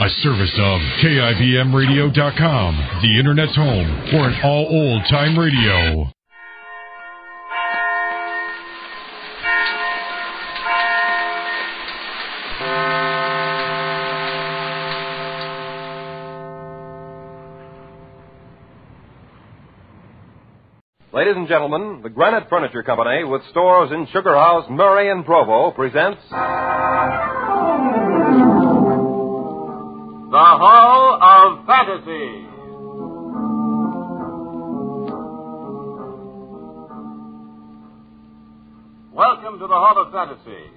A service of KIBMradio.com, the Internet's home for an all-old-time radio. Ladies and gentlemen, the Granite Furniture Company, with stores in Sugar House, Murray, and Provo, presents The Hall of Fantasy. Welcome to the Hall of Fantasy.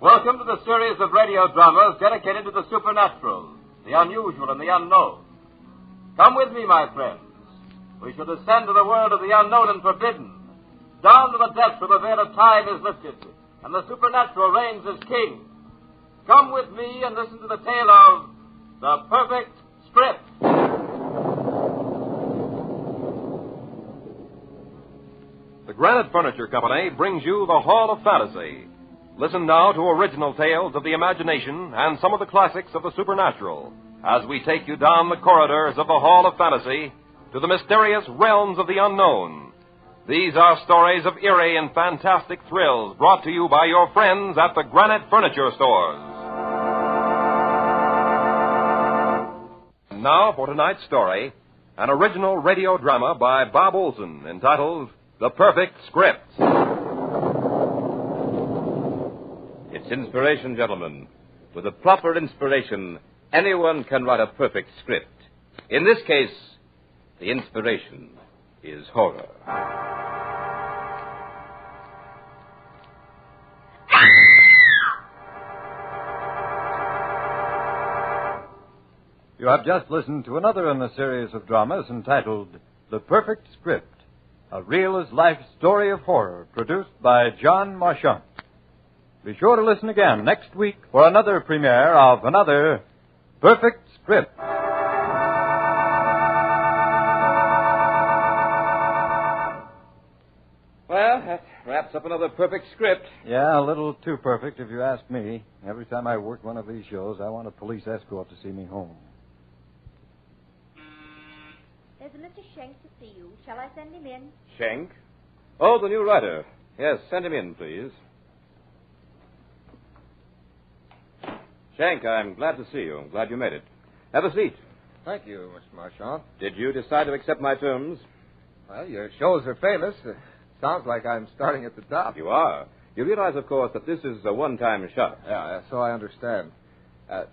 Welcome to the series of radio dramas dedicated to the supernatural, the unusual, and the unknown. Come with me, my friends. We shall descend to the world of the unknown and forbidden. Down to the depths where the veil of time is lifted, and the supernatural reigns as king. Come with me and listen to the tale of The Perfect Script. the Granite Furniture Company brings you the Hall of Fantasy. Listen now to original tales of the imagination and some of the classics of the supernatural as we take you down the corridors of the Hall of Fantasy to the mysterious realms of the unknown. These are stories of eerie and fantastic thrills brought to you by your friends at the Granite Furniture Stores. And now for tonight's story, an original radio drama by Bob Olson entitled The Perfect Script. It's inspiration, gentlemen. With a proper inspiration, anyone can write a perfect script. In this case, the inspiration is horror. You have just listened to another in a series of dramas entitled The Perfect Script, a real-as-life story of horror produced by John Marchant. Be sure to listen again next week for another premiere of another Perfect Script. Well, that wraps up another perfect script. Yeah, a little too perfect if you ask me. Every time I work one of these shows, I want a police escort to see me home. There's a Mr. Schenk to see you. Shall I send him in? Schenk? Oh, the new writer. Yes, send him in, please. Schenk, I'm glad to see you. I'm glad you made it. Have a seat. Thank you, Mr. Marchant. Did you decide to accept my terms? Well, your shows are famous. Sounds like I'm starting at the top. You are. You realize, of course, that this is a one-time shot. Yeah, so I understand.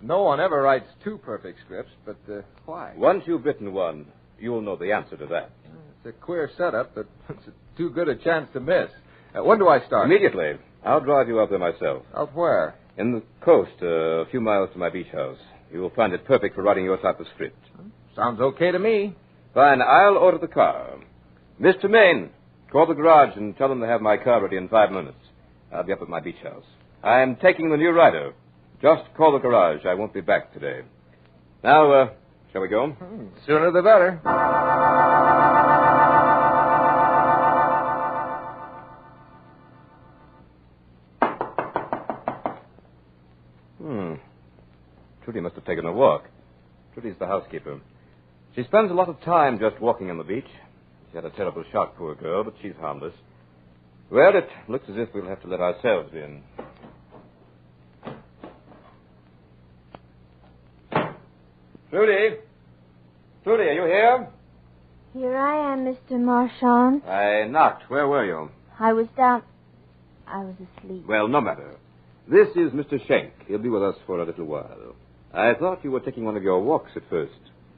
No one ever writes two perfect scripts, but why? Once you've written one, you'll know the answer to that. It's a queer setup, but it's too good a chance to miss. When do I start? Immediately. I'll drive you up there myself. Out where? In the coast, a few miles to my beach house. You will find it perfect for writing your type of script. Sounds okay to me. Fine. I'll order the car. Mr. Maine, call the garage and tell them to have my car ready in 5 minutes. I'll be up at my beach house. I'm taking the new rider. Just call the garage. I won't be back today. Now, shall we go? Sooner the better. Trudy must have taken a walk. Trudy's the housekeeper. She spends a lot of time just walking on the beach. She had a terrible shock, poor girl, but she's harmless. Well, it looks as if we'll have to let ourselves in. Trudy? Trudy, are you here? Here I am, Mr. Marchant. I knocked. Where were you? I was asleep. Well, no matter. This is Mr. Schenk. He'll be with us for a little while. I thought you were taking one of your walks at first.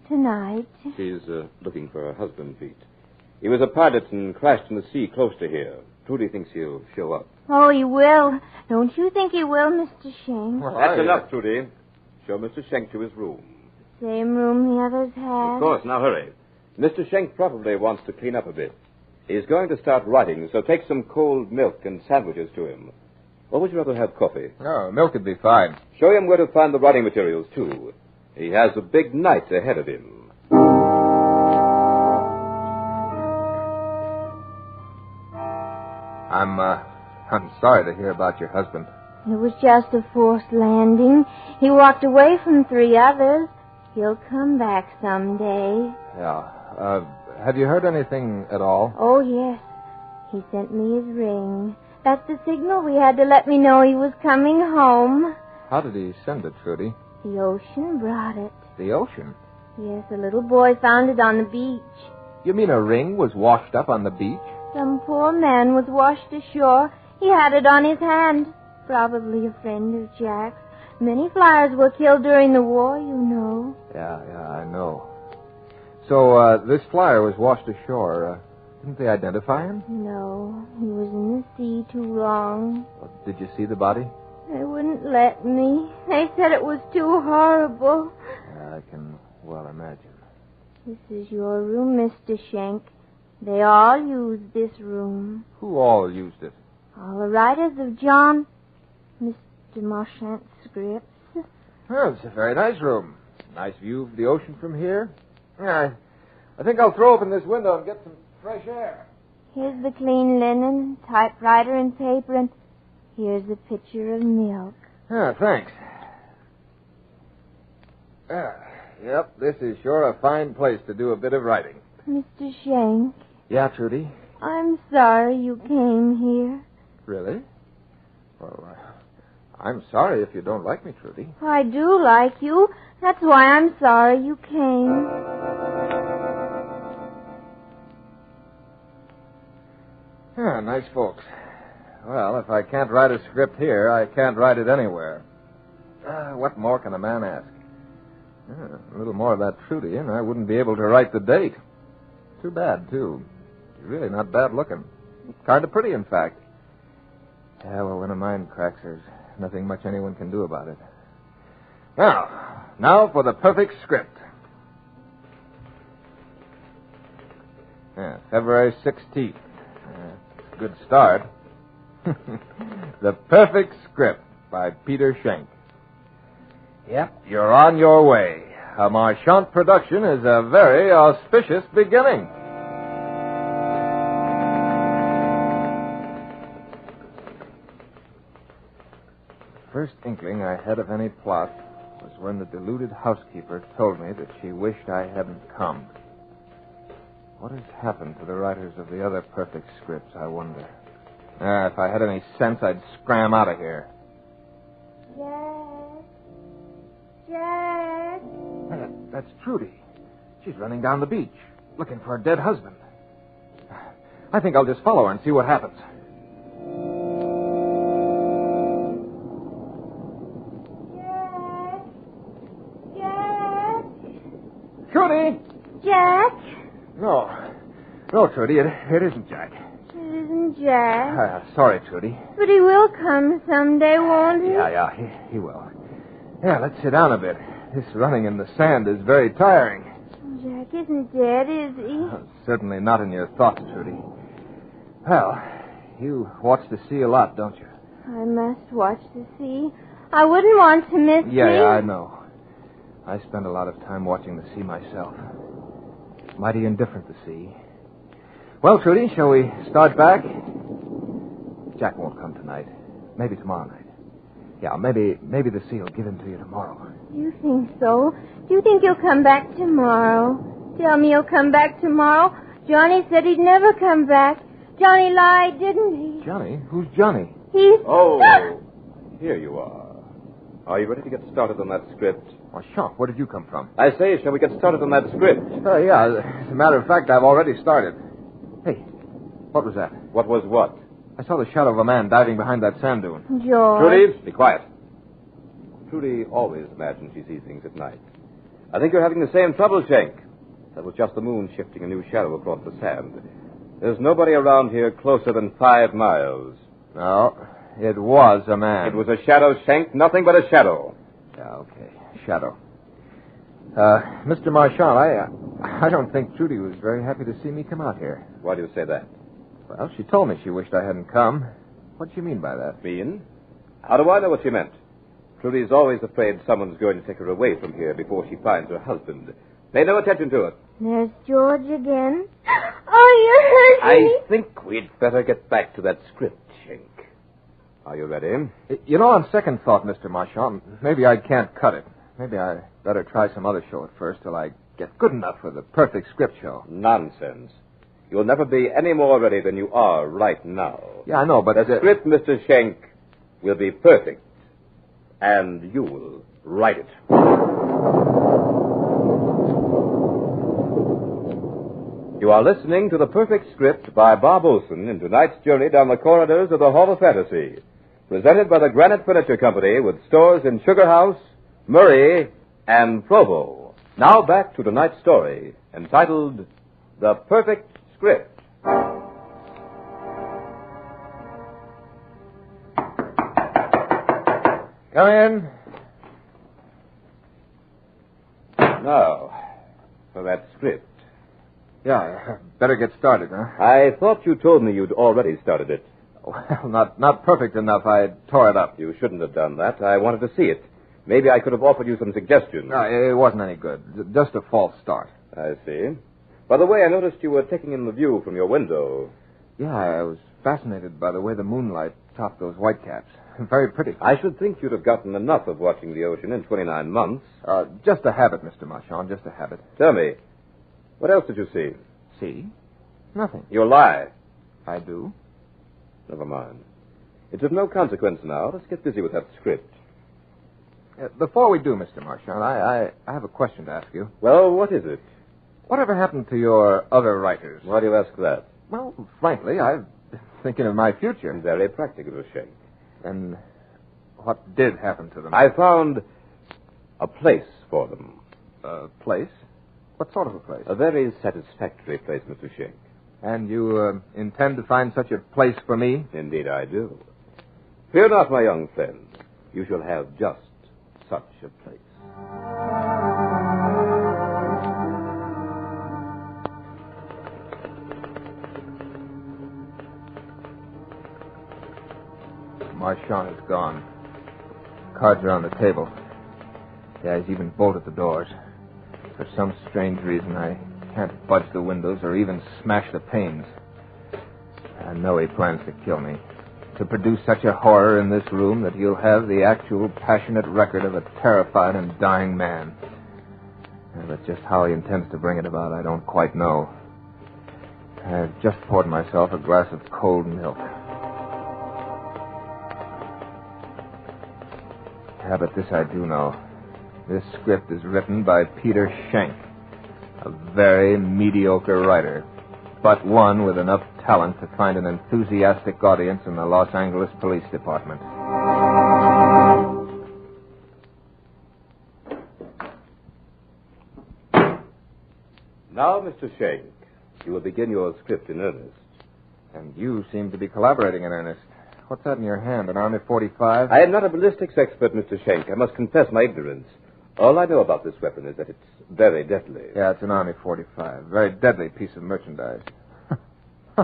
Tonight? She's looking for her husband, Pete. He was a pilot and crashed in the sea close to here. Trudy thinks he'll show up. Oh, he will. Don't you think he will, Mr. Schenk? Well, That's enough, Trudy. Show Mr. Schenk to his room. Same room the others have. Of course. Now, hurry. Mr. Schenk probably wants to clean up a bit. He's going to start writing, so take some cold milk and sandwiches to him. Or would you rather have coffee? No, milk would be fine. Show him where to find the writing materials, too. He has a big night ahead of him. I'm sorry to hear about your husband. It was just a forced landing. He walked away from 3 others. He'll come back someday. Yeah. Have you heard anything at all? Oh, yes. He sent me his ring. That's the signal we had to let me know he was coming home. How did he send it, Trudy? The ocean brought it. The ocean? Yes, a little boy found it on the beach. You mean a ring was washed up on the beach? Some poor man was washed ashore. He had it on his hand. Probably a friend of Jack's. Many flyers were killed during the war, you know. Yeah, I know. So, this flyer was washed ashore. Didn't they identify him? No, he was in the sea too long. Did you see the body? They wouldn't let me. They said it was too horrible. I can well imagine. This is your room, Mr. Schenk. They all used this room. Who all used it? All the writers of Mr. Marchant's scripts. Well, it's a very nice room. Nice view of the ocean from here. I think I'll throw open this window and get some fresh air. Here's the clean linen, typewriter and paper, and here's the pitcher of milk. Thanks. Yep, this is sure a fine place to do a bit of writing. Mr. Schenk. Yeah, Trudy? I'm sorry you came here. Really? Well, I'm sorry if you don't like me, Trudy. I do like you. That's why I'm sorry you came. Nice folks. Well, if I can't write a script here, I can't write it anywhere. What more can a man ask? A little more of that Trudy, and I wouldn't be able to write the date. Too bad, too. She's really not bad looking. Kind of pretty, in fact. Yeah, well, when a mind cracks, there's nothing much anyone can do about it. Now for the perfect script. February 16th. Good start. The Perfect Script by Peter Schenk. Yep, you're on your way. A Marchant production is a very auspicious beginning. First inkling I had of any plot was when the deluded housekeeper told me that she wished I hadn't come. What has happened to the writers of the other perfect scripts, I wonder? If I had any sense, I'd scram out of here. Jack! That's Trudy. She's running down the beach, looking for her dead husband. I think I'll just follow her and see what happens. Jack! Trudy! Jack! No, Trudy, it isn't Jack. It isn't Jack. Sorry, Trudy. But he will come someday, won't he? Yeah, he will. Yeah, let's sit down a bit. This running in the sand is very tiring. Jack isn't dead, is he? Certainly not in your thoughts, Trudy. Well, you watch the sea a lot, don't you? I must watch the sea. I wouldn't want to miss Yeah, him. I know. I spend a lot of time watching the sea myself. Mighty indifferent, the sea. Well, Trudy, shall we start back? Jack won't come tonight. Maybe tomorrow night. Yeah, maybe the sea will give him to you tomorrow. You think so? Do you think he'll come back tomorrow? Tell me he'll come back tomorrow. Johnny said he'd never come back. Johnny lied, didn't he? Johnny? Who's Johnny? He's... Oh, here you are. Are you ready to get started on that script? Marchant, where did you come from? I say, shall we get started on that script? Yeah, as a matter of fact, I've already started. Hey, what was that? What was what? I saw the shadow of a man diving behind that sand dune. George. Trudy, be quiet. Trudy always imagines she sees things at night. I think you're having the same trouble, Schenk. That was just the moon shifting a new shadow across the sand. There's nobody around here closer than 5 miles. No, it was a man. It was a shadow, Schenk, nothing but a shadow. Yeah, okay, shadow. Mr. Marchant, I don't think Trudy was very happy to see me come out here. Why do you say that? Well, she told me she wished I hadn't come. What do you mean by that? Mean? How do I know what she meant? Trudy's always afraid someone's going to take her away from here before she finds her husband. Pay no attention to it. There's George again. Oh, you hurt me. I think we'd better get back to that script, Schenk. Are you ready? You know, on second thought, Mr. Marchand, maybe I can't cut it. Maybe I better try some other show at first till I get good enough for the perfect script show. Nonsense. You'll never be any more ready than you are right now. Yeah, I know, but... The script, Mr. Schenk, will be perfect. And you will write it. You are listening to The Perfect Script by Bob Olson in tonight's journey down the corridors of the Hall of Fantasy. Presented by the Granite Furniture Company with stores in Sugar House, Murray, and Provo. Now back to tonight's story, entitled The Perfect Script. Come in. Now, for that script. Yeah, better get started, huh? I thought you told me you'd already started it. Well, not perfect enough. I tore it up. You shouldn't have done that. I wanted to see it. Maybe I could have offered you some suggestions. No, it wasn't any good. Just a false start. I see. By the way, I noticed you were taking in the view from your window. Yeah, I was fascinated by the way the moonlight topped those whitecaps. Very pretty. I should think you'd have gotten enough of watching the ocean in 29 months. Just a habit, Mr. Marchand, just a habit. Tell me, what else did you see? See? Nothing. You lie. I do. Never mind. It's of no consequence now. Let's get busy with that script. Before we do, Mr. Marchand, I have a question to ask you. Well, what is it? Whatever happened to your other writers? Why do you ask that? Well, frankly, I've been thinking of my future. Very practical, Schenk. And what did happen to them? I found a place for them. A place? What sort of a place? A very satisfactory place, Mr. Schenk. And you intend to find such a place for me? Indeed I do. Fear not, my young friend. You shall have just such a place. Marchand is gone. Cards are on the table. Yeah, he's even bolted the doors. For some strange reason, I can't budge the windows or even smash the panes. I know he plans to kill me. To produce such a horror in this room that he'll have the actual passionate record of a terrified and dying man. But just how he intends to bring it about, I don't quite know. I've just poured myself a glass of cold milk. Yeah, but this I do know. This script is written by Peter Schenk, a very mediocre writer, but one with enough talent to find an enthusiastic audience in the Los Angeles Police Department. Now, Mr. Schenk, you will begin your script in earnest. And you seem to be collaborating in earnest. What's that in your hand, an Army 45? I am not a ballistics expert, Mr. Schenk. I must confess my ignorance. All I know about this weapon is that it's very deadly. Yeah, it's an Army 45. Very deadly piece of merchandise.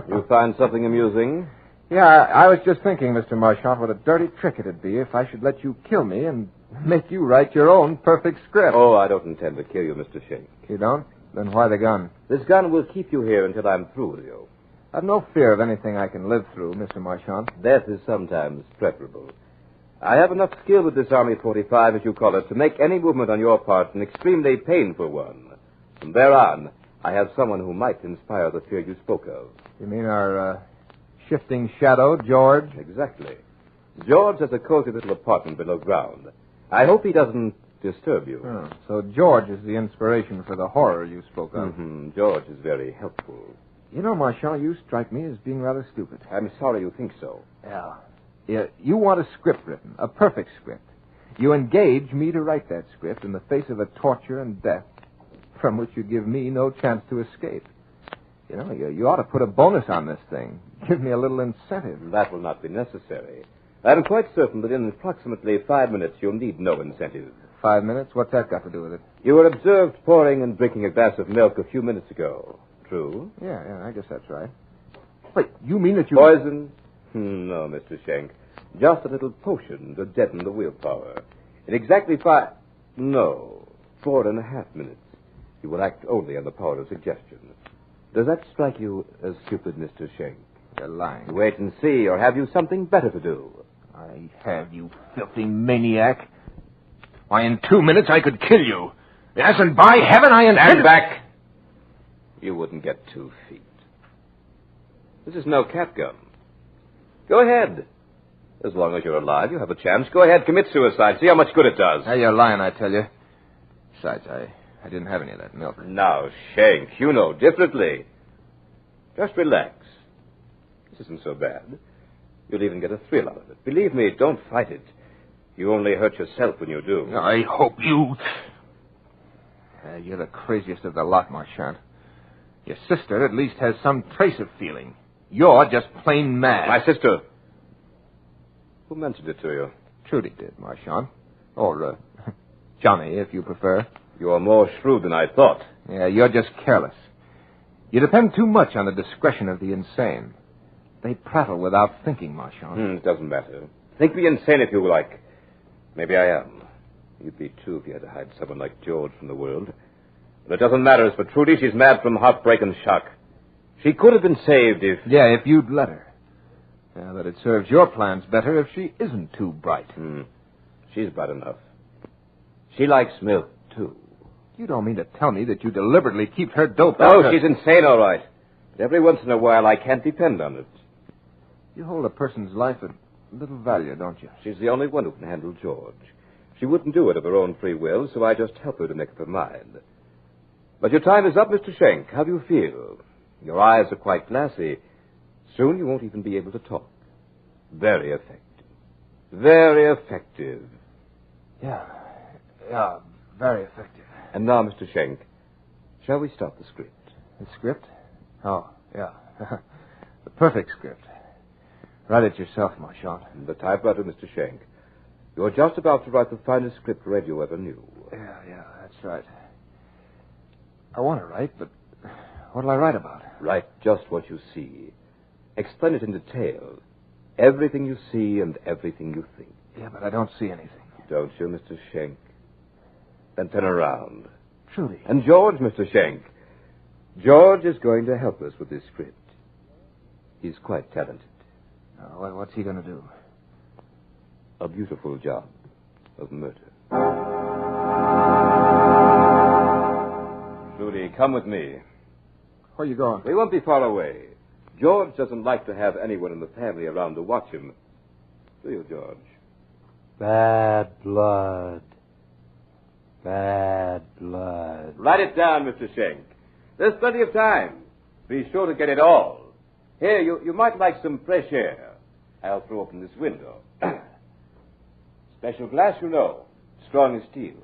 You find something amusing? Yeah, I was just thinking, Mr. Marchand, what a dirty trick it'd be if I should let you kill me and make you write your own perfect script. Oh, I don't intend to kill you, Mr. Schenk. You don't? Then why the gun? This gun will keep you here until I'm through with you. I've no fear of anything I can live through, Mr. Marchand. Death is sometimes preferable. I have enough skill with this Army 45, as you call it, to make any movement on your part an extremely painful one. From there on, I have someone who might inspire the fear you spoke of. You mean our shifting shadow, George? Exactly. George has a cozy little apartment below ground. I hope he doesn't disturb you. Oh, so George is the inspiration for the horror you spoke of. Mm-hmm. George is very helpful. You know, Marchand, you strike me as being rather stupid. I'm sorry you think so. Yeah, you want a script written, a perfect script. You engage me to write that script in the face of a torture and death from which you give me no chance to escape. You know, you ought to put a bonus on this thing. Give me a little incentive. That will not be necessary. I'm quite certain that in approximately 5 minutes you'll need no incentive. 5 minutes? What's that got to do with it? You were observed pouring and drinking a glass of milk a few minutes ago. True? Yeah, I guess that's right. Wait, you mean that you... Poison? No, Mr. Schenk. Just a little potion to deaden the willpower. In exactly 4.5 minutes, you will act only on the power of suggestion. Does that strike you as stupid, Mr. Schenk? You're lying. Wait and see, or have you something better to do? I have, you filthy maniac. Why, in 2 minutes I could kill you. Yes, and by heaven I intend... Stand back! You wouldn't get 2 feet. This is no cat gun. Go ahead. As long as you're alive, you have a chance. Go ahead, commit suicide. See how much good it does. Now, you're lying, I tell you. Besides, I didn't have any of that milk. Now, Shank, you know differently. Just relax. This isn't so bad. You'll even get a thrill out of it. Believe me, don't fight it. You only hurt yourself when you do. I hope you... you're the craziest of the lot, Marchand. Your sister at least has some trace of feeling. You're just plain mad. My sister. Who mentioned it to you? Trudy did, Marchand. Or, Johnny, if you prefer. You're more shrewd than I thought. Yeah, you're just careless. You depend too much on the discretion of the insane. They prattle without thinking, Marchand. It doesn't matter. Think me insane if you like. Maybe I am. You'd be, too, if you had to hide someone like George from the world. But it doesn't matter. As for Trudy, she's mad from heartbreak and shock. She could have been saved if... Yeah, if you'd let her. Yeah, but it serves your plans better if she isn't too bright. She's bright enough. She likes milk, too. You don't mean to tell me that you deliberately keep her doped No, out? she's insane, all right. But every once in a while, I can't depend on it. You hold a person's life at little value, don't you? She's the only one who can handle George. She wouldn't do it of her own free will, so I just help her to make up her mind. But your time is up, Mr. Schenk. How do you feel? Your eyes are quite glassy. Soon you won't even be able to talk. Very effective. Very effective. Yeah, very effective. And now, Mr. Schenk, shall we start the script? The script? Oh, yeah. The perfect script. Write it yourself, Marchand. The typewriter, Mr. Schenk. You're just about to write the finest script radio ever knew. Yeah, that's right. I want to write, but what'll I write about? Write just what you see. Explain it in detail. Everything you see and everything you think. Yeah, but I don't see anything. Don't you, Mr. Schenk? Then turn around. Trudy. And George, Mr. Schenk. George is going to help us with this script. He's quite talented. What's he going to do? A beautiful job of murder. Trudy, come with me. Where are you going? We won't be far away. George doesn't like to have anyone in the family around to watch him. Do you, George? Bad blood. Bad blood. Write it down, Mr. Schenk. There's plenty of time. Be sure to get it all. Here, you might like some fresh air. I'll throw open this window. Special glass, you know. Strong as steel.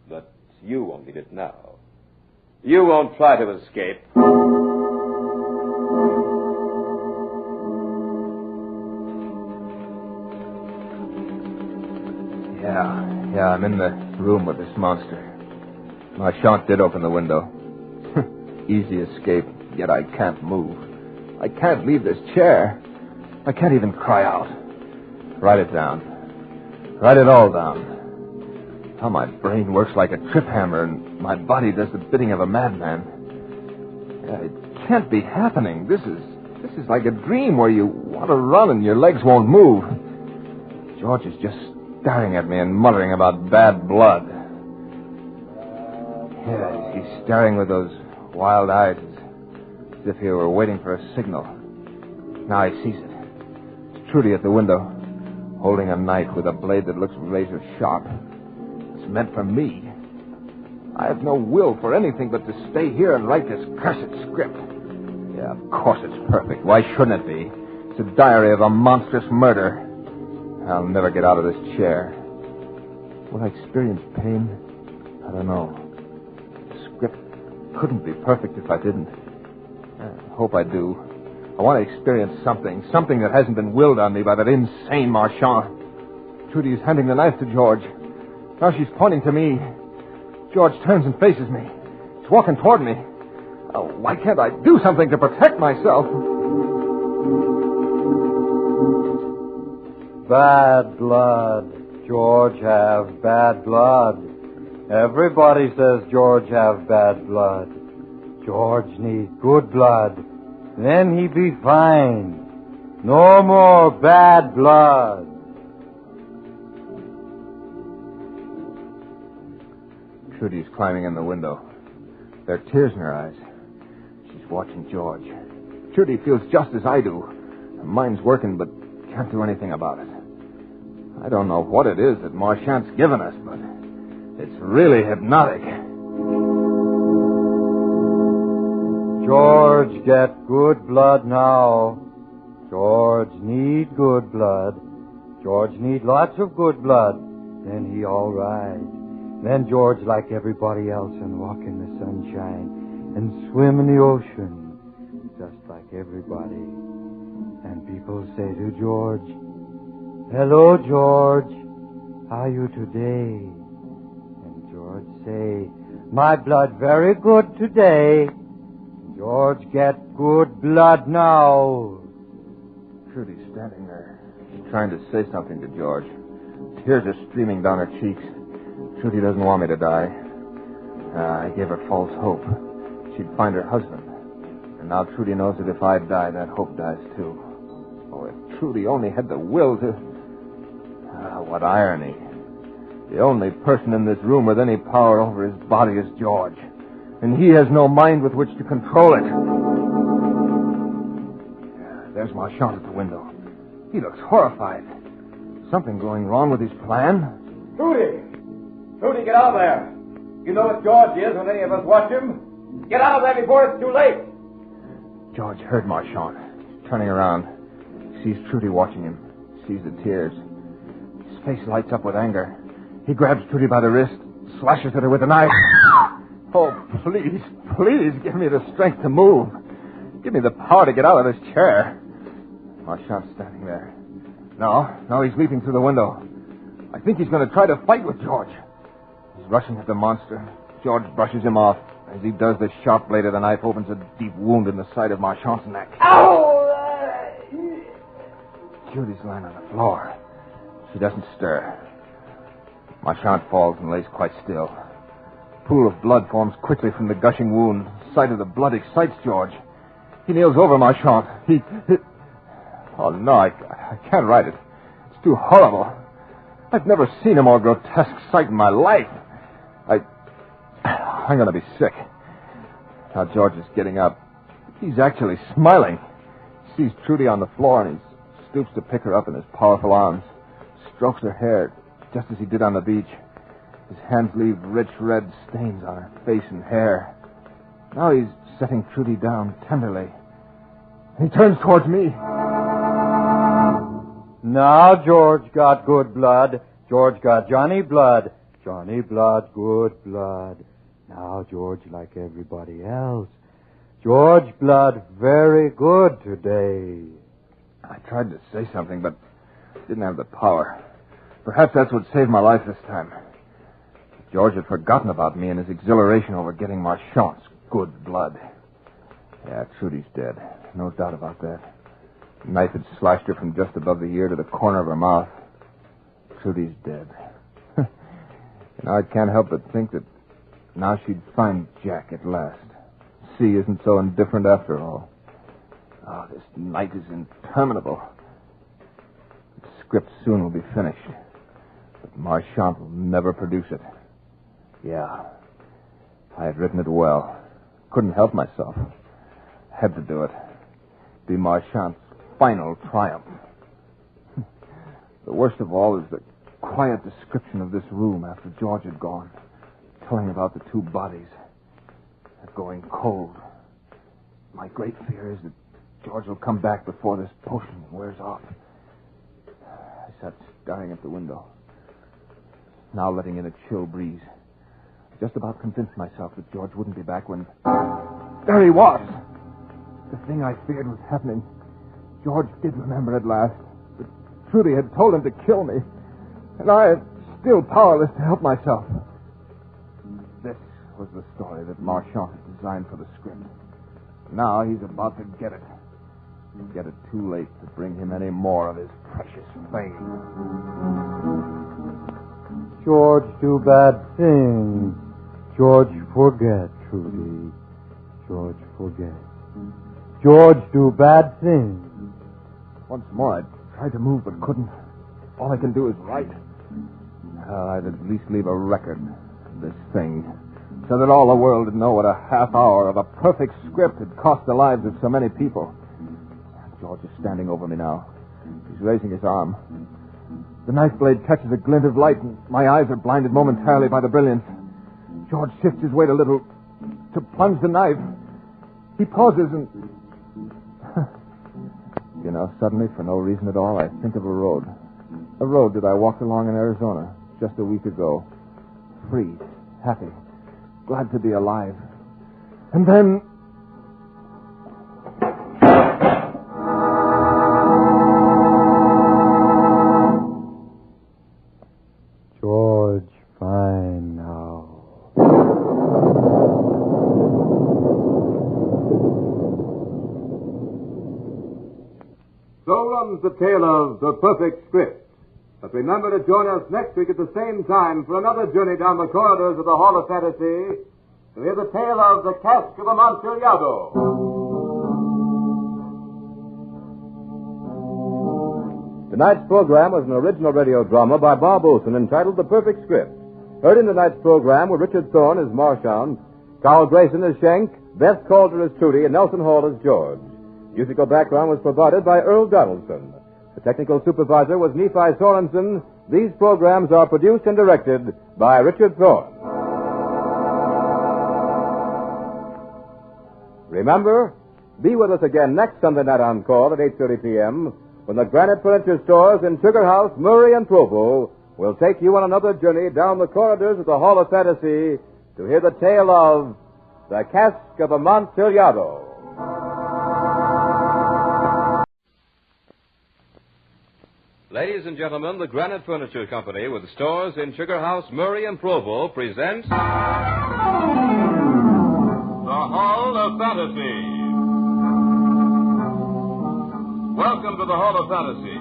But you won't need it now. You won't try to escape. Yeah, I'm in the room with this monster. Marchand did open the window. Easy escape, yet I can't move. I can't leave this chair. I can't even cry out. Write it down. Write it all down. How my brain works like a trip hammer and my body does the bidding of a madman. It can't be happening. This is like a dream where you want to run and your legs won't move. George is just staring at me and muttering about bad blood. Yeah, he's staring with those wild eyes as if he were waiting for a signal. Now he sees it. It's Trudy at the window, holding a knife with a blade that looks razor sharp. It's meant for me. I have no will for anything but to stay here and write this cursed script. Yeah, of course it's perfect. Why shouldn't it be? It's a diary of a monstrous murder. I'll never get out of this chair. Will I experience pain? I don't know. The script couldn't be perfect if I didn't. I hope I do. I want to experience something that hasn't been willed on me by that insane Marchand. Trudy is handing the knife to George. Now she's pointing to me. George turns and faces me. He's walking toward me. Oh, why can't I do something to protect myself? Bad blood. George have bad blood. Everybody says George have bad blood. George need good blood. Then he be fine. No more bad blood. Trudy's climbing in the window. There are tears in her eyes. She's watching George. Trudy feels just as I do. Her mind's working, but can't do anything about it. I don't know what it is that Marchant's given us, but it's really hypnotic. George, get good blood now. George need good blood. George need lots of good blood. Then he all right. Then George like everybody else and walk in the sunshine and swim in the ocean just like everybody. And people say to George, "Hello, George. How you today?" And George say, "My blood very good today." George get good blood now. Trudy's standing there. She's trying to say something to George. Tears are streaming down her cheeks. Trudy doesn't want me to die. I gave her false hope. She'd find her husband. And now Trudy knows that if I die, that hope dies too. Oh, if Trudy only had the will to... what irony. The only person in this room with any power over his body is George. And he has no mind with which to control it. There's Marchant at the window. He looks horrified. Something going wrong with his plan? Trudy! Trudy, get out of there! You know what George is when any of us watch him. Get out of there before it's too late! George heard Marchant. Turning around, sees Trudy watching him, sees the tears. His face lights up with anger. He grabs Trudy by the wrist, slashes at her with a knife. Oh, please, please give me the strength to move. Give me the power to get out of this chair. Marchant's standing there. No, he's leaping through the window. I think he's going to try to fight with George. He's rushing at the monster. George brushes him off. As he does, the sharp blade of the knife opens a deep wound in the side of Marchant's neck. Ow! Judy's lying on the floor. She doesn't stir. Marchant falls and lays quite still. A pool of blood forms quickly from the gushing wound. The sight of the blood excites George. He kneels over Marchant. Oh, no, I can't write it. It's too horrible. I've never seen a more grotesque sight in my life. I'm going to be sick. Now George is getting up. He's actually smiling. He sees Trudy on the floor, and he stoops to pick her up in his powerful arms. Strokes her hair, just as he did on the beach. His hands leave rich red stains on her face and hair. Now he's setting Trudy down tenderly. He turns towards me. Now George got good blood. George got Johnny blood. Johnny blood, good blood. Now George like everybody else. George blood very good today. I tried to say something, but didn't have the power. Perhaps that's what saved my life this time. George had forgotten about me in his exhilaration over getting Marchant's good blood. Yeah, Trudy's dead. No doubt about that. The knife had slashed her from just above the ear to the corner of her mouth. Trudy's dead. I can't help but think that now she'd find Jack at last. C isn't so indifferent after all. Oh, this night is interminable. The script soon will be finished. But Marchant will never produce it. Yeah. I had written it well. Couldn't help myself. Had to do it. Be Marchant's final triumph. The worst of all is the quiet description of this room after George had gone, telling about the two bodies. They're going cold. My great fear is that George will come back before this potion wears off. I sat staring at the window, now letting in a chill breeze. Just about convinced myself that George wouldn't be back when... There he was! The thing I feared was happening. George did remember at last. But Trudy had told him to kill me. And I am still powerless to help myself. This was the story that Marchant had designed for the script. Now he's about to get it. Get it too late to bring him any more of his precious fame. George do bad things. George forget, Trudy. George forget. George do bad things. Once more, I tried to move but couldn't. All I can do is write. I'd at least leave a record. this thing, so that all the world would know what a half hour of a perfect script had cost the lives of so many people. George is standing over me now. He's raising his arm. The knife blade catches a glint of light, and my eyes are blinded momentarily by the brilliance. George shifts his weight a little to plunge the knife. He pauses and... suddenly, for no reason at all, I think of a road. A road that I walked along in Arizona just a week ago. Free, happy, glad to be alive. And then... George, fine now. So runs the tale of The Perfect Script. But remember to join us next week at the same time for another journey down the corridors of the Hall of Fantasy to hear the tale of the Cask of Amontillado. Tonight's program was an original radio drama by Bob Olson entitled The Perfect Script. Heard in tonight's program were Richard Thorne as Marchand, Carl Grayson as Schenk, Beth Calder as Trudy, and Nelson Hall as George. Musical background was provided by Earl Donaldson. The technical supervisor was Nephi Sorensen. These programs are produced and directed by Richard Thorne. Remember, be with us again next Sunday night on call at 8:30 p.m. when the Granite Furniture Stores in Sugar House, Murray, and Provo will take you on another journey down the corridors of the Hall of Fantasy to hear the tale of the Cask of Amontillado. Ladies and gentlemen, the Granite Furniture Company with stores in Sugar House, Murray, and Provo presents... The Hall of Fantasy. Welcome to the Hall of Fantasy.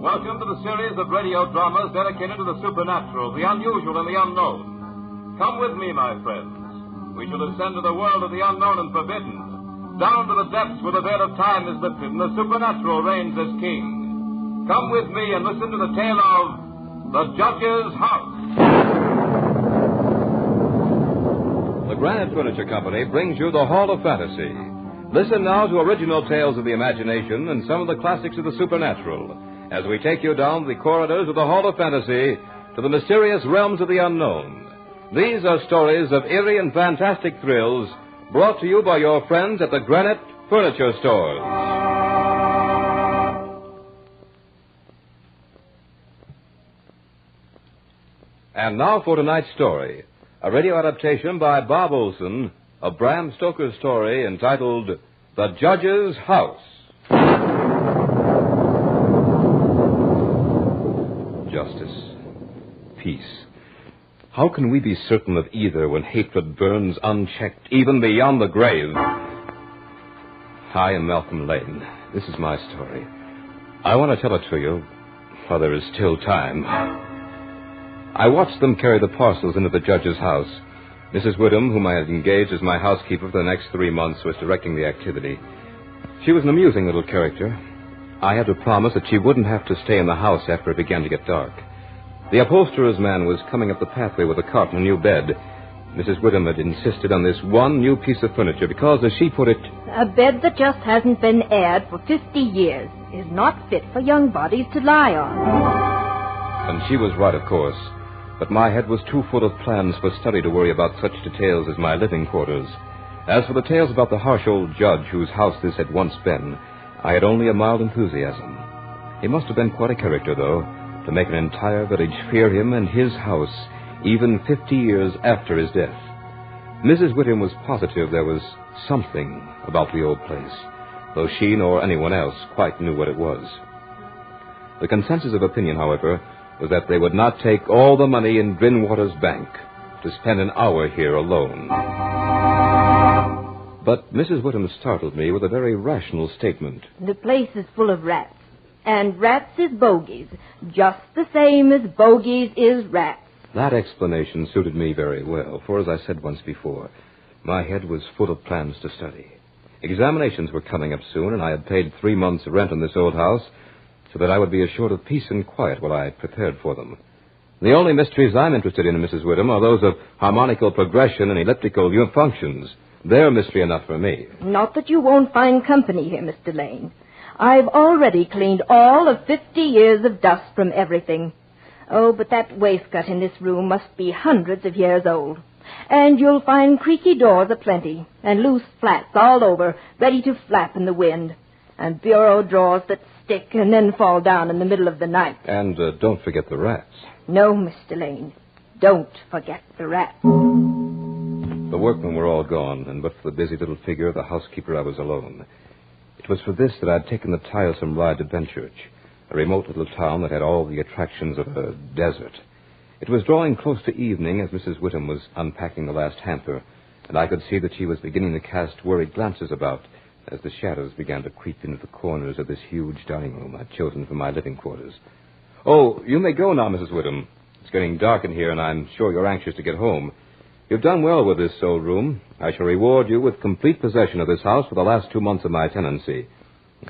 Welcome to the series of radio dramas dedicated to the supernatural, the unusual, and the unknown. Come with me, my friends. We shall ascend to the world of the unknown and forbidden, down to the depths where the veil of time is lifted and the supernatural reigns as king. Come with me and listen to the tale of The Judge's House. The Granite Furniture Company brings you the Hall of Fantasy. Listen now to original tales of the imagination and some of the classics of the supernatural as we take you down the corridors of the Hall of Fantasy to the mysterious realms of the unknown. These are stories of eerie and fantastic thrills brought to you by your friends at the Granite Furniture Stores. And now for tonight's story, a radio adaptation by Bob Olson of Bram Stoker's story entitled The Judge's House. Justice. Peace. How can we be certain of either when hatred burns unchecked, even beyond the grave? I am Malcolm Lane. This is my story. I want to tell it to you while there is still time. I watched them carry the parcels into the judge's house. Mrs. Whittam, whom I had engaged as my housekeeper for the next 3 months, was directing the activity. She was an amusing little character. I had to promise that she wouldn't have to stay in the house after it began to get dark. The upholsterer's man was coming up the pathway with a cart and a new bed. Mrs. Whittam had insisted on this one new piece of furniture because, as she put it... A bed that just hasn't been aired for 50 years is not fit for young bodies to lie on. And she was right, of course. But my head was too full of plans for study to worry about such details as my living quarters. As for the tales about the harsh old judge whose house this had once been, I had only a mild enthusiasm. He must have been quite a character, though, to make an entire village fear him and his house, even 50 years after his death. Mrs. Whittam was positive there was something about the old place, though she nor anyone else quite knew what it was. The consensus of opinion, however, was that they would not take all the money in Grinwater's bank to spend an hour here alone. But Mrs. Whittam startled me with a very rational statement. The place is full of rats, and rats is bogies, just the same as bogies is rats. That explanation suited me very well, for as I said once before, my head was full of plans to study. Examinations were coming up soon, and I had paid 3 months' rent on this old house, so that I would be assured of peace and quiet while I prepared for them. The only mysteries I'm interested in, Mrs. Whittam, are those of harmonical progression and elliptical functions. They're mystery enough for me. Not that you won't find company here, Mr. Lane. I've already cleaned all of 50 years of dust from everything. Oh, but that waistcoat in this room must be hundreds of years old. And you'll find creaky doors aplenty, and loose flats all over, ready to flap in the wind, and bureau drawers that stick and then fall down in the middle of the night. And don't forget the rats. No, Mr. Lane, don't forget the rats. The workmen were all gone, and but for the busy little figure of the housekeeper, I was alone. It was for this that I'd taken the tiresome ride to Benchurch, a remote little town that had all the attractions of a desert. It was drawing close to evening as Mrs. Whittam was unpacking the last hamper, and I could see that she was beginning to cast worried glances about as the shadows began to creep into the corners of this huge dining room I'd chosen for my living quarters. Oh, you may go now, Mrs. Whittam. It's getting dark in here, and I'm sure you're anxious to get home. You've done well with this old room. I shall reward you with complete possession of this house for the last 2 months of my tenancy.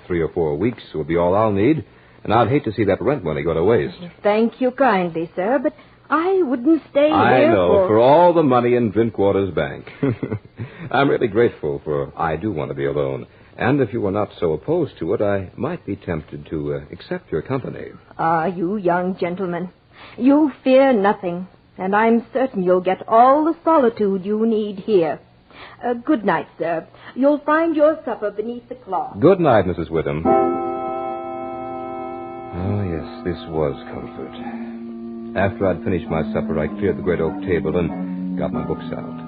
3 or 4 weeks will be all I'll need, and I'd hate to see that rent money go to waste. Thank you kindly, sir, but I wouldn't stay here I know, for all the money in Drinkwater's bank. I'm really grateful, for I do want to be alone. And if you were not so opposed to it, I might be tempted to accept your company. Ah, you young gentlemen. You fear nothing, and I'm certain you'll get all the solitude you need here. Good night, sir. You'll find your supper beneath the cloth. Good night, Mrs. Whittam. Oh, yes, this was comfort. After I'd finished my supper, I cleared the great oak table and got my books out.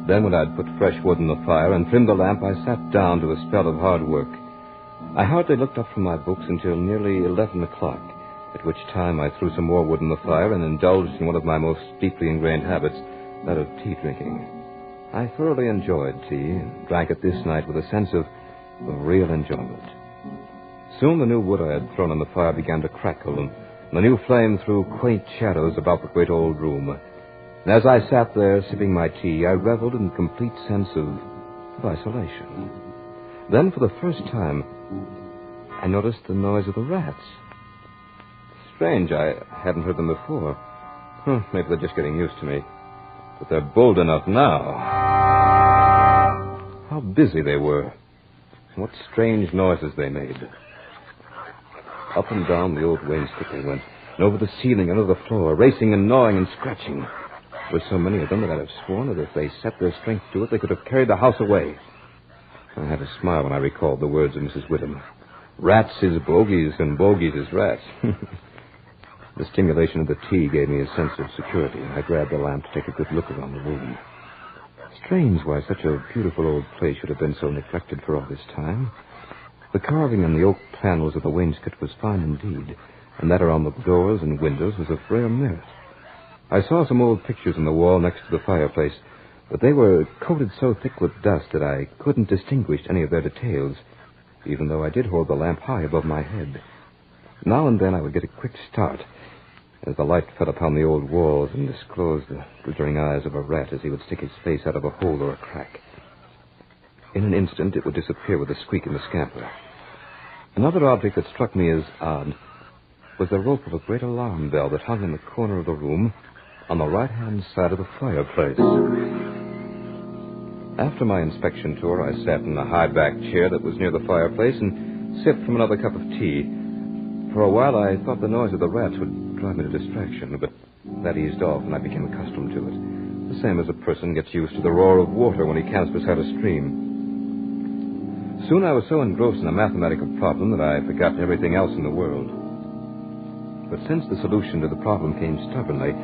Then when I'd put fresh wood in the fire and trimmed the lamp, I sat down to a spell of hard work. I hardly looked up from my books until nearly 11 o'clock, at which time I threw some more wood in the fire and indulged in one of my most deeply ingrained habits, that of tea drinking. I thoroughly enjoyed tea and drank it this night with a sense of real enjoyment. Soon the new wood I had thrown on the fire began to crackle, and the new flame threw quaint shadows about the great old room. And as I sat there sipping my tea, I reveled in a complete sense of isolation. Then, for the first time, I noticed the noise of the rats. Strange, I hadn't heard them before. Maybe they're just getting used to me. But they're bold enough now. How busy they were. What strange noises they made. Up and down the old wainscot they went, and over the ceiling and over the floor, racing and gnawing and scratching. There were so many of them that I'd have sworn that if they set their strength to it, they could have carried the house away. I had a smile when I recalled the words of Mrs. Whittam. Rats is bogies, and bogies is rats. The stimulation of the tea gave me a sense of security, and I grabbed the lamp to take a good look around the room. Strange why such a beautiful old place should have been so neglected for all this time. The carving on the oak panels of the wainscot was fine indeed, and that around the doors and windows was of rare merit. I saw some old pictures on the wall next to the fireplace, but they were coated so thick with dust that I couldn't distinguish any of their details, even though I did hold the lamp high above my head. Now and then I would get a quick start as the light fell upon the old walls and disclosed the glittering eyes of a rat as he would stick his face out of a hole or a crack. In an instant, it would disappear with a squeak and a scamper. Another object that struck me as odd was the rope of a great alarm bell that hung in the corner of the room on the right-hand side of the fireplace. After my inspection tour, I sat in a high-backed chair that was near the fireplace and sipped from another cup of tea. For a while, I thought the noise of the rats would drive me to distraction, but that eased off and I became accustomed to it, the same as a person gets used to the roar of water when he camps beside a stream. Soon I was so engrossed in a mathematical problem that I forgot everything else in the world. But since the solution to the problem came stubbornly,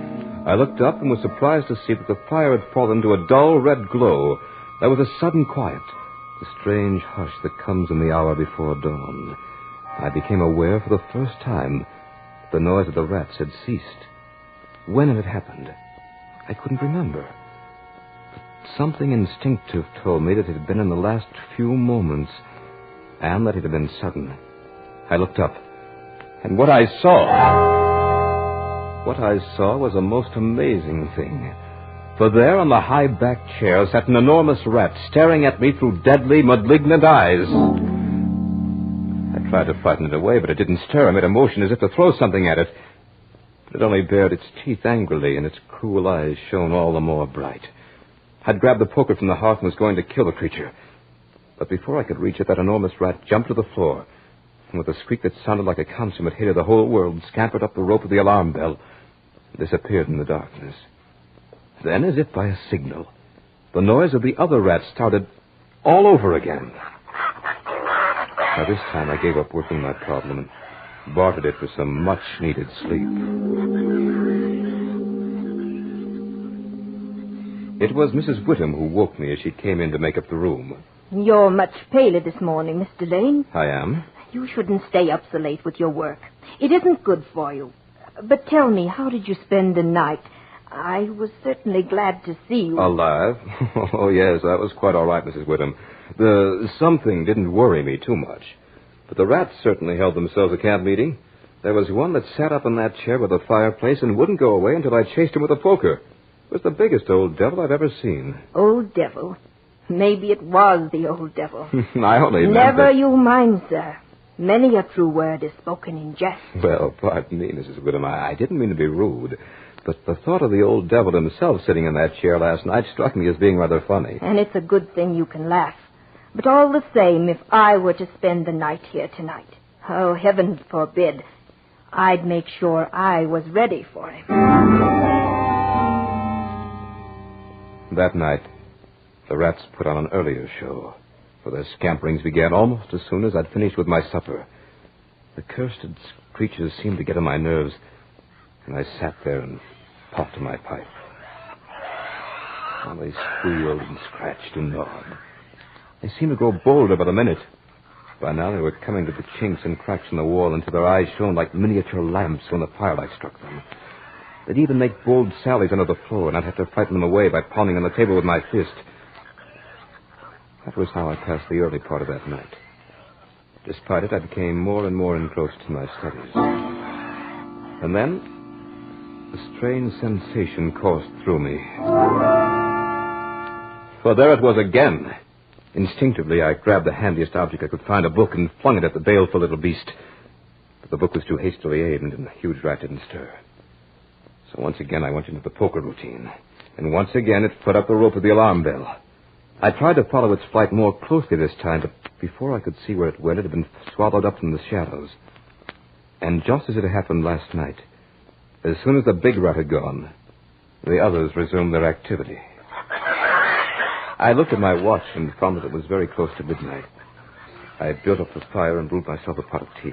I looked up and was surprised to see that the fire had fallen to a dull red glow. There was a sudden quiet, the strange hush that comes in the hour before dawn. I became aware for the first time that the noise of the rats had ceased. When it had happened, I couldn't remember. But something instinctive told me that it had been in the last few moments, and that it had been sudden. I looked up, and what I saw was a most amazing thing. For there on the high-backed chair sat an enormous rat, staring at me through deadly, malignant eyes. I tried to frighten it away, but it didn't stir. I made a motion as if to throw something at it. It only bared its teeth angrily, and its cruel eyes shone all the more bright. I'd grabbed the poker from the hearth and was going to kill the creature. But before I could reach it, that enormous rat jumped to the floor, and with a squeak that sounded like a consummate hit of the whole world, scampered up the rope of the alarm bell and disappeared in the darkness. Then, as if by a signal, the noise of the other rat started all over again. By this time, I gave up working my problem and bartered it for some much-needed sleep. It was Mrs. Whittam who woke me as she came in to make up the room. You're much paler this morning, Mr. Lane. I am? You shouldn't stay up so late with your work. It isn't good for you. But tell me, how did you spend the night? I was certainly glad to see you. Alive? Oh, yes, that was quite all right, Mrs. Whittam. The something didn't worry me too much. But the rats certainly held themselves a camp meeting. There was one that sat up in that chair by the fireplace and wouldn't go away until I chased him with a poker. It was the biggest old devil I've ever seen. Old devil? Maybe it was the old devil. I only meant Never that... you mind, sir. Many a true word is spoken in jest. Well, pardon me, Mrs. Whittam. I didn't mean to be rude. But the thought of the old devil himself sitting in that chair last night struck me as being rather funny. And it's a good thing you can laugh. But all the same, if I were to spend the night here tonight, oh, heaven forbid, I'd make sure I was ready for him. That night, the rats put on an earlier show, for their scamperings began almost as soon as I'd finished with my supper. The cursed creatures seemed to get on my nerves, and I sat there and puffed at my pipe. While they squealed and scratched and gnawed. They seemed to grow bolder by the minute. By now they were coming to the chinks and cracks in the wall until their eyes shone like miniature lamps when the firelight struck them. They'd even make bold sallies under the floor, and I'd have to frighten them away by pounding on the table with my fist. That was how I passed the early part of that night. Despite it, I became more and more engrossed in my studies. And then, a strange sensation coursed through me. For there it was again. Instinctively, I grabbed the handiest object I could find, a book, and flung it at the baleful little beast. But the book was too hastily aimed, and the huge rat didn't stir. So once again, I went into the poker routine. And once again, it put up the rope of the alarm bell. I tried to follow its flight more closely this time, but before I could see where it went, it had been swallowed up in the shadows. And just as it had happened last night, as soon as the big rat had gone, the others resumed their activity. I looked at my watch and found that it was very close to midnight. I had built up the fire and brewed myself a pot of tea.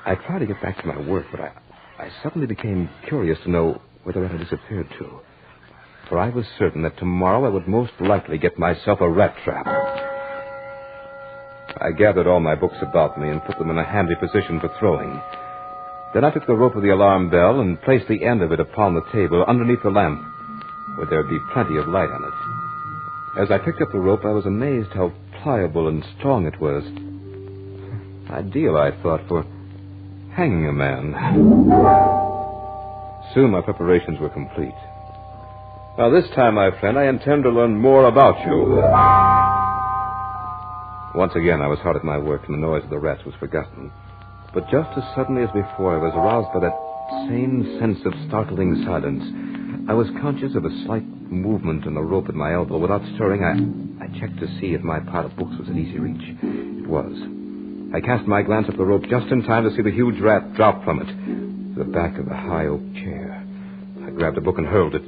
I tried to get back to my work, but I suddenly became curious to know where the rat had disappeared to. For I was certain that tomorrow I would most likely get myself a rat trap. I gathered all my books about me and put them in a handy position for throwing. Then I took the rope of the alarm bell and placed the end of it upon the table underneath the lamp, where there would be plenty of light on it. As I picked up the rope, I was amazed how pliable and strong it was. Ideal, I thought, for hanging a man. Soon my preparations were complete. Now, this time, my friend, I intend to learn more about you. Once again, I was hard at my work, and the noise of the rats was forgotten. But just as suddenly as before, I was aroused by that same sense of startling silence. I was conscious of a slight movement in the rope at my elbow. Without stirring, I checked to see if my pile of books was at easy reach. It was. I cast my glance up the rope just in time to see the huge rat drop from it to the back of the high oak chair. I grabbed a book and hurled it.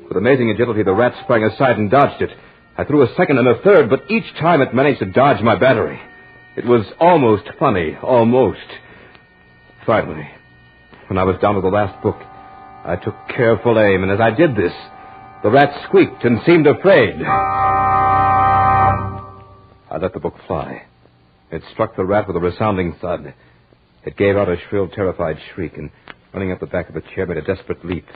With amazing agility, the rat sprang aside and dodged it. I threw a second and a third, but each time it managed to dodge my battery. It was almost funny, almost. Finally, when I was down to the last book, I took careful aim, and as I did this, the rat squeaked and seemed afraid. I let the book fly. It struck the rat with a resounding thud. It gave out a shrill, terrified shriek, and running up the back of the chair, made a desperate leap,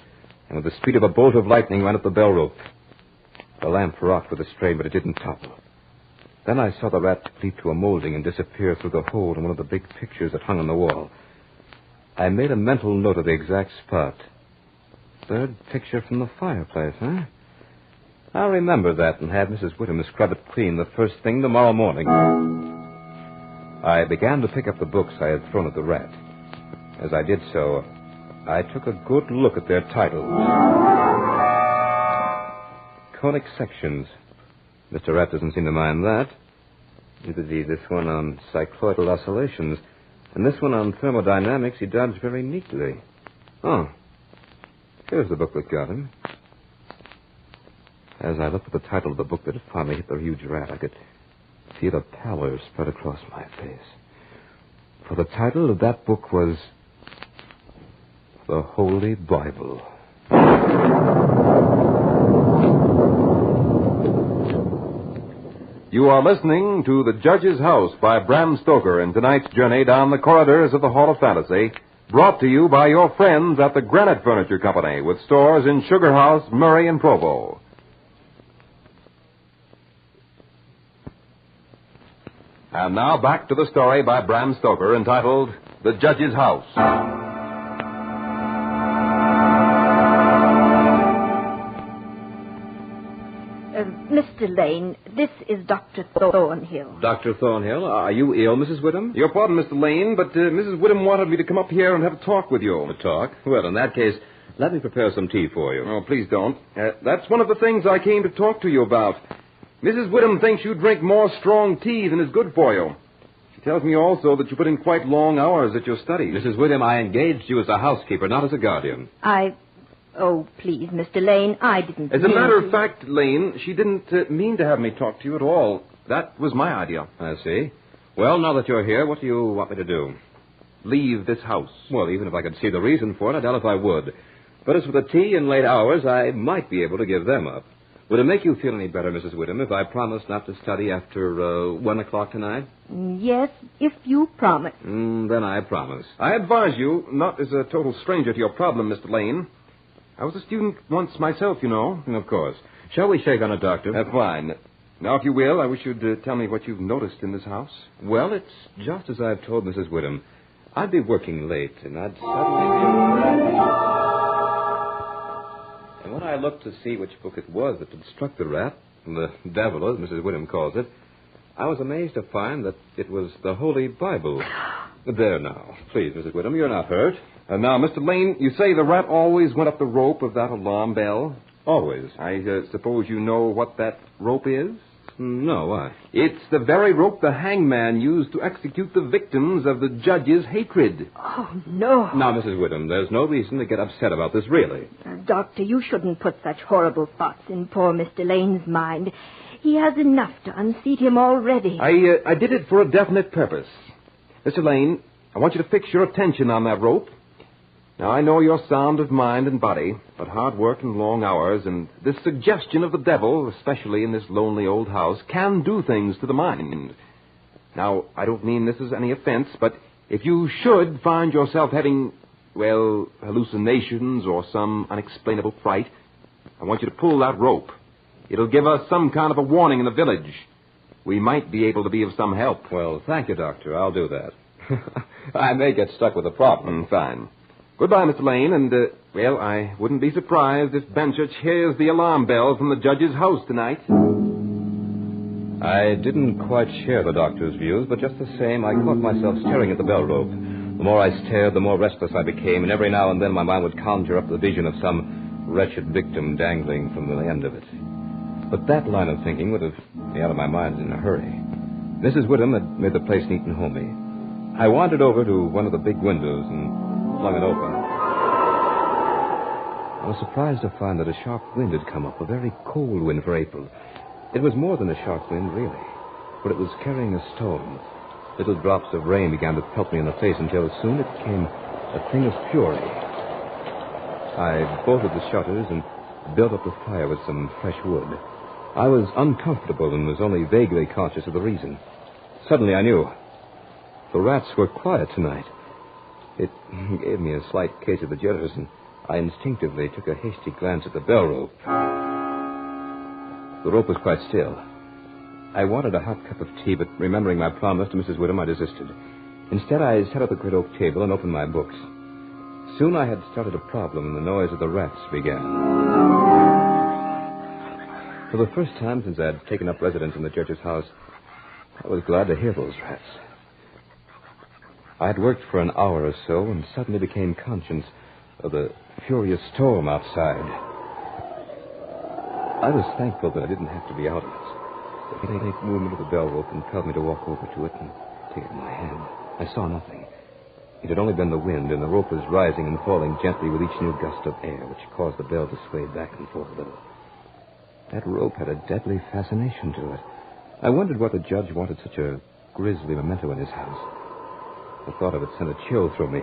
and with the speed of a bolt of lightning ran up the bell rope. The lamp rocked with a strain, but it didn't topple. Then I saw the rat leap to a molding and disappear through the hole in one of the big pictures that hung on the wall. I made a mental note of the exact spot. Third picture from the fireplace, huh? I'll remember that and have Mrs. Whittam scrub it clean the first thing tomorrow morning. I began to pick up the books I had thrown at the rat. As I did so, I took a good look at their titles. Conic sections. Mr. Rat doesn't seem to mind that. Neither did this one on cycloidal oscillations. And this one on thermodynamics he dodged very neatly. Oh. Here's the book that got him. As I looked at the title of the book that had finally hit the huge rat, I could feel a pallor spread across my face. For the title of that book was The Holy Bible. You are listening to The Judge's House by Bram Stoker in tonight's journey down the corridors of the Hall of Fantasy, brought to you by your friends at the Granite Furniture Company with stores in Sugar House, Murray, and Provo. And now back to the story by Bram Stoker entitled The Judge's House. Mr. Lane, this is Dr. Thornhill. Dr. Thornhill, are you ill, Mrs. Whittam? Your pardon, Mr. Lane, but Mrs. Whittam wanted me to come up here and have a talk with you. A talk? Well, in that case, let me prepare some tea for you. Oh, please don't. That's one of the things I came to talk to you about. Mrs. Whittam thinks you drink more strong tea than is good for you. She tells me also that you put in quite long hours at your studies. Mrs. Whittam, I engaged you as a housekeeper, not as a guardian. Oh, please, Mr. Lane, I didn't As a matter of fact, Lane, she didn't mean to have me talk to you at all. That was my idea. I see. Well, now that you're here, what do you want me to do? Leave this house. Well, even if I could see the reason for it, I doubt if I would. But as for the tea and late hours, I might be able to give them up. Would it make you feel any better, Mrs. Whittam, if I promised not to study after 1 o'clock tonight? Yes, if you promise. Then I promise. I advise you, not as a total stranger to your problem, Mr. Lane. I was a student once myself, you know. Of course. Shall we shake on it, Doctor? Fine. Now, if you will, I wish you'd tell me what you've noticed in this house. Well, it's just as I've told Mrs. Whittam. I'd be working late, and I'd suddenly... And when I looked to see which book it was that had struck the rat, the devil, as Mrs. Whittam calls it, I was amazed to find that it was the Holy Bible. There now. Please, Mrs. Whittam, you're not hurt. Now, Mr. Lane, you say the rat always went up the rope of that alarm bell? Always. I suppose you know what that rope is? No, why? It's the very rope the hangman used to execute the victims of the judge's hatred. Oh, no. Now, Mrs. Whittam, there's no reason to get upset about this, really. Doctor, you shouldn't put such horrible thoughts in poor Mr. Lane's mind. He has enough to unseat him already. I did it for a definite purpose. Mr. Lane, I want you to fix your attention on that rope. Now, I know you're sound of mind and body, but hard work and long hours and this suggestion of the devil, especially in this lonely old house, can do things to the mind. Now, I don't mean this as any offense, but if you should find yourself having, well, hallucinations or some unexplainable fright, I want you to pull that rope. It'll give us some kind of a warning in the village. We might be able to be of some help. Well, thank you, Doctor. I'll do that. I may get stuck with a problem. Fine. Goodbye, Mr. Lane, and, well, I wouldn't be surprised if Benchurch hears the alarm bell from the judge's house tonight. I didn't quite share the doctor's views, but just the same, I caught myself staring at the bell rope. The more I stared, the more restless I became, and every now and then my mind would conjure up the vision of some wretched victim dangling from the end of it. But that line of thinking would have me out of my mind in a hurry. Mrs. Whittam had made the place neat and homey. I wandered over to one of the big windows and flung it open. I was surprised to find that a sharp wind had come up, a very cold wind for April. It was more than a sharp wind, really, for it was carrying a storm. Little drops of rain began to pelt me in the face until soon it became a thing of fury. I bolted the shutters and built up the fire with some fresh wood. I was uncomfortable and was only vaguely conscious of the reason. Suddenly I knew. The rats were quiet tonight. It gave me a slight case of the jitters, and I instinctively took a hasty glance at the bell rope. The rope was quite still. I wanted a hot cup of tea, but remembering my promise to Mrs. Whittam, I desisted. Instead, I sat at the great oak table and opened my books. Soon I had started a problem, and the noise of the rats began. For the first time since I had taken up residence in the judge's house, I was glad to hear those rats. I had worked for an hour or so and suddenly became conscious of the furious storm outside. I was thankful that I didn't have to be out of it. The faint movement of the bell rope compelled me to walk over to it and take it in my hand. I saw nothing. It had only been the wind, and the rope was rising and falling gently with each new gust of air, which caused the bell to sway back and forth a little. That rope had a deadly fascination to it. I wondered why the judge wanted such a grisly memento in his house. The thought of it sent a chill through me.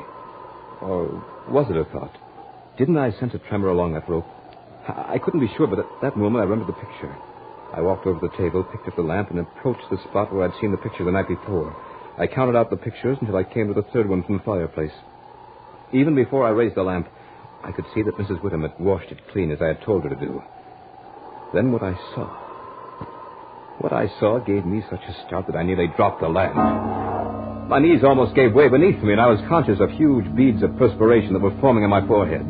Or was it a thought? Didn't I sense a tremor along that rope? I couldn't be sure, but at that moment I remembered the picture. I walked over to the table, picked up the lamp, and approached the spot where I'd seen the picture the night before. I counted out the pictures until I came to the third one from the fireplace. Even before I raised the lamp, I could see that Mrs. Whittam had washed it clean as I had told her to do. Then what I saw gave me such a start that I nearly dropped the lamp. My knees almost gave way beneath me, and I was conscious of huge beads of perspiration that were forming on my forehead.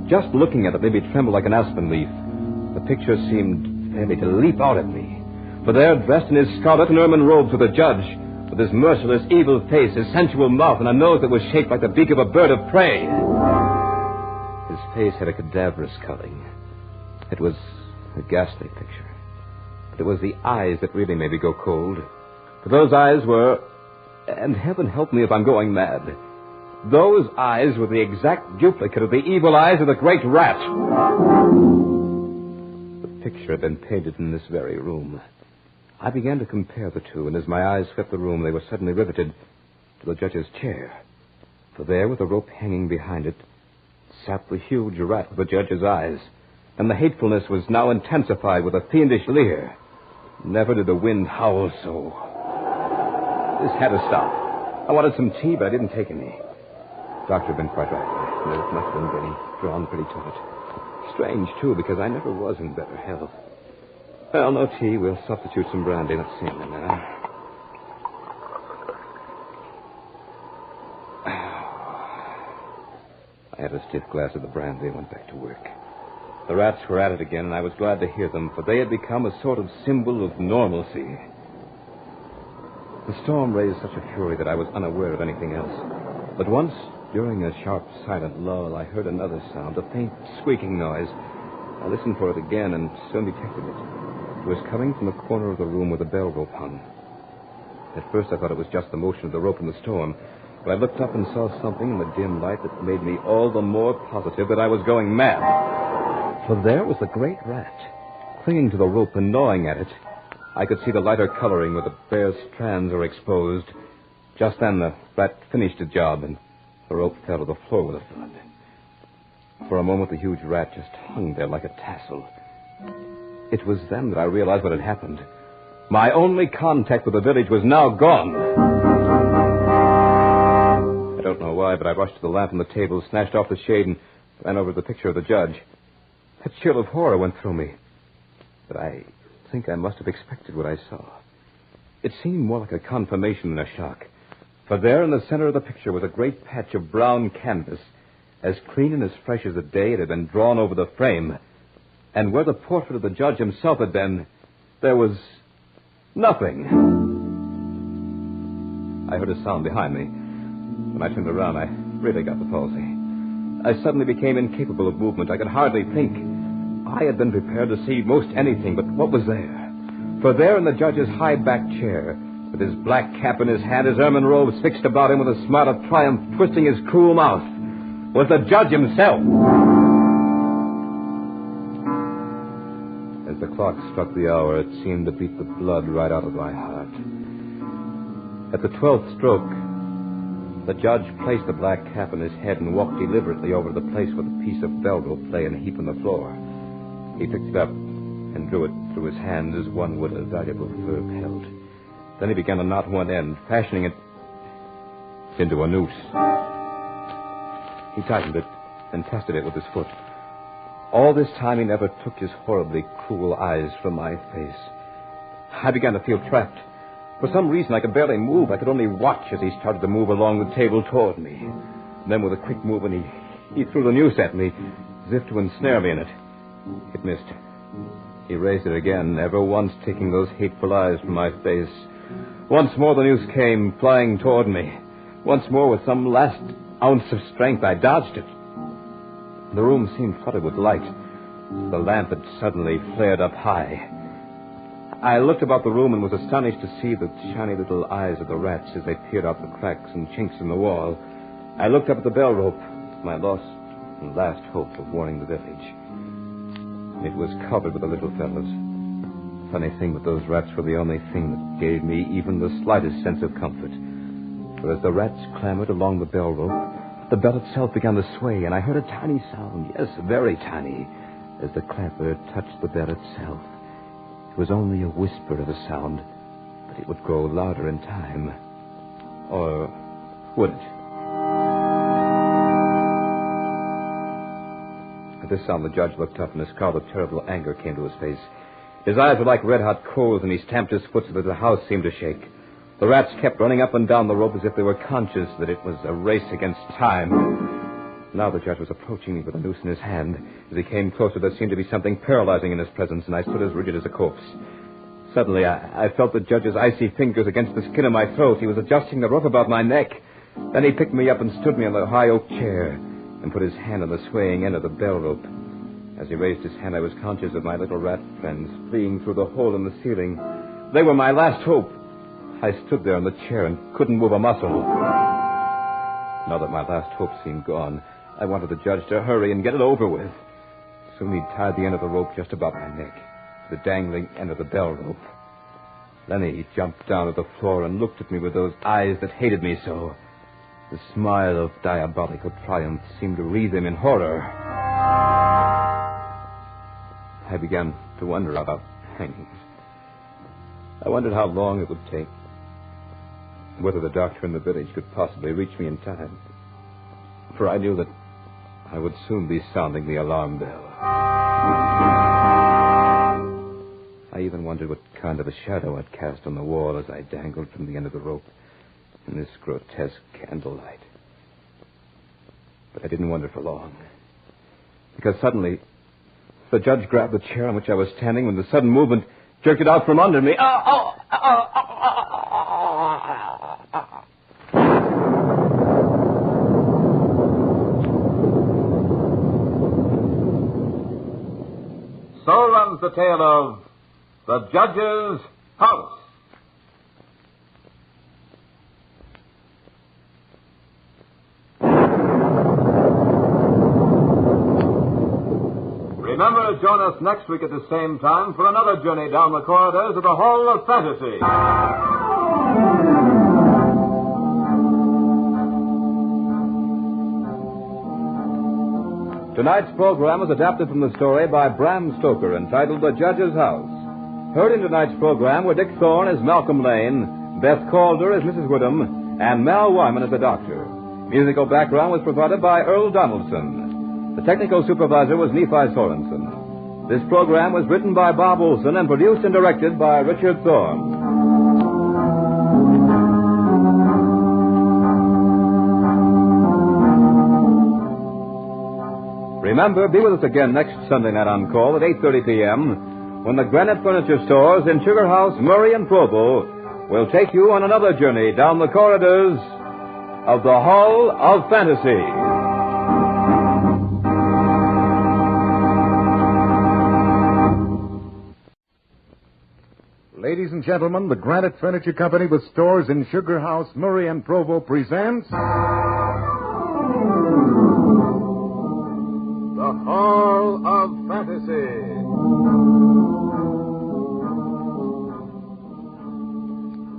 Just looking at it made me tremble like an aspen leaf. The picture seemed fairly to leap out at me. For there, dressed in his scarlet and ermine robes with the judge, with his merciless, evil face, his sensual mouth, and a nose that was shaped like the beak of a bird of prey. His face had a cadaverous culling. It was a ghastly picture. But it was the eyes that really made me go cold. For those eyes were, and heaven help me if I'm going mad, those eyes were the exact duplicate of the evil eyes of the great rat. The picture had been painted in this very room. I began to compare the two, and as my eyes swept the room, they were suddenly riveted to the judge's chair. For there, with the rope hanging behind it, sat the huge rat with the judge's eyes, and the hatefulness was now intensified with a fiendish leer. Never did the wind howl so. This had to stop. I wanted some tea, but I didn't take any. The doctor had been quite right. My nerves must have been getting drawn pretty taut. Strange, too, because I never was in better health. Well, no tea. We'll substitute some brandy. Let's see now. I had a stiff glass of the brandy and went back to work. The rats were at it again, and I was glad to hear them, for they had become a sort of symbol of normalcy. The storm raised such a fury that I was unaware of anything else. But once, during a sharp, silent lull, I heard another sound, a faint squeaking noise. I listened for it again and soon detected it. It was coming from the corner of the room where the bell rope hung. At first I thought it was just the motion of the rope in the storm, but I looked up and saw something in the dim light that made me all the more positive that I was going mad. For there was the great rat, clinging to the rope and gnawing at it. I could see the lighter coloring where the bare strands were exposed. Just then the rat finished the job, and the rope fell to the floor with a thud. For a moment, the huge rat just hung there like a tassel. It was then that I realized what had happened. My only contact with the village was now gone. I don't know why, but I rushed to the lamp on the table, snatched off the shade, and ran over to the picture of the judge. A chill of horror went through me. But I think I must have expected what I saw. It seemed more like a confirmation than a shock. For there in the center of the picture was a great patch of brown canvas, as clean and as fresh as the day it had been drawn over the frame. And where the portrait of the judge himself had been, there was nothing. I heard a sound behind me. When I turned around, I really got the palsy. I suddenly became incapable of movement. I could hardly think. I had been prepared to see most anything, but what was there? For there in the judge's high-backed chair, with his black cap in his hand, his ermine robes fixed about him with a smile of triumph twisting his cruel mouth, was the judge himself. As the clock struck the hour, it seemed to beat the blood right out of my heart. At the 12th stroke, the judge placed the black cap on his head and walked deliberately over to the place where the piece of bell rope lay in a heap on the floor. He picked it up and drew it through his hands as one would a valuable fur pelt. Then he began to knot one end, fashioning it into a noose. He tightened it and tested it with his foot. All this time he never took his horribly cruel eyes from my face. I began to feel trapped. For some reason I could barely move. I could only watch as he started to move along the table toward me. And then with a quick movement he threw the noose at me, as if to ensnare me in it. It missed. He raised it again, never once taking those hateful eyes from my face. Once more the noose came, flying toward me. Once more, with some last ounce of strength, I dodged it. The room seemed flooded with light. The lamp had suddenly flared up high. I looked about the room and was astonished to see the shiny little eyes of the rats as they peered out the cracks and chinks in the wall. I looked up at the bell rope, my lost and last hope of warning the village. It was covered with the little fellows. Funny thing, but those rats were the only thing that gave me even the slightest sense of comfort. For as the rats clambered along the bell rope, the bell itself began to sway, and I heard a tiny sound, yes, very tiny, as the clamper touched the bell itself. It was only a whisper of a sound, but it would grow louder in time. Or would it? At this sound, the judge looked up, and a scowl of terrible anger came to his face. His eyes were like red-hot coals, and he stamped his foot so that the house seemed to shake. The rats kept running up and down the rope as if they were conscious that it was a race against time. Now the judge was approaching me with a noose in his hand. As he came closer, there seemed to be something paralyzing in his presence, and I stood as rigid as a corpse. Suddenly, I felt the judge's icy fingers against the skin of my throat. He was adjusting the rope about my neck. Then he picked me up and stood me on the high oak chair and put his hand on the swaying end of the bell rope. As he raised his hand, I was conscious of my little rat friends fleeing through the hole in the ceiling. They were my last hope. I stood there in the chair and couldn't move a muscle. Now that my last hope seemed gone, I wanted the judge to hurry and get it over with. Soon he'd tied the end of the rope just about my neck to the dangling end of the bell rope. Then he jumped down to the floor and looked at me with those eyes that hated me so. The smile of diabolical triumph seemed to wreathe him in horror. I began to wonder about hangings. I wondered how long it would take, whether the doctor in the village could possibly reach me in time. For I knew that I would soon be sounding the alarm bell. I even wondered what kind of a shadow I'd cast on the wall as I dangled from the end of the rope in this grotesque candlelight. But I didn't wonder for long, because suddenly the judge grabbed the chair on which I was standing with a sudden movement, jerked it out from under me. So runs the tale of The Judge's House. Remember to join us next week at the same time for another journey down the corridors of the Hall of Fantasy. Tonight's program was adapted from the story by Bram Stoker entitled The Judge's House. Heard in tonight's program were Dick Thorne as Malcolm Lane, Beth Calder as Mrs. Woodham, and Mal Wyman as the Doctor. Musical background was provided by Earl Donaldson. The technical supervisor was Nephi Sorensen. This program was written by Bob Olson and produced and directed by Richard Thorne. Remember, be with us again next Sunday night on call at 8:30 p.m. when the Granite Furniture Stores in Sugar House, Murray, and Provo will take you on another journey down the corridors of the Hall of Fantasy. Ladies and gentlemen, the Granite Furniture Company with stores in Sugar House, Murray, and Provo presents The Hall of Fantasy.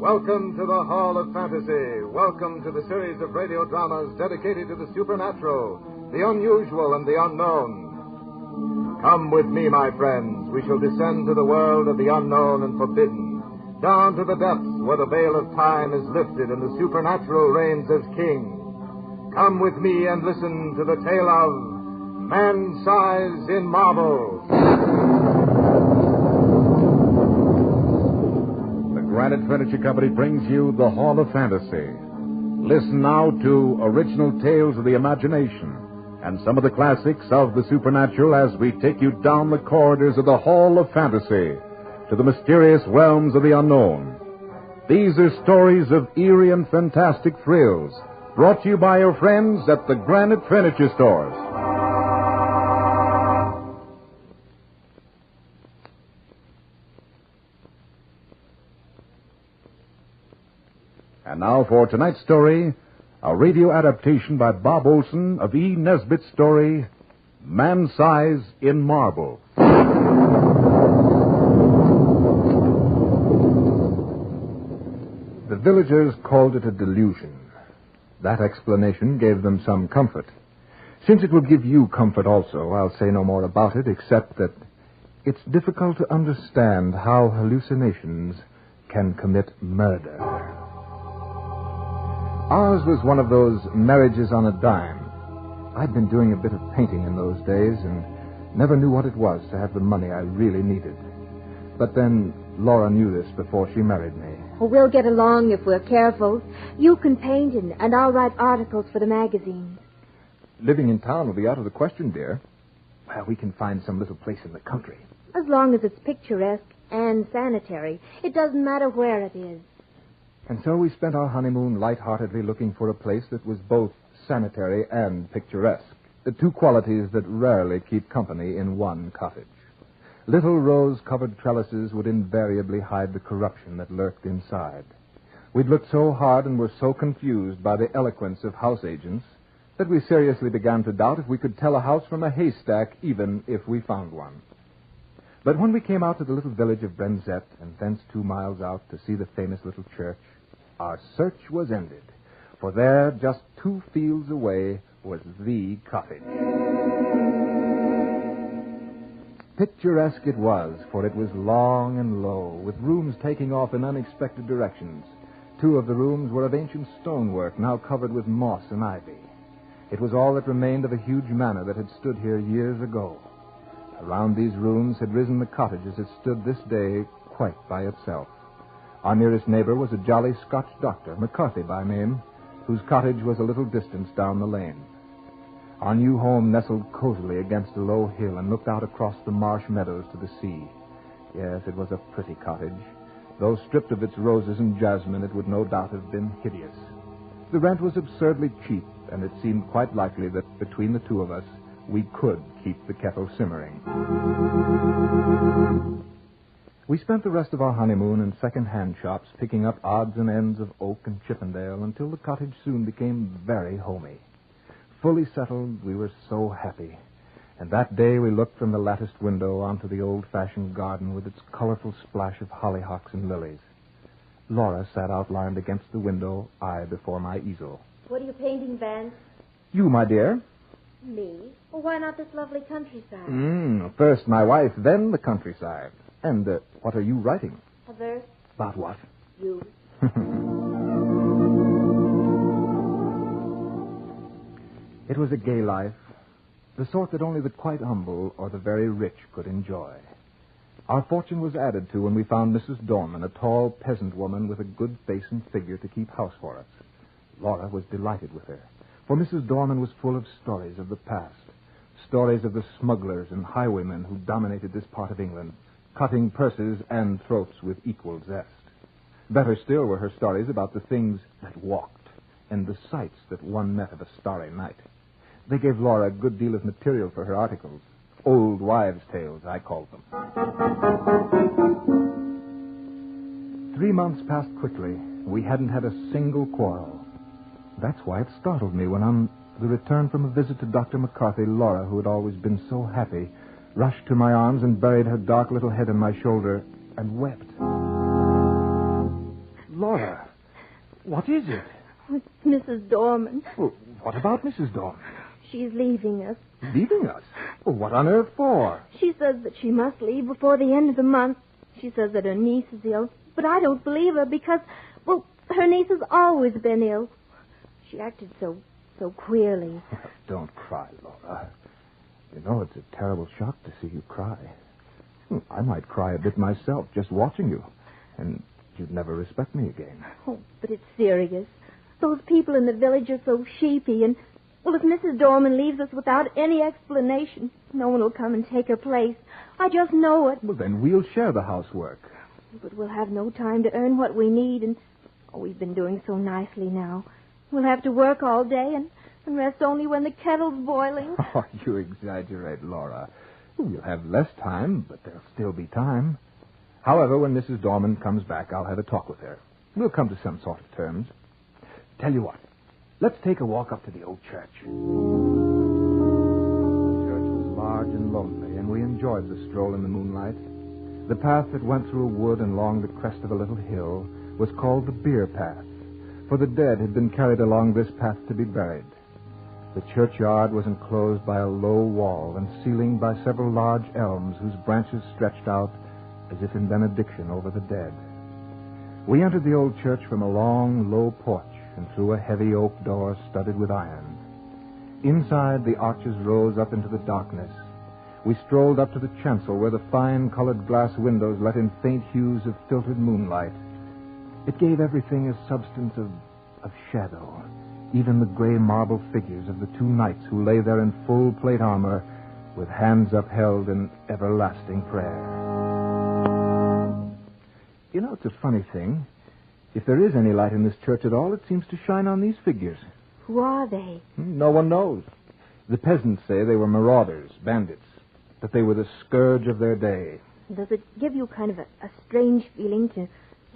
Welcome to the Hall of Fantasy. Welcome to the series of radio dramas dedicated to the supernatural, the unusual, and the unknown. Come with me, my friends. We shall descend to the world of the unknown and forbidden, down to the depths where the veil of time is lifted and the supernatural reigns as king. Come with me and listen to the tale of Man-Size in Marble. The Granite Furniture Company brings you the Hall of Fantasy. Listen now to original tales of the imagination and some of the classics of the supernatural as we take you down the corridors of the Hall of Fantasy to the mysterious realms of the unknown. These are stories of eerie and fantastic thrills, brought to you by your friends at the Granite Furniture Stores. And now for tonight's story, a radio adaptation by Bob Olson of E. Nesbitt's story, Man-Size in Marble. The villagers called it a delusion. That explanation gave them some comfort. Since it will give you comfort also, I'll say no more about it, except that it's difficult to understand how hallucinations can commit murder. Ours was one of those marriages on a dime. I'd been doing a bit of painting in those days and never knew what it was to have the money I really needed. But then Laura knew this before she married me. Oh, we'll get along if we're careful. You can paint and I'll write articles for the magazines. Living in town will be out of the question, dear. Well, we can find some little place in the country. As long as it's picturesque and sanitary. It doesn't matter where it is. And so we spent our honeymoon lightheartedly looking for a place that was both sanitary and picturesque, the two qualities that rarely keep company in one cottage. Little rose-covered trellises would invariably hide the corruption that lurked inside. We'd looked so hard and were so confused by the eloquence of house agents that we seriously began to doubt if we could tell a house from a haystack, even if we found one. But when we came out to the little village of Brenzett and thence 2 miles out to see the famous little church, our search was ended. For there, just 2 fields away, was the cottage. Picturesque it was, for it was long and low, with rooms taking off in unexpected directions. 2 of the rooms were of ancient stonework, now covered with moss and ivy. It was all that remained of a huge manor that had stood here years ago. Around these rooms had risen the cottage as it stood this day quite by itself. Our nearest neighbor was a jolly Scotch doctor, McCarthy by name, whose cottage was a little distance down the lane. Our new home nestled cozily against a low hill and looked out across the marsh meadows to the sea. Yes, it was a pretty cottage. Though stripped of its roses and jasmine, it would no doubt have been hideous. The rent was absurdly cheap, and it seemed quite likely that between the 2 of us, we could keep the kettle simmering. We spent the rest of our honeymoon in second-hand shops, picking up odds and ends of oak and Chippendale until the cottage soon became very homey. Fully settled, we were so happy. And that day we looked from the latticed window onto the old-fashioned garden with its colorful splash of hollyhocks and lilies. Laura sat outlined against the window, I before my easel. What are you painting, Vance? You, my dear. Me? Well, why not this lovely countryside? First my wife, then the countryside. And what are you writing? A verse. About what? You. It was a gay life, the sort that only the quite humble or the very rich could enjoy. Our fortune was added to when we found Mrs. Dorman, a tall peasant woman with a good face and figure to keep house for us. Laura was delighted with her, for Mrs. Dorman was full of stories of the past, stories of the smugglers and highwaymen who dominated this part of England, cutting purses and throats with equal zest. Better still were her stories about the things that walked and the sights that one met of a starry night. They gave Laura a good deal of material for her articles. Old wives' tales, I called them. 3 months passed quickly. We hadn't had a single quarrel. That's why it startled me when on the return from a visit to Dr. McCarthy, Laura, who had always been so happy, rushed to my arms and buried her dark little head on my shoulder and wept. Laura, what is it? It's Mrs. Dorman. Well, what about Mrs. Dorman? She's leaving us. Leaving us? Well, what on earth for? She says that she must leave before the end of the month. She says that her niece is ill. But I don't believe her because, well, her niece has always been ill. She acted so queerly. Don't cry, Laura. You know, it's a terrible shock to see you cry. I might cry a bit myself just watching you. And you'd never respect me again. Oh, but it's serious. Those people in the village are so sheepy, and, well, if Mrs. Dorman leaves us without any explanation, no one will come and take her place. I just know it. Well, then we'll share the housework. But we'll have no time to earn what we need, and, we've been doing so nicely now. We'll have to work all day and rest only when the kettle's boiling. Oh, you exaggerate, Laura. We'll have less time, but there'll still be time. However, when Mrs. Dorman comes back, I'll have a talk with her. We'll come to some sort of terms. Tell you what, let's take a walk up to the old church. The church was large and lonely, and we enjoyed the stroll in the moonlight. The path that went through a wood and along the crest of a little hill was called the Bier Path, for the dead had been carried along this path to be buried. The churchyard was enclosed by a low wall and ceilinged by several large elms whose branches stretched out as if in benediction over the dead. We entered the old church from a long, low porch and through a heavy oak door studded with iron. Inside, the arches rose up into the darkness. We strolled up to the chancel where the fine colored glass windows let in faint hues of filtered moonlight. It gave everything a substance of shadow, even the gray marble figures of the two knights who lay there in full plate armor with hands upheld in everlasting prayer. You know, it's a funny thing. If there is any light in this church at all, it seems to shine on these figures. Who are they? No one knows. The peasants say they were marauders, bandits, that they were the scourge of their day. Does it give you kind of a strange feeling to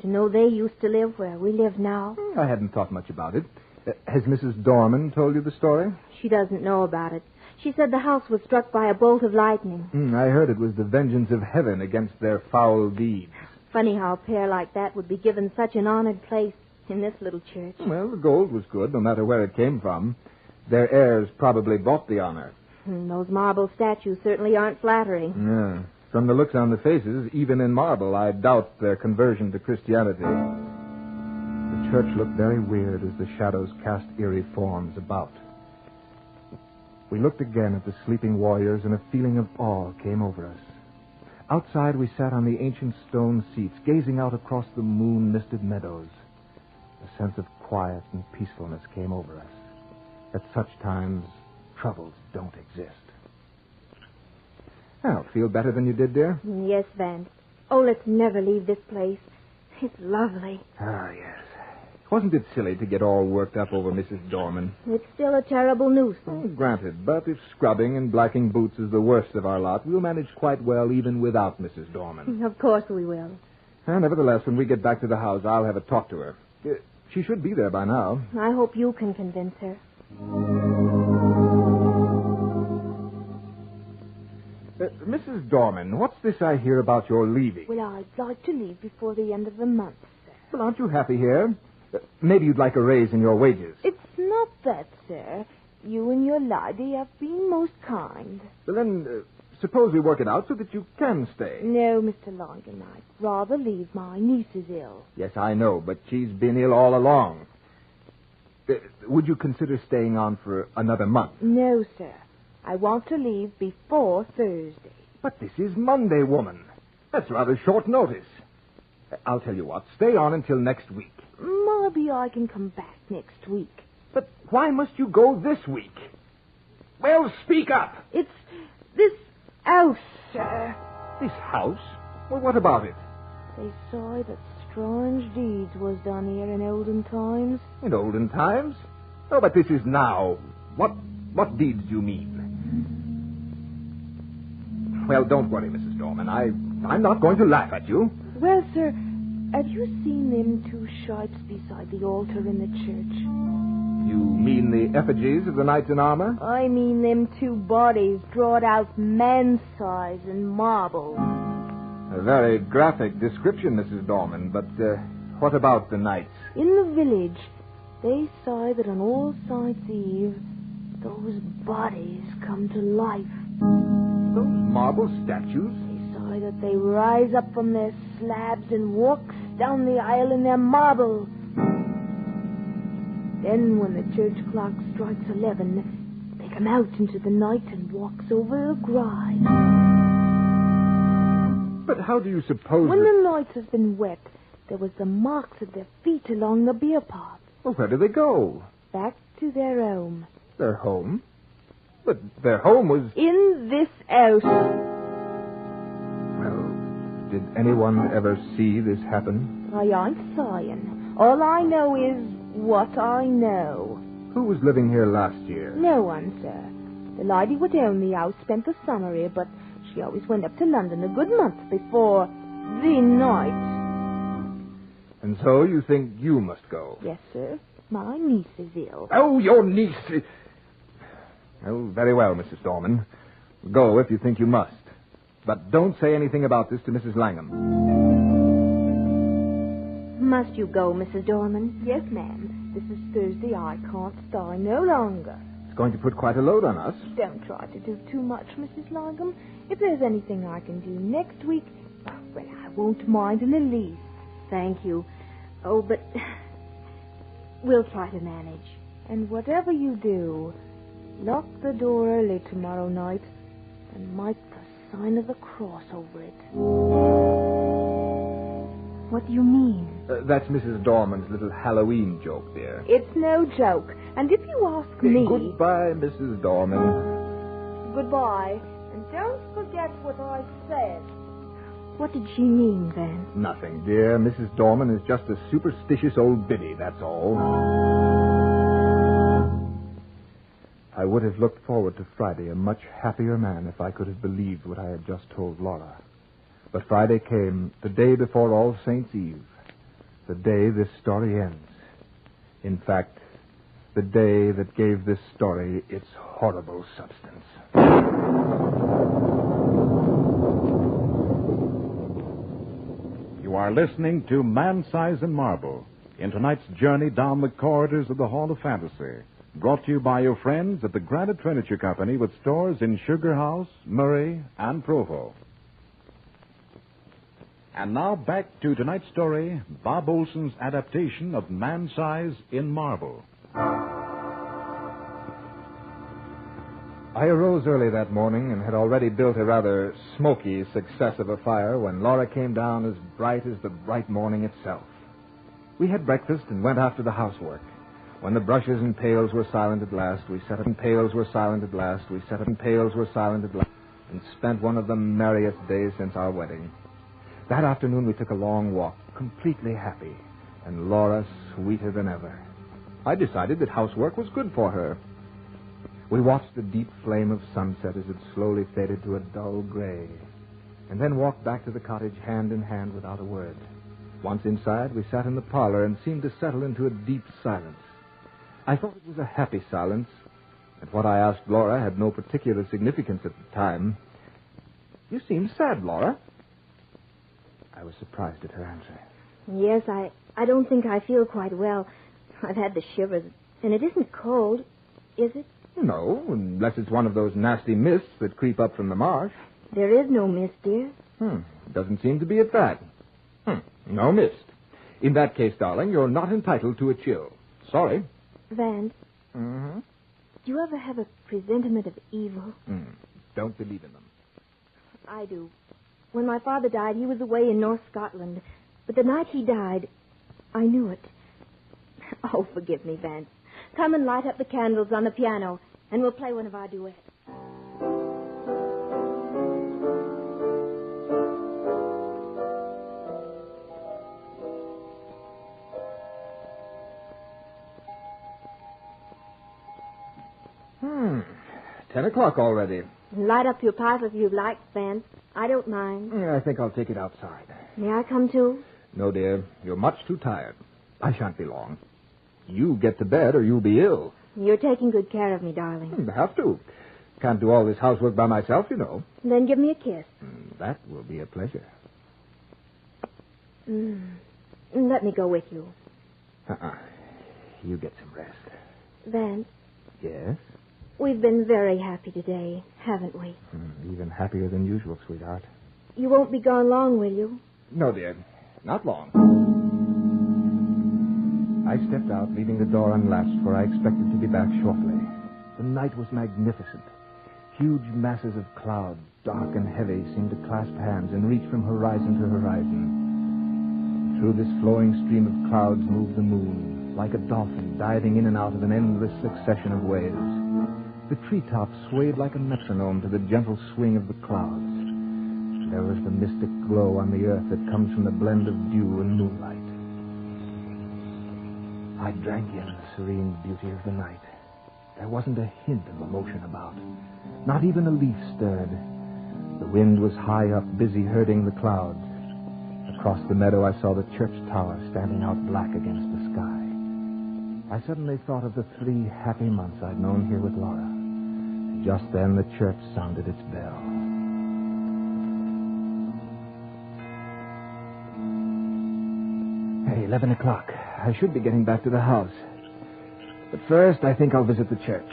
know they used to live where we live now? I hadn't thought much about it. Has Mrs. Dorman told you the story? She doesn't know about it. She said the house was struck by a bolt of lightning. I heard it was the vengeance of heaven against their foul deeds. Funny how a pair like that would be given such an honored place in this little church. Well, the gold was good, no matter where it came from. Their heirs probably bought the honor. Those marble statues certainly aren't flattering. Yeah. From the looks on the faces, even in marble, I doubt their conversion to Christianity. The church looked very weird as the shadows cast eerie forms about. We looked again at the sleeping warriors, and a feeling of awe came over us. Outside, we sat on the ancient stone seats, gazing out across the moon-misted meadows. A sense of quiet and peacefulness came over us. At such times, troubles don't exist. Well, feel better than you did, dear? Yes, Van. Oh, let's never leave this place. It's lovely. Ah, yes. Wasn't it silly to get all worked up over Mrs. Dorman? It's still a terrible nuisance. Granted, but if scrubbing and blacking boots is the worst of our lot, we'll manage quite well even without Mrs. Dorman. Of course we will. Nevertheless, when we get back to the house, I'll have a talk to her. She should be there by now. I hope you can convince her. Mrs. Dorman, what's this I hear about your leaving? Well, I'd like to leave before the end of the month, sir. Well, aren't you happy here? Maybe you'd like a raise in your wages. It's not that, sir. You and your lady have been most kind. Well, then, suppose we work it out so that you can stay. No, Mr. Longan, I'd rather leave. My niece is ill. Yes, I know, but she's been ill all along. Would you consider staying on for another month? No, sir. I want to leave before Thursday. But this is Monday, woman. That's rather short notice. I'll tell you what. Stay on until next week. Maybe I can come back next week. But why must you go this week? Well, speak up. It's this house, sir. This house? Well, what about it? They say that strange deeds was done here in olden times. In olden times? Oh, but this is now. What deeds do you mean? Well, don't worry, Mrs. Dorman. I'm not going to laugh at you. Well, sir, have you seen them two shapes beside the altar in the church? You mean the effigies of the knights in armor? I mean them two bodies drawn out man-size in marble. A very graphic description, Mrs. Dorman, but what about the knights? In the village, they say that on All Saints' Eve, those bodies come to life. Those marble statues? They say that they rise up from their slabs and walks down the aisle in their marble. Then when the church clock strikes 11, they come out into the night and walks over the grime. But how do you suppose when the nights have been wet, there was the marks of their feet along the beer path. Well, where do they go? Back to their home. Their home? But their home was... in this house. Well, did anyone ever see this happen? I ain't saying. All I know is what I know. Who was living here last year? No one, sir. The lady who owned the house spent the summer here, but she always went up to London a good month before the night. And so you think you must go? Yes, sir. My niece is ill. Oh, your niece. Oh, very well, Mrs. Dorman. Go if you think you must. But don't say anything about this to Mrs. Langham. Must you go, Mrs. Dorman? Yes, ma'am. This is Thursday. I can't stay no longer. It's going to put quite a load on us. Don't try to do too much, Mrs. Langham. If there's anything I can do next week, well, I won't mind in the least. Thank you. Oh, but we'll try to manage. And whatever you do, lock the door early tomorrow night and mark the sign of the cross over it. What do you mean? That's Mrs. Dorman's little Halloween joke, dear. It's no joke. And if you ask me... Goodbye, Mrs. Dorman. Goodbye. And don't forget what I said. What did she mean, then? Nothing, dear. Mrs. Dorman is just a superstitious old biddy, that's all. I would have looked forward to Friday a much happier man if I could have believed what I had just told Laura. But Friday came, the day before All Saints' Eve, the day this story ends. In fact, the day that gave this story its horrible substance. You are listening to Man Size and Marble in tonight's journey down the corridors of the Hall of Fantasy, brought to you by your friends at the Granite Furniture Company with stores in Sugar House, Murray, and Provo. And now back to tonight's story, Bob Olson's adaptation of Man Size in Marble. I arose early that morning and had already built a rather smoky success of a fire when Laura came down as bright as the bright morning itself. We had breakfast and went after the housework. When the brushes and pails were silent at last, we set up and pails were silent at last, we set up and pails were silent at last, and spent one of the merriest days since our wedding. That afternoon we took a long walk, completely happy, and Laura sweeter than ever. I decided that housework was good for her. We watched the deep flame of sunset as it slowly faded to a dull gray, and then walked back to the cottage hand in hand without a word. Once inside, we sat in the parlor and seemed to settle into a deep silence. I thought it was a happy silence, and what I asked Laura had no particular significance at the time. You seem sad, Laura. I was surprised at her answer. Yes, I don't think I feel quite well. I've had the shivers, and it isn't cold, is it? No, unless it's one of those nasty mists that creep up from the marsh. There is no mist, dear. Doesn't seem to be at that. No mist. In that case, darling, you're not entitled to a chill. Sorry. Vance. Mm-hmm. Do you ever have a presentiment of evil? Don't believe in them. I do. When my father died, he was away in North Scotland. But the night he died, I knew it. Oh, forgive me, Vance. Come and light up the candles on the piano, and we'll play one of our duets. Hmm. 10 o'clock already. Light up your pipe if you like, Vance. I don't mind. I think I'll take it outside. May I come too? No, dear. You're much too tired. I shan't be long. You get to bed or you'll be ill. You're taking good care of me, darling. Have to. Can't do all this housework by myself, you know. Then give me a kiss. That will be a pleasure. Let me go with you. You get some rest. Vance. Yes? We've been very happy today, haven't we? Even happier than usual, sweetheart. You won't be gone long, will you? No, dear. Not long. I stepped out, leaving the door unlatched, for I expected to be back shortly. The night was magnificent. Huge masses of cloud, dark and heavy, seemed to clasp hands and reach from horizon to horizon. Through this flowing stream of clouds moved the moon, like a dolphin diving in and out of an endless succession of waves. The treetops swayed like a metronome to the gentle swing of the clouds. There was the mystic glow on the earth that comes from the blend of dew and moonlight. I drank in the serene beauty of the night. There wasn't a hint of emotion about. Not even a leaf stirred. The wind was high up, busy herding the clouds. Across the meadow, I saw the church tower standing out black against the sky. I suddenly thought of the 3 happy months I'd known here with Laura. Just then, the church sounded its bell. Hey, 11 o'clock. I should be getting back to the house. But first, I think I'll visit the church.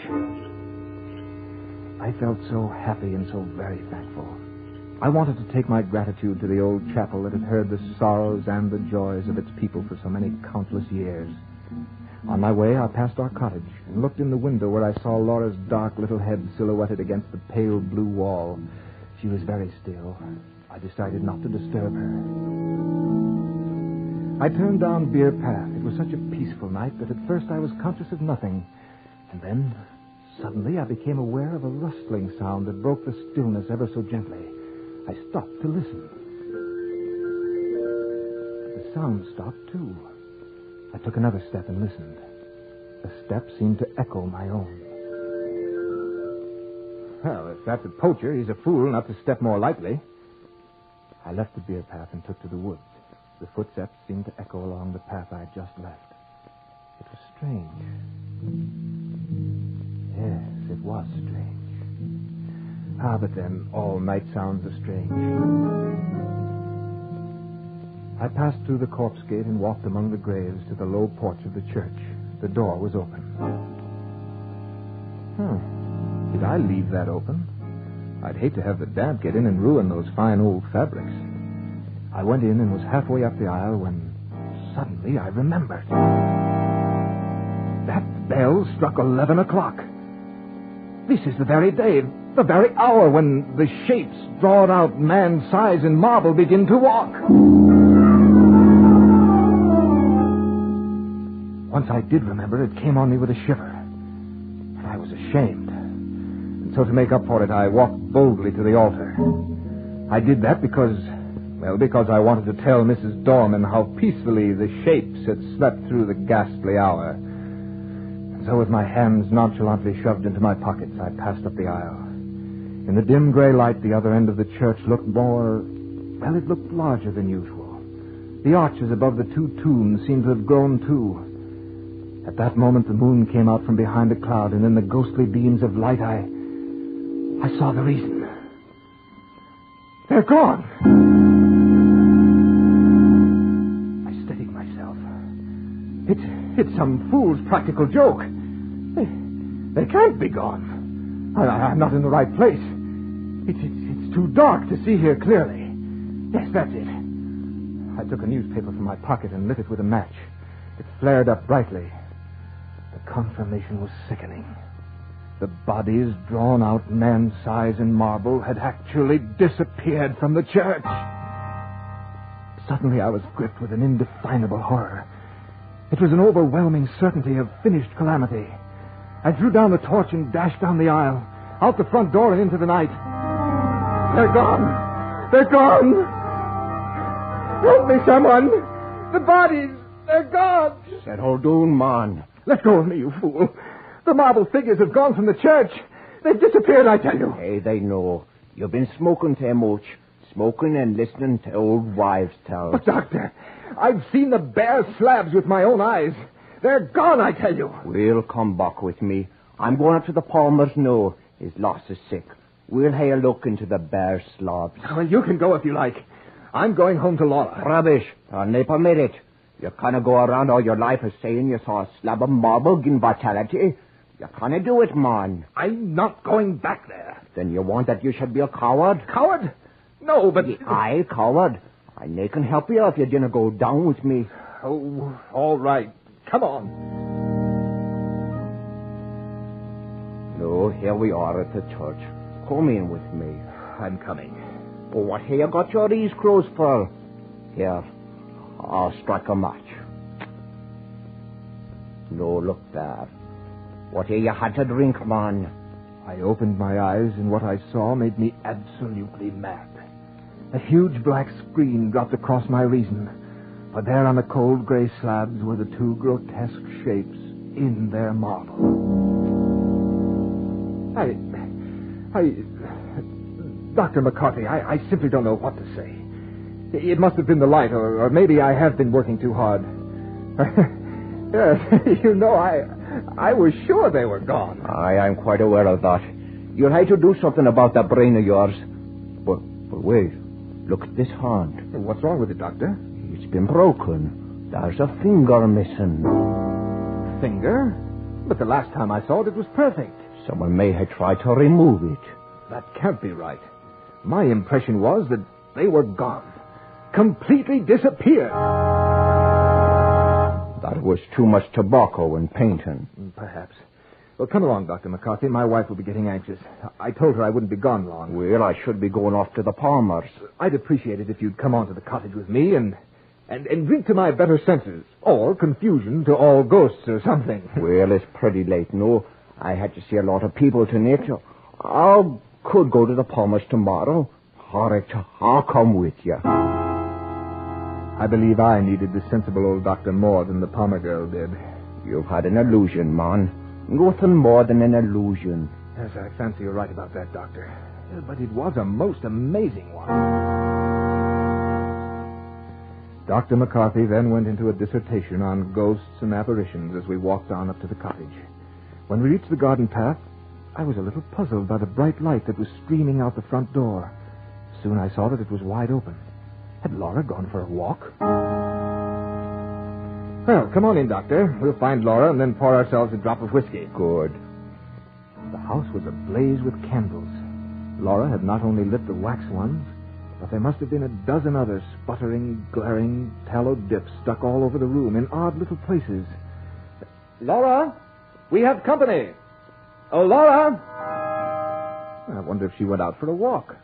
I felt so happy and so very thankful. I wanted to take my gratitude to the old chapel that had heard the sorrows and the joys of its people for so many countless years. On my way, I passed our cottage and looked in the window where I saw Laura's dark little head silhouetted against the pale blue wall. She was very still. I decided not to disturb her. I turned down Beer Path. It was such a peaceful night that at first I was conscious of nothing. And then, suddenly, I became aware of a rustling sound that broke the stillness ever so gently. I stopped to listen. The sound stopped, too. I took another step and listened. The step seemed to echo my own. Well, if that's a poacher, he's a fool not to step more lightly. I left the Beer Path and took to the woods. The footsteps seemed to echo along the path I had just left. It was strange. Yes, it was strange. But then all night sounds are strange. I passed through the corpse gate and walked among the graves to the low porch of the church. The door was open. Did I leave that open? I'd hate to have the damp get in and ruin those fine old fabrics. I went in and was halfway up the aisle when suddenly I remembered. That bell struck 11 o'clock. This is the very day, the very hour when the shapes drawn out man's size in marble begin to walk. Once I did remember, it came on me with a shiver. And I was ashamed. And so to make up for it, I walked boldly to the altar. I did that because I wanted to tell Mrs. Dorman how peacefully the shapes had slept through the ghastly hour. And so with my hands nonchalantly shoved into my pockets, I passed up the aisle. In the dim gray light, the other end of the church looked it looked larger than usual. The arches above the 2 tombs seemed to have grown too. At that moment, the moon came out from behind a cloud, and in the ghostly beams of light, I saw the reason. They're gone. I steadied myself. It's some fool's practical joke. They can't be gone. I'm not in the right place. It's too dark to see here clearly. Yes, that's it. I took a newspaper from my pocket and lit it with a match. It flared up brightly. The confirmation was sickening. The bodies drawn out man's size in marble had actually disappeared from the church. Suddenly I was gripped with an indefinable horror. It was an overwhelming certainty of finished calamity. I threw down the torch and dashed down the aisle, out the front door and into the night. They're gone! They're gone! Help me, someone! The bodies! They're gone! Settle down, man. Let go of me, you fool. The marble figures have gone from the church. They've disappeared, I tell you. Hey, they know. You've been smoking too much. Smoking and listening to old wives' tales. But, Doctor, I've seen the bare slabs with my own eyes. They're gone, I tell you. We'll come back with me. I'm going up to the Palmer's now. His loss is sick. We'll have a look into the bare slabs. Well, you can go if you like. I'm going home to Laura. Rubbish. I'll never permit it. You can't go around all your life as saying you saw a slab of marble in vitality. You can't do it, man. I'm not going back there. Then you want that you should be a coward? Coward? No, but... I coward. I can help you if you didn't go down with me. Oh, all right. Come on. No, here we are at the church. Come in with me. I'm coming. Oh, what have you got your ears closed for? Here, I'll strike a match. No, look there. What have you had to drink, man? I opened my eyes, and what I saw made me absolutely mad. A huge black screen dropped across my reason. For there on the cold gray slabs were the 2 grotesque shapes in their marble. Dr. McCarthy, I simply don't know what to say. It must have been the light, or maybe I have been working too hard. Yes, I was sure they were gone. I'm quite aware of that. You'll have to do something about that brain of yours. But wait. Look at this hand. What's wrong with it, Doctor? It's been broken. There's a finger missing. Finger? But the last time I saw it, it was perfect. Someone may have tried to remove it. That can't be right. My impression was that they were gone. Completely disappeared. That was too much tobacco and painting. Perhaps. Well, come along, Dr. McCarthy. My wife will be getting anxious. I told her I wouldn't be gone long. Well, I should be going off to the Palmers. I'd appreciate it if you'd come on to the cottage with me and drink to my better senses. Or confusion to all ghosts or something. Well, it's pretty late, no. I had to see a lot of people tonight. I could go to the Palmers tomorrow. All right, I'll come with you. I believe I needed the sensible old doctor more than the Palmer girl did. You've had an illusion, man. Nothing more than an illusion. Yes, I fancy you're right about that, Doctor. Yeah, but it was a most amazing one. Dr. McCarthy then went into a dissertation on ghosts and apparitions as we walked on up to the cottage. When we reached the garden path, I was a little puzzled by the bright light that was streaming out the front door. Soon I saw that it was wide open. Had Laura gone for a walk? Well, come on in, Doctor. We'll find Laura and then pour ourselves a drop of whiskey. Good. The house was ablaze with candles. Laura had not only lit the wax ones, but there must have been a dozen other sputtering, glaring tallow dips stuck all over the room in odd little places. Laura, we have company. Oh, Laura! I wonder if she went out for a walk.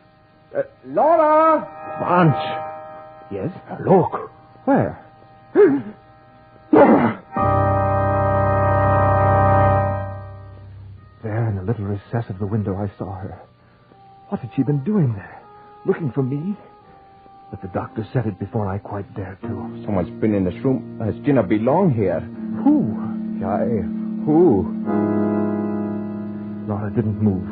Laura! Vance! Yes? Look. Where? Laura! There in the little recess of the window I saw her. What had she been doing there? Looking for me? But the doctor said it before I quite dared to. Someone's been in this room. Does Gina belong here? Who? Who? Laura didn't move.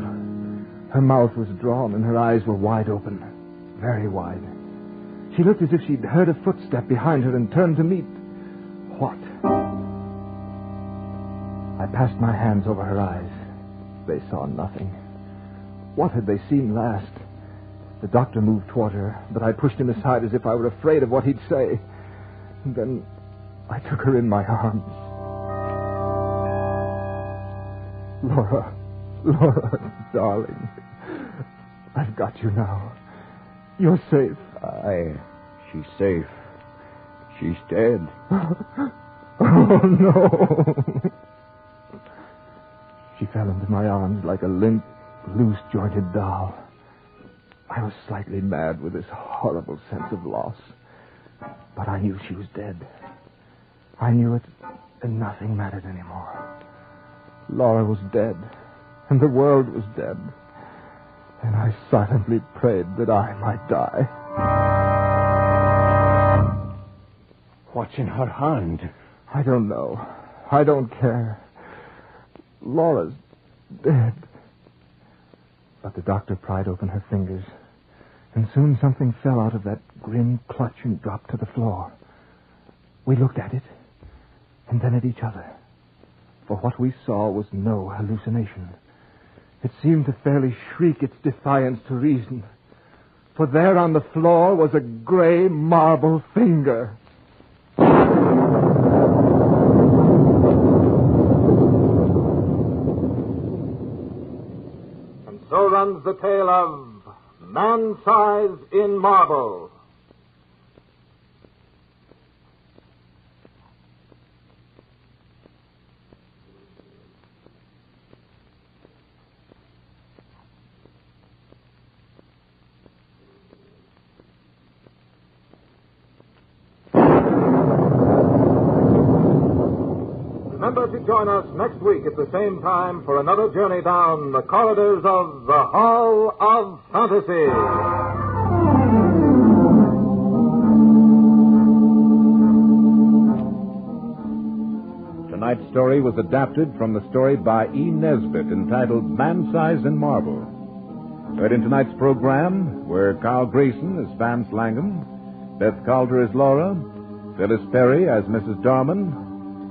Her mouth was drawn and her eyes were wide open. Very wide. She looked as if she'd heard a footstep behind her and turned to meet... What? I passed my hands over her eyes. They saw nothing. What had they seen last? The doctor moved toward her, but I pushed him aside as if I were afraid of what he'd say. And then I took her in my arms. Laura, darling. I've got you now. You're safe. She's safe. She's dead. Oh, no. She fell into my arms like a limp, loose-jointed doll. I was slightly mad with this horrible sense of loss. But I knew she was dead. I knew it, and nothing mattered anymore. Laura was dead, and the world was dead. And I silently prayed that I might die. What's in her hand? I don't know. I don't care. Laura's dead. But the doctor pried open her fingers, and soon something fell out of that grim clutch and dropped to the floor. We looked at it, and then at each other. For what we saw was no hallucination. It seemed to fairly shriek its defiance to reason. For there on the floor was a gray marble finger. And so runs the tale of Man-Size in Marble. Remember to join us next week at the same time for another journey down the corridors of the Hall of Fantasy. Tonight's story was adapted from the story by E. Nesbitt entitled Man-Size in Marble. Heard in tonight's program were Carl Grayson as Vance Langham, Beth Calder as Laura, Phyllis Perry as Mrs. Darman,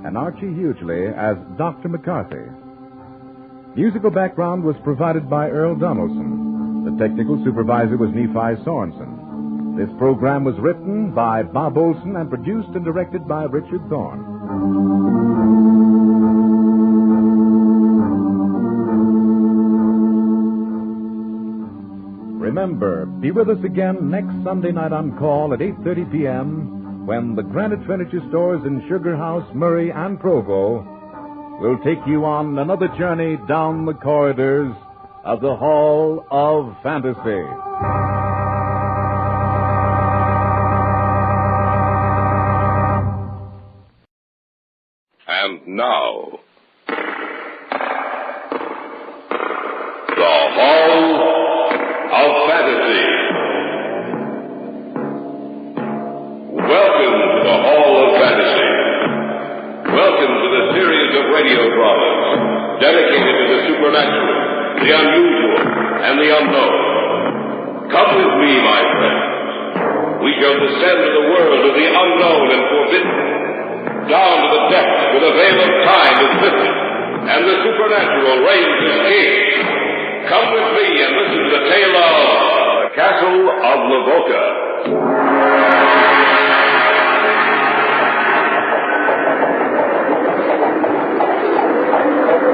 and Archie Hughley as Dr. McCarthy. Musical background was provided by Earl Donaldson. The technical supervisor was Nephi Sorensen. This program was written by Bob Olson and produced and directed by Richard Thorne. Remember, be with us again next Sunday night on call at 8:30 p.m. when the Granite Furniture Stores in Sugar House, Murray, and Provo will take you on another journey down the corridors of the Hall of Fantasy. And now, the Hall of Fantasy. Welcome to the Hall of Fantasy. Welcome to the series of radio dramas dedicated to the supernatural, the unusual, and the unknown. Come with me, my friends. We shall descend to the world of the unknown and forbidden, down to the depths where the veil of time is lifted, and the supernatural reigns as king. Come with me and listen to the tale of the Castle of Lavoca.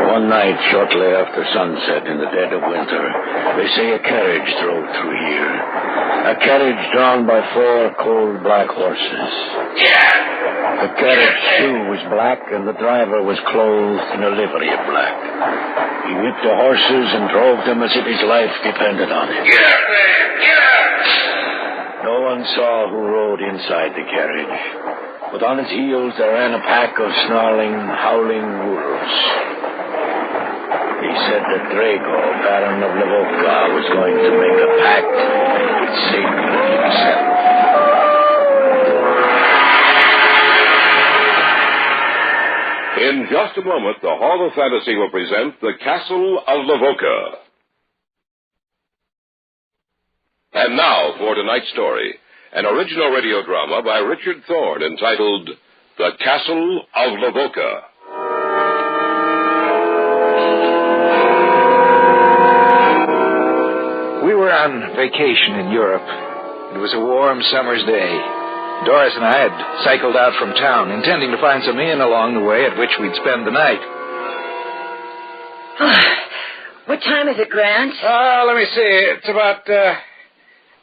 One night, shortly after sunset in the dead of winter, they say a carriage drove through here. A carriage drawn by 4 cold black horses. The carriage, too, was black, and the driver was clothed in a livery of black. He whipped the horses and drove them as if his life depended on it. Get up, man! Get up! No one saw who rode inside the carriage, but on his heels there ran a pack of snarling, howling wolves. He said that Drago, Baron of Lavoca, was going to make a pact with Satan himself. In just a moment, the Hall of Fantasy will present the Castle of Lavoca. And now for tonight's story, an original radio drama by Richard Thorne entitled The Castle of Lavoca. We were on vacation in Europe. It was a warm summer's day. Doris and I had cycled out from town, intending to find some inn along the way at which we'd spend the night. What time is it, Grant? Let me see. It's about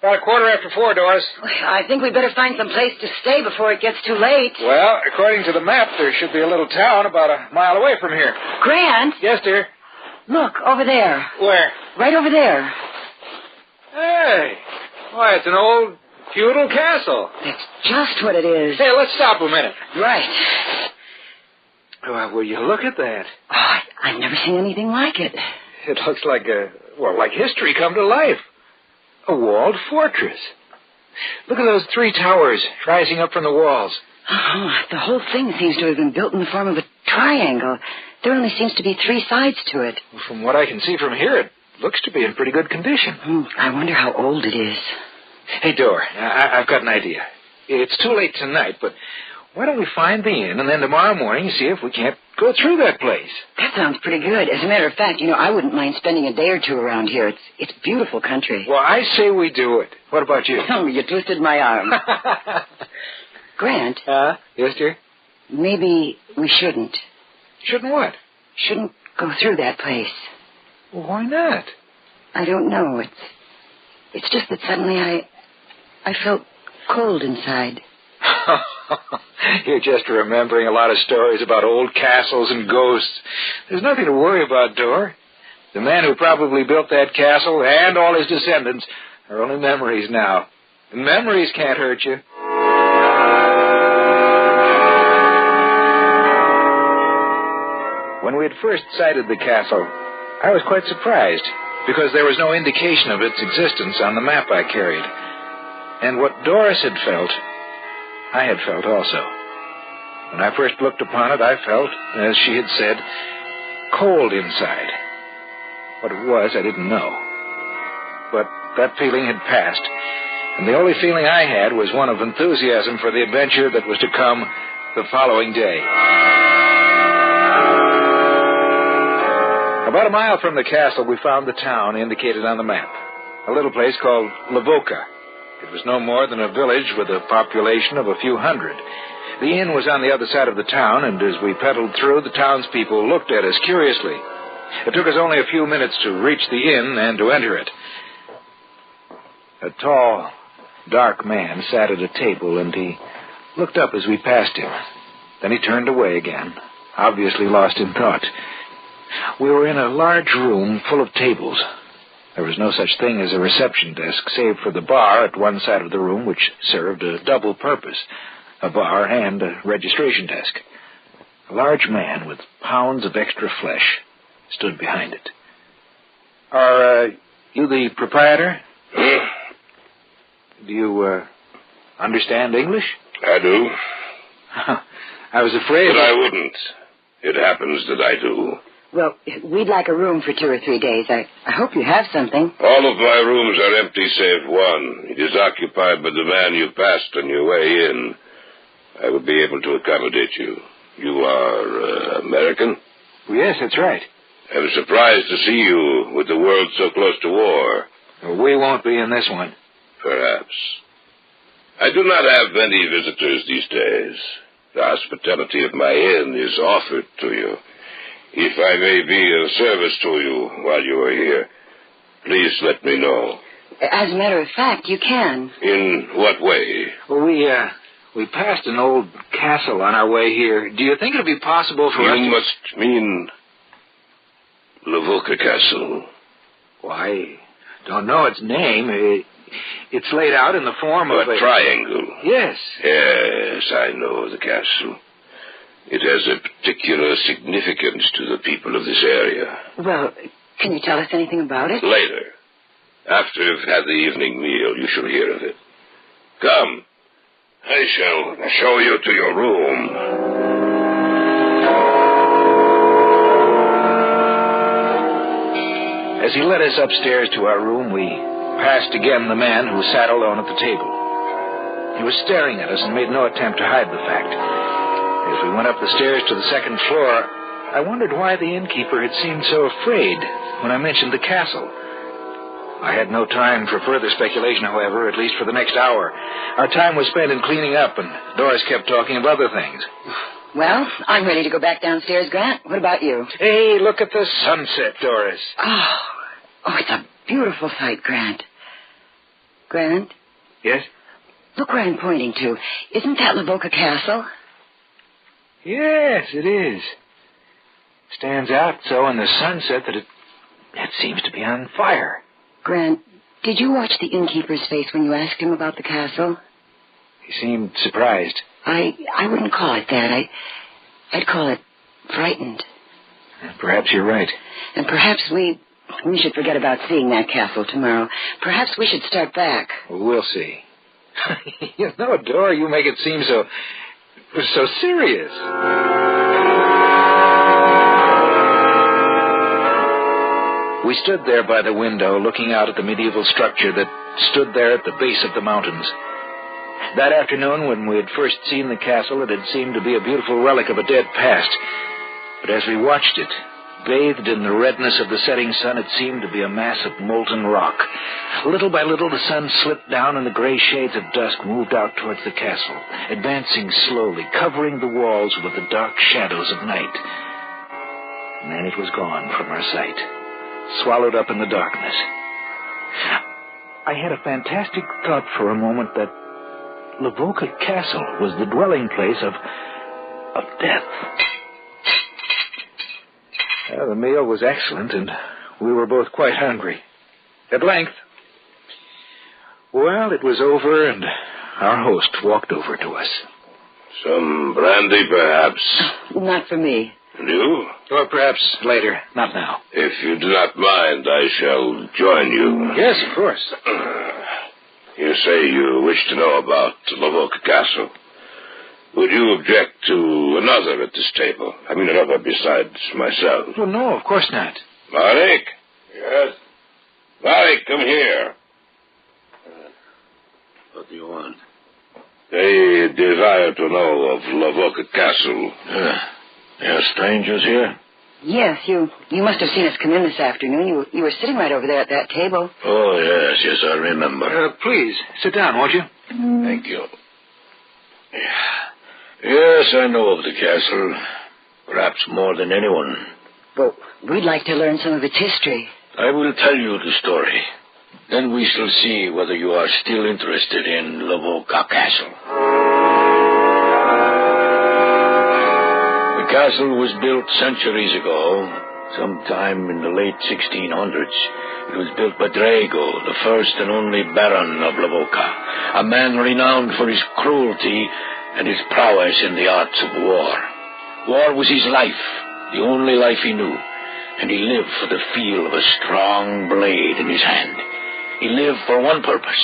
4:15, Doris. I think we'd better find some place to stay before it gets too late. Well, according to the map, there should be a little town about a mile away from here. Grant? Yes, dear? Look, over there. Where? Right over there. Hey. Why, it's an old feudal castle. That's just what it is. Hey, let's stop a minute. Right. Well, will you look at that? Oh, I've never seen anything like it. It looks like like history come to life. A walled fortress. Look at those 3 towers rising up from the walls. Oh, the whole thing seems to have been built in the form of a triangle. There only seems to be 3 sides to it. From what I can see from here, it looks to be in pretty good condition. I wonder how old it is. Hey, Dor, I've got an idea. It's too late tonight, but why don't we find the inn and then tomorrow morning see if we can't go through that place? That sounds pretty good. As a matter of fact, I wouldn't mind spending a day or 2 around here. It's beautiful country. Well, I say we do it. What about you? Oh, you twisted my arm. Grant? Yes, dear? Maybe we shouldn't. Shouldn't what? Shouldn't go through that place. Well, why not? I don't know. It's just that suddenly I felt cold inside. You're just remembering a lot of stories about old castles and ghosts. There's nothing to worry about, Dor. The man who probably built that castle and all his descendants are only memories now. And memories can't hurt you. When we had first sighted the castle, I was quite surprised, because there was no indication of its existence on the map I carried. And what Doris had felt, I had felt also. When I first looked upon it, I felt, as she had said, cold inside. What it was, I didn't know. But that feeling had passed, and the only feeling I had was one of enthusiasm for the adventure that was to come the following day. About a mile from the castle, we found the town indicated on the map, a little place called Lavoca. It was no more than a village with a population of a few hundred. The inn was on the other side of the town, and as we pedaled through, the townspeople looked at us curiously. It took us only a few minutes to reach the inn and to enter it. A tall, dark man sat at a table, and he looked up as we passed him. Then he turned away again, obviously lost in thought. We were in a large room full of tables. There was no such thing as a reception desk, save for the bar at one side of the room, which served a double purpose, a bar and a registration desk. A large man with pounds of extra flesh stood behind it. Are you the proprietor? Do you understand English? I do. I was afraid... But I wouldn't. It happens that I do. Well, we'd like a room for 2 or 3 days. I hope you have something. All of my rooms are empty save one. It is occupied by the man you passed on your way in. I would be able to accommodate you. You are American? Yes, that's right. I'm surprised to see you with the world so close to war. We won't be in this one. Perhaps. I do not have many visitors these days. The hospitality of my inn is offered to you. If I may be of service to you while you are here, please let me know. As a matter of fact, you can. In what way? Well, we passed an old castle on our way here. Do you think it would be possible for us... You must mean Lavoca Castle. Why, don't know its name. It's laid out in the form of a... triangle. Yes. Yes, I know the castle. It has a particular significance to the people of this area. Well, can you tell us anything about it? Later. After you've had the evening meal, you shall hear of it. Come. I shall show you to your room. As he led us upstairs to our room, we passed again the man who sat alone at the table. He was staring at us and made no attempt to hide the fact. As we went up the stairs to the second floor, I wondered why the innkeeper had seemed so afraid when I mentioned the castle. I had no time for further speculation, however, at least for the next hour. Our time was spent in cleaning up, and Doris kept talking of other things. Well, I'm ready to go back downstairs, Grant. What about you? Hey, look at the sunset, Doris. Oh, it's a beautiful sight, Grant. Grant? Yes? Look where I'm pointing to. Isn't that Lavoca Castle? Yes, it is. Stands out so in the sunset that it seems to be on fire. Grant, did you watch the innkeeper's face when you asked him about the castle? He seemed surprised. I wouldn't call it that. I'd call it frightened. Perhaps you're right. And perhaps we should forget about seeing that castle tomorrow. Perhaps we should start back. We'll see. You know, Dora, you make it seem so serious. We stood there by the window, looking out at the medieval structure that stood there at the base of the mountains. That afternoon, when we had first seen the castle, it had seemed to be a beautiful relic of a dead past. But as we watched it, bathed in the redness of the setting sun, it seemed to be a mass of molten rock. Little by little, the sun slipped down, and the gray shades of dusk moved out towards the castle, advancing slowly, covering the walls with the dark shadows of night. And then it was gone from our sight, swallowed up in the darkness. I had a fantastic thought for a moment that Lavoca Castle was the dwelling place of death. The meal was excellent, and we were both quite hungry. At length, it was over, and our host walked over to us. Some brandy, perhaps? Not for me. You? Or perhaps later, not now. If you do not mind, I shall join you. Yes, of course. You say you wish to know about Lavoca Castle. Would you object to another at this table? I mean, another besides myself. Well, no, of course not. Marek? Yes? Marek, come here. What do you want? They desire to know of Lavoca Castle. There are strangers here? Yes, you must have seen us come in this afternoon. You were sitting right over there at that table. Oh, yes, I remember. Please, sit down, won't you? Thank you. Yes, I know of the castle. Perhaps more than anyone. But we'd like to learn some of its history. I will tell you the story. Then we shall see whether you are still interested in Lavoca Castle. The castle was built centuries ago, sometime in the late 1600s. It was built by Drago, the first and only Baron of Lavoca, a man renowned for his cruelty and his prowess in the arts of war. War was his life, the only life he knew, and he lived for the feel of a strong blade in his hand. He lived for one purpose,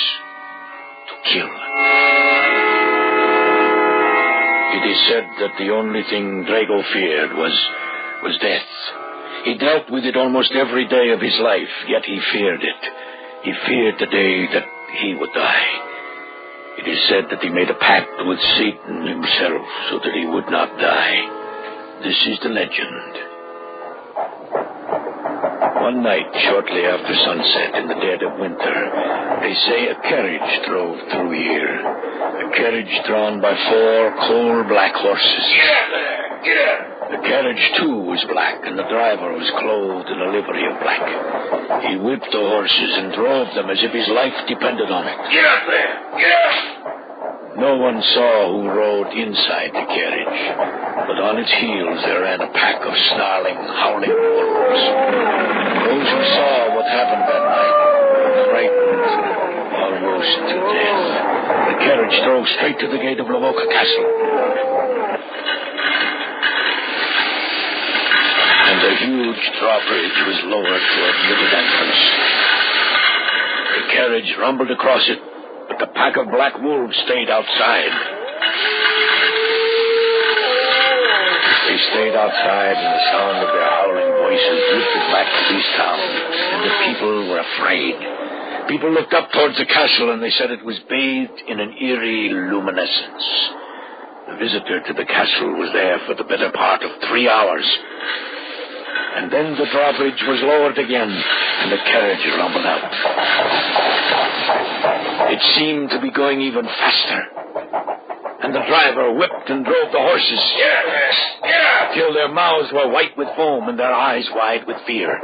to kill. It is said that the only thing Drago feared was death. He dealt with it almost every day of his life, yet he feared it. He feared the day that he would die. It is said that he made a pact with Satan himself so that he would not die. This is the legend. One night, shortly after sunset in the dead of winter, they say a carriage drove through here. A carriage drawn by 4 coal-black horses. Get out there! Get out! The carriage, too, was black, and the driver was clothed in a livery of black. He whipped the horses and drove them as if his life depended on it. Get out there! Get out! No one saw who rode inside the carriage, but on its heels there ran a pack of snarling, howling wolves. Those who saw what happened that night were frightened almost to death. The carriage drove straight to the gate of Lavoca Castle. And the huge drawbridge was lowered to admit an entrance. The carriage rumbled across it, but the pack of black wolves stayed outside. They stayed outside, and the sound of their howling voices drifted back to this town, and the people were afraid. People looked up towards the castle, and they said it was bathed in an eerie luminescence. The visitor to the castle was there for the better part of 3 hours. And then the drawbridge was lowered again, and the carriage rumbled out. It seemed to be going even faster. And the driver whipped and drove the horses. Till their mouths were white with foam and their eyes wide with fear.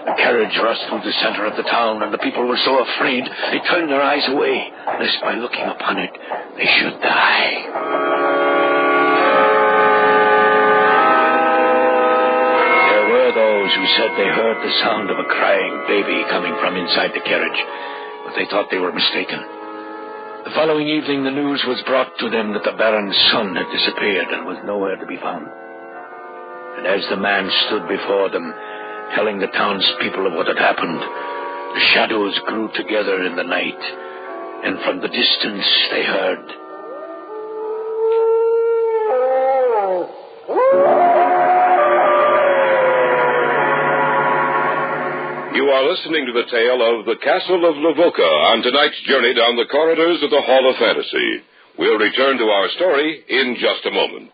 The carriage rushed through the center of the town, and the people were so afraid they turned their eyes away, lest by looking upon it they should die. There were those who said they heard the sound of a crying baby coming from inside the carriage, but they thought they were mistaken. The following evening, the news was brought to them that the Baron's son had disappeared and was nowhere to be found. And as the man stood before them, telling the townspeople of what had happened, the shadows grew together in the night, and from the distance they heard... You are listening to the tale of the Castle of Lavoca on tonight's journey down the corridors of the Hall of Fantasy. We'll return to our story in just a moment.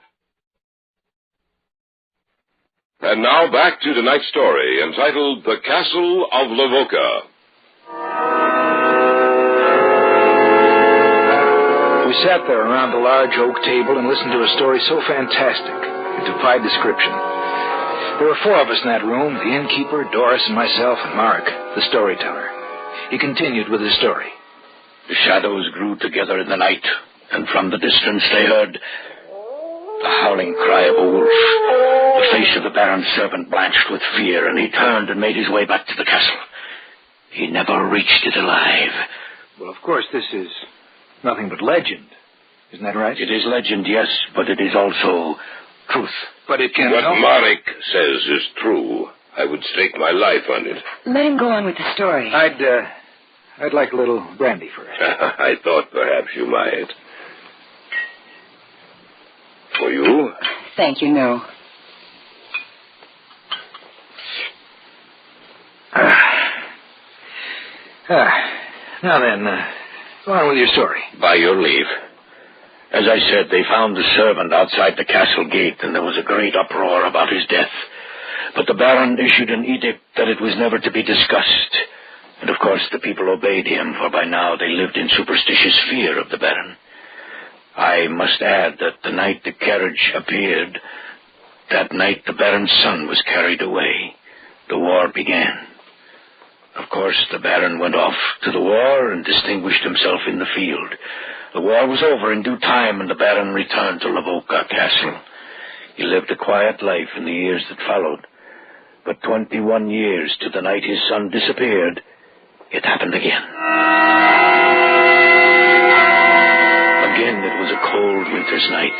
And now back to tonight's story, entitled The Castle of Lavoca. We sat there around the large oak table and listened to a story so fantastic it defied description. There were 4 of us in that room, the innkeeper, Doris, and myself, and Mark, the storyteller. He continued with his story. The shadows grew together in the night, and from the distance they heard the howling cry of a wolf. The face of the Baron's servant blanched with fear, and he turned and made his way back to the castle. He never reached it alive. Well, of course, this is nothing but legend. Isn't that right? It is legend, yes, but it is also truth. But it can... What Marek says is true. I would stake my life on it. Let him go on with the story. I'd like a little brandy first. I thought perhaps you might. For you? Thank you, no. Now then, Go on with your story. By your leave. As I said, they found the servant outside the castle gate, and there was a great uproar about his death. But the Baron issued an edict that it was never to be discussed. And of course the people obeyed him, for by now they lived in superstitious fear of the Baron. I must add that the night the carriage appeared, that night the Baron's son was carried away. The war began. Of course, the Baron went off to the war and distinguished himself in the field. The war was over in due time, and the Baron returned to Lavoca Castle. He lived a quiet life in the years that followed. But 21 years to the night his son disappeared, it happened again. Again, it was a cold winter's night.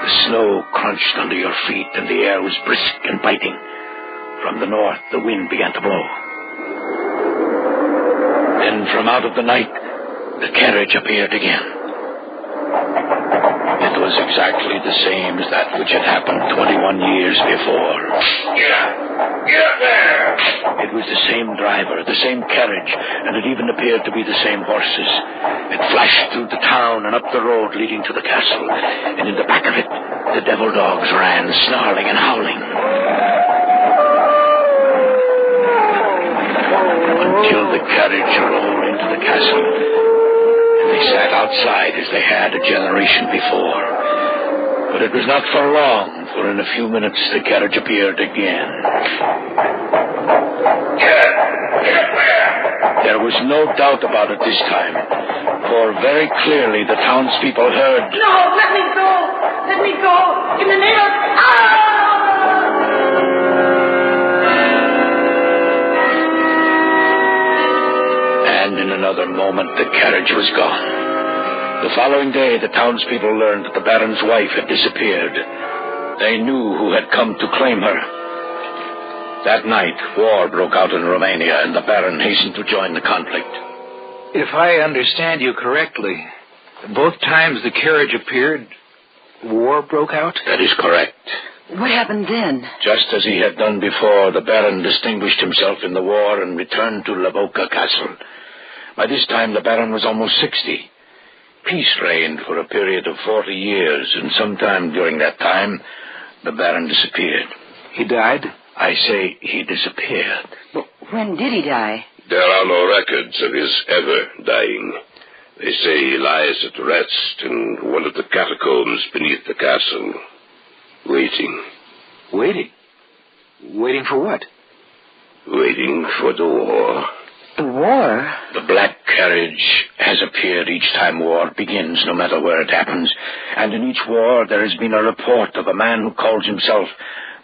The snow crunched under your feet, and the air was brisk and biting. From the north, the wind began to blow. Then, from out of the night, the carriage appeared again. It was exactly the same as that which had happened 21 years before. Get there! It was the same driver, the same carriage, and it even appeared to be the same horses. It flashed through the town and up the road leading to the castle, and in the back of it, the devil dogs ran, snarling and howling. Until the carriage rolled into the castle, and they sat outside as they had a generation before. But it was not for long, for in a few minutes the carriage appeared again. There was no doubt about it this time, for very clearly the townspeople heard... No, let me go! Let me go! In the name of... And in another moment the carriage was gone. The following day, the townspeople learned that the Baron's wife had disappeared. They knew who had come to claim her. That night, war broke out in Romania, and the Baron hastened to join the conflict. If I understand you correctly, both times the carriage appeared, war broke out? That is correct. What happened then? Just as he had done before, the Baron distinguished himself in the war and returned to Lavoca Castle. By this time, the Baron was almost 60. Peace reigned for a period of 40 years, and sometime during that time, the Baron disappeared. He died? I say he disappeared. Well, when did he die? There are no records of his ever dying. They say he lies at rest in one of the catacombs beneath the castle, waiting. Waiting? Waiting for what? Waiting for the war. The war? The black carriage has appeared each time war begins, no matter where it happens. And in each war there has been a report of a man who calls himself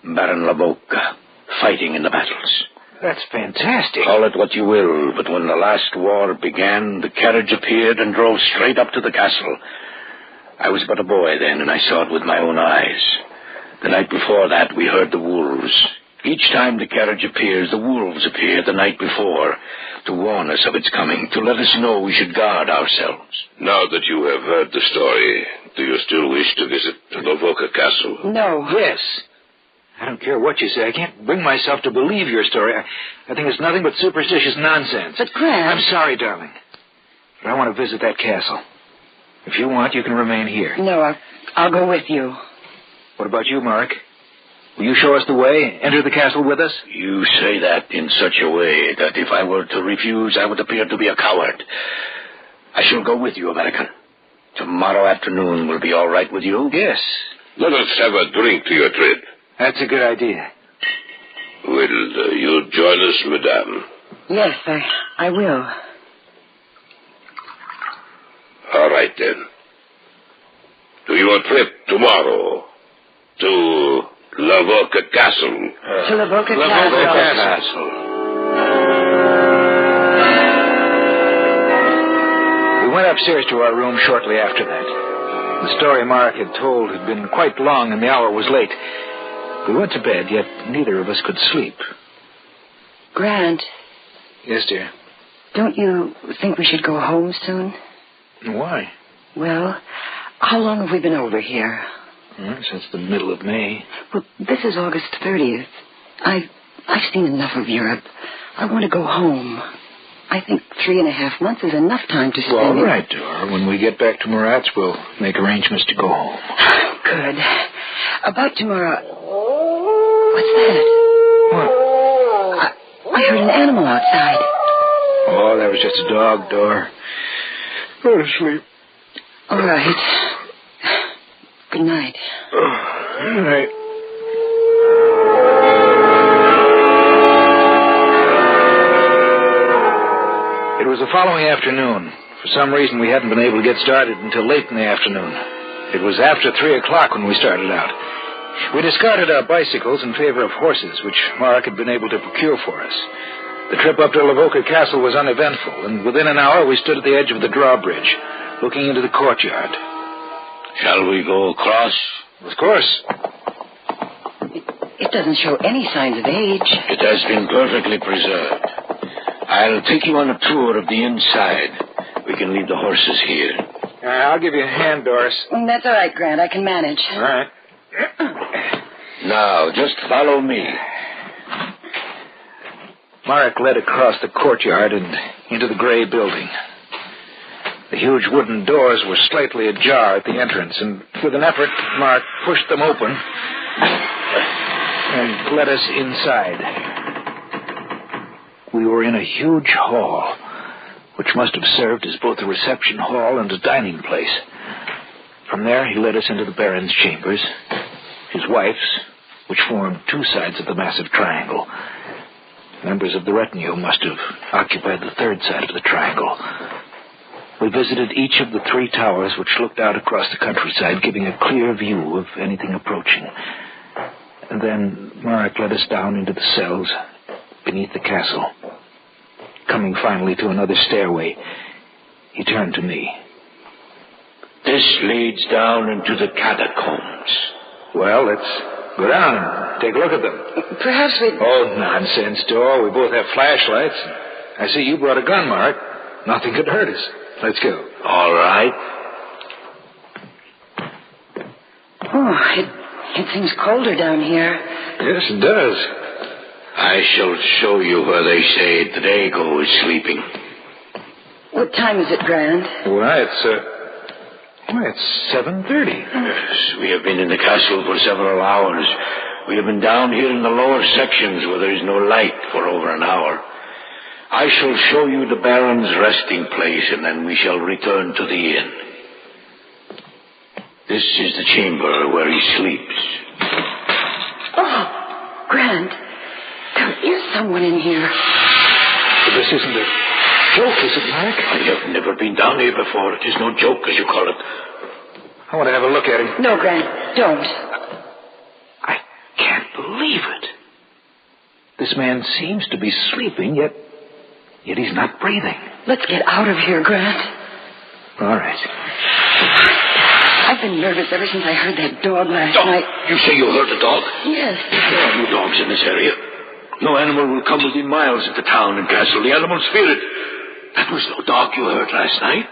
Baron Lavoca, fighting in the battles. That's fantastic. Call it what you will, but when the last war began, the carriage appeared and drove straight up to the castle. I was but a boy then, and I saw it with my own eyes. The night before that, we heard the wolves. Each time the carriage appears, the wolves appear the night before to warn us of its coming, to let us know we should guard ourselves. Now that you have heard the story, do you still wish to visit Lavoca Castle? No. Yes. I don't care what you say. I can't bring myself to believe your story. I think it's nothing but superstitious nonsense. But, Grant... I'm sorry, darling. But I want to visit that castle. If you want, you can remain here. No, I'll go with you. What about you, Mark? Will you show us the way? Enter the castle with us? You say that in such a way that if I were to refuse, I would appear to be a coward. I shall go with you, American. Tomorrow afternoon will be all right with you? Yes. Let us have a drink to your trip. That's a good idea. Will you join us, madame? Yes, I will. All right, then. To your trip tomorrow. To Lavoca Castle. To Lavoca Castle. We went upstairs to our room shortly after that. The story Mark had told had been quite long, and the hour was late. We went to bed, yet neither of us could sleep. Grant. Yes, dear? Don't you think we should go home soon? Why? Well, how long have we been over here? Since the middle of May. Well, this is August 30th. I've seen enough of Europe. I want to go home. I think 3.5 months is enough time to spend. Well, all right, Dora. When we get back to Murat's, we'll make arrangements to go home. Good. About tomorrow. What's that? What? I heard an animal outside. Oh, that was just a dog, Dora. Go to sleep. All right. Good night. Good night. It was the following afternoon. For some reason, we hadn't been able to get started until late in the afternoon. It was after 3 o'clock when we started out. We discarded our bicycles in favor of horses, which Mark had been able to procure for us. The trip up to Lavoca Castle was uneventful, and within an hour we stood at the edge of the drawbridge, looking into the courtyard. Shall we go across? Of course. It doesn't show any signs of age. It has been perfectly preserved. I'll take you on a tour of the inside. We can leave the horses here. I'll give you a hand, Doris. That's all right, Grant. I can manage. All right. Now, just follow me. Marek led across the courtyard and into the gray building. The huge wooden doors were slightly ajar at the entrance, and with an effort, Mark pushed them open and led us inside. We were in a huge hall, which must have served as both a reception hall and a dining place. From there, he led us into the Baron's chambers, his wife's, which formed 2 sides of the massive triangle. Members of the retinue must have occupied the 3rd side of the triangle. We visited each of the 3 towers, which looked out across the countryside, giving a clear view of anything approaching. And then Marek led us down into the cells beneath the castle. Coming finally to another stairway, he turned to me. This leads down into the catacombs. Well, let's go down and take a look at them. Perhaps we... Oh, nonsense, Dor. We both have flashlights. I see you brought a gun, Mark. Nothing could hurt us. Let's go. All right. Oh, it seems colder down here. Yes, it does. I shall show you where they say Drago is sleeping. What time is it, Grant? Well, it's 7:30. Yes, we have been in the castle for several hours. We have been down here in the lower sections where there is no light for over an hour. I shall show you the Baron's resting place, and then we shall return to the inn. This is the chamber where he sleeps. Oh, Grant, there is someone in here. But this isn't a joke, is it, Mark? I have never been down here before. It is no joke, as you call it. I want to have a look at him. No, Grant, don't. I can't believe it. This man seems to be sleeping, yet he's not breathing. Let's get out of here, Grant. All right. I've been nervous ever since I heard that dog last night. You say you heard the dog? Yes. There are no dogs in this area. No animal will come within miles of the town and castle. The animals fear it. That was no dog you heard last night.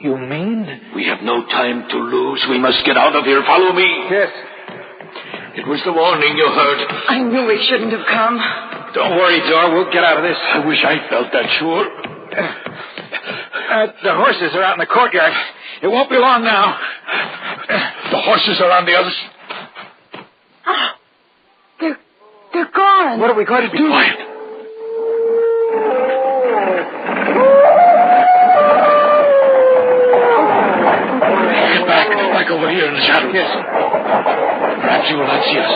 You mean? We have no time to lose. We must get out of here. Follow me. Yes. It was the warning you heard. I knew we shouldn't have come. Don't worry, Dor. We'll get out of this. I wish I felt that sure. The horses are out in the courtyard. It won't be long now. The horses are on the other side. They're gone. What are we going to do? Be quiet. Get back over here in the shadows. Yes. Perhaps you will not see us.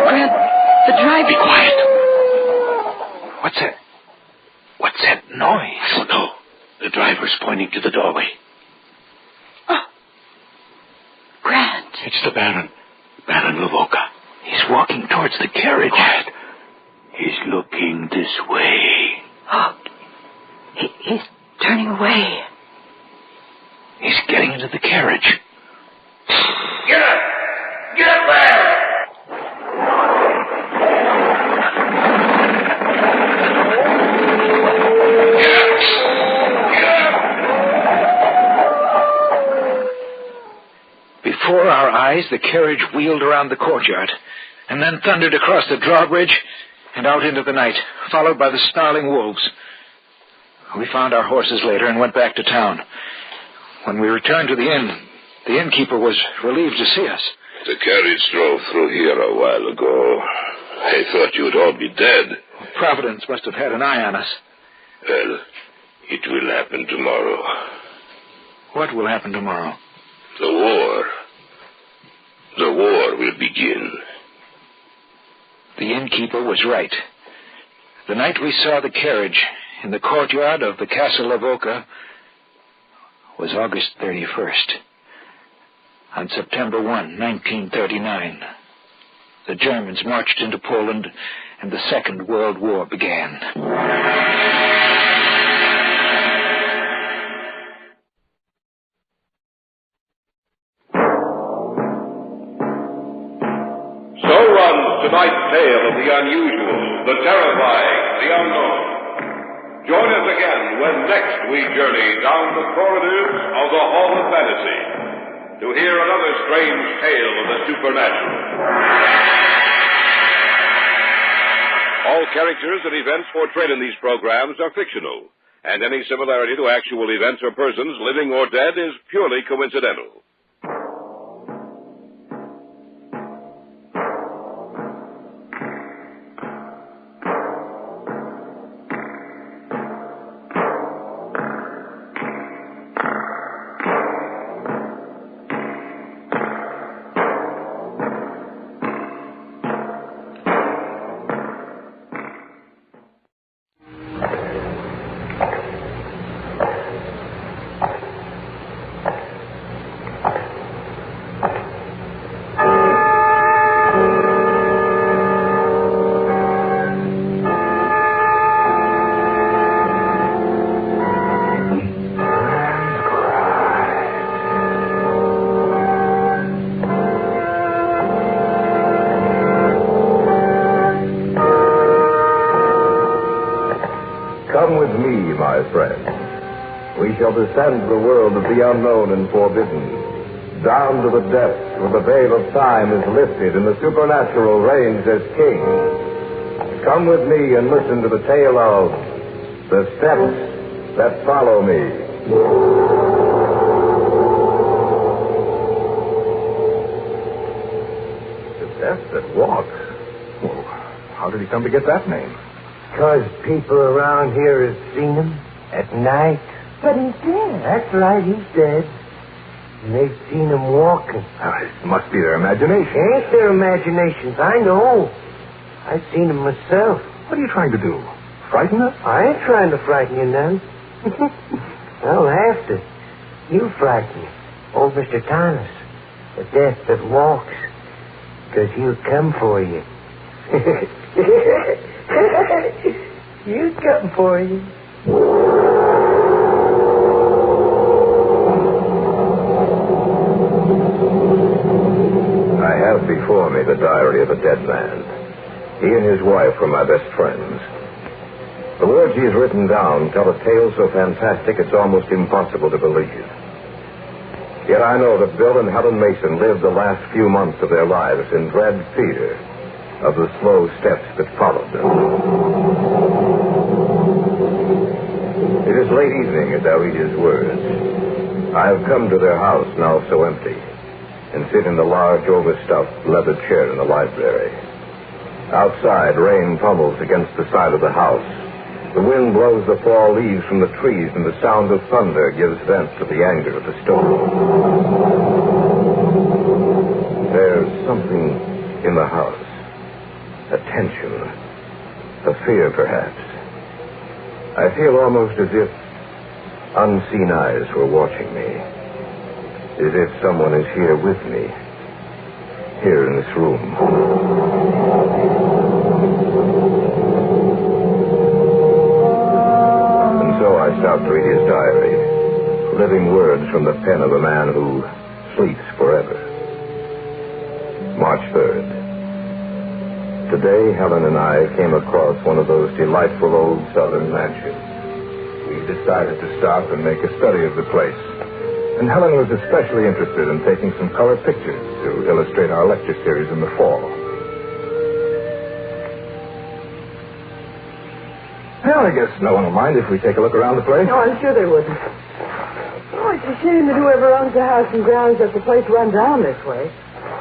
Grant, the drive. Be quiet. What's that noise? I don't know. The driver's pointing to the doorway. Oh. Grant. It's the Baron. Baron Lavoca. He's walking towards the carriage. Quiet. He's looking this way. Oh. He's turning away. He's getting into the carriage. Get up! Get up there! Before our eyes, the carriage wheeled around the courtyard, and then thundered across the drawbridge and out into the night, followed by the snarling wolves. We found our horses later and went back to town. When we returned to the inn, the innkeeper was relieved to see us. The carriage drove through here a while ago. I thought you'd all be dead. Providence must have had an eye on us. Well, it will happen tomorrow. What will happen tomorrow? The war. The war will begin. The innkeeper was right. The night we saw the carriage in the courtyard of the Castle of Oka was August 31st. On September 1, 1939, the Germans marched into Poland and the Second World War began. So runs tonight's tale of the unusual, the terrifying, the unknown. Join us again when next we journey down the corridors of the Hall of Fantasy to hear another strange tale of the supernatural. All characters and events portrayed in these programs are fictional, and any similarity to actual events or persons, living or dead, is purely coincidental. Come with me, my friend. We shall descend to the world of the unknown and forbidden, down to the depths where the veil of time is lifted and the supernatural reigns as king. Come with me and listen to the tale of The Steps That Follow Me. The Death That Walks? Well, how did he come to get that name? 'Cause people around here have seen him at night. But he's dead. That's right, he's dead. And they've seen him walking. It must be their imagination. Ain't their imaginations, I know. I've seen him myself. What are you trying to do? Frighten us? I ain't trying to frighten you none. I don't have to. You frighten me. Old Mr. Thomas, the death that walks. 'Cause he'll come for you. He'll come for you. I have before me the diary of a dead man. He and his wife were my best friends. The words he's written down tell a tale so fantastic it's almost impossible to believe. Yet I know that Bill and Helen Mason lived the last few months of their lives in dread fear of the slow steps that followed them. It is late evening as I read his words. I have come to their house, now so empty, and sit in the large, overstuffed leather chair in the library. Outside, rain pummels against the side of the house. The wind blows the fall leaves from the trees, and the sound of thunder gives vent to the anger of the storm. There's something in the house. A tension. A fear, perhaps. I feel almost as if unseen eyes were watching me. As if someone is here with me. Here in this room. And so I stopped to read his diary. Living words from the pen of a man who sleeps forever. March 3rd. Today, Helen and I came across one of those delightful old southern mansions. We decided to stop and make a study of the place. And Helen was especially interested in taking some color pictures to illustrate our lecture series in the fall. I guess no one will mind if we take a look around the place. No, I'm sure they wouldn't. Oh, it's a shame that whoever owns the house and grounds let the place run down this way.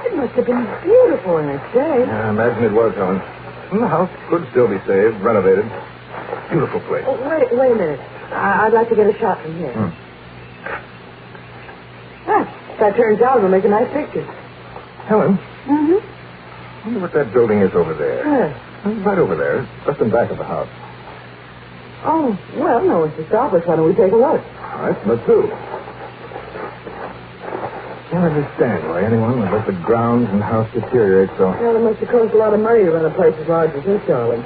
It must have been beautiful in its day. I imagine it was, Helen. The house could still be saved, renovated. Beautiful place. Oh, wait a minute. I'd like to get a shot from here. If that turns out, it'll make a nice picture. Helen, Mm-hmm. I wonder what that building is over there. Right over there, just in back of the house. Oh, well, no one's to stop us. Why don't we take a look? All right, let's do. Can't understand why anyone would let the grounds and house deteriorate so. Well, it must have cost a lot of money to run a place as large as this, darling.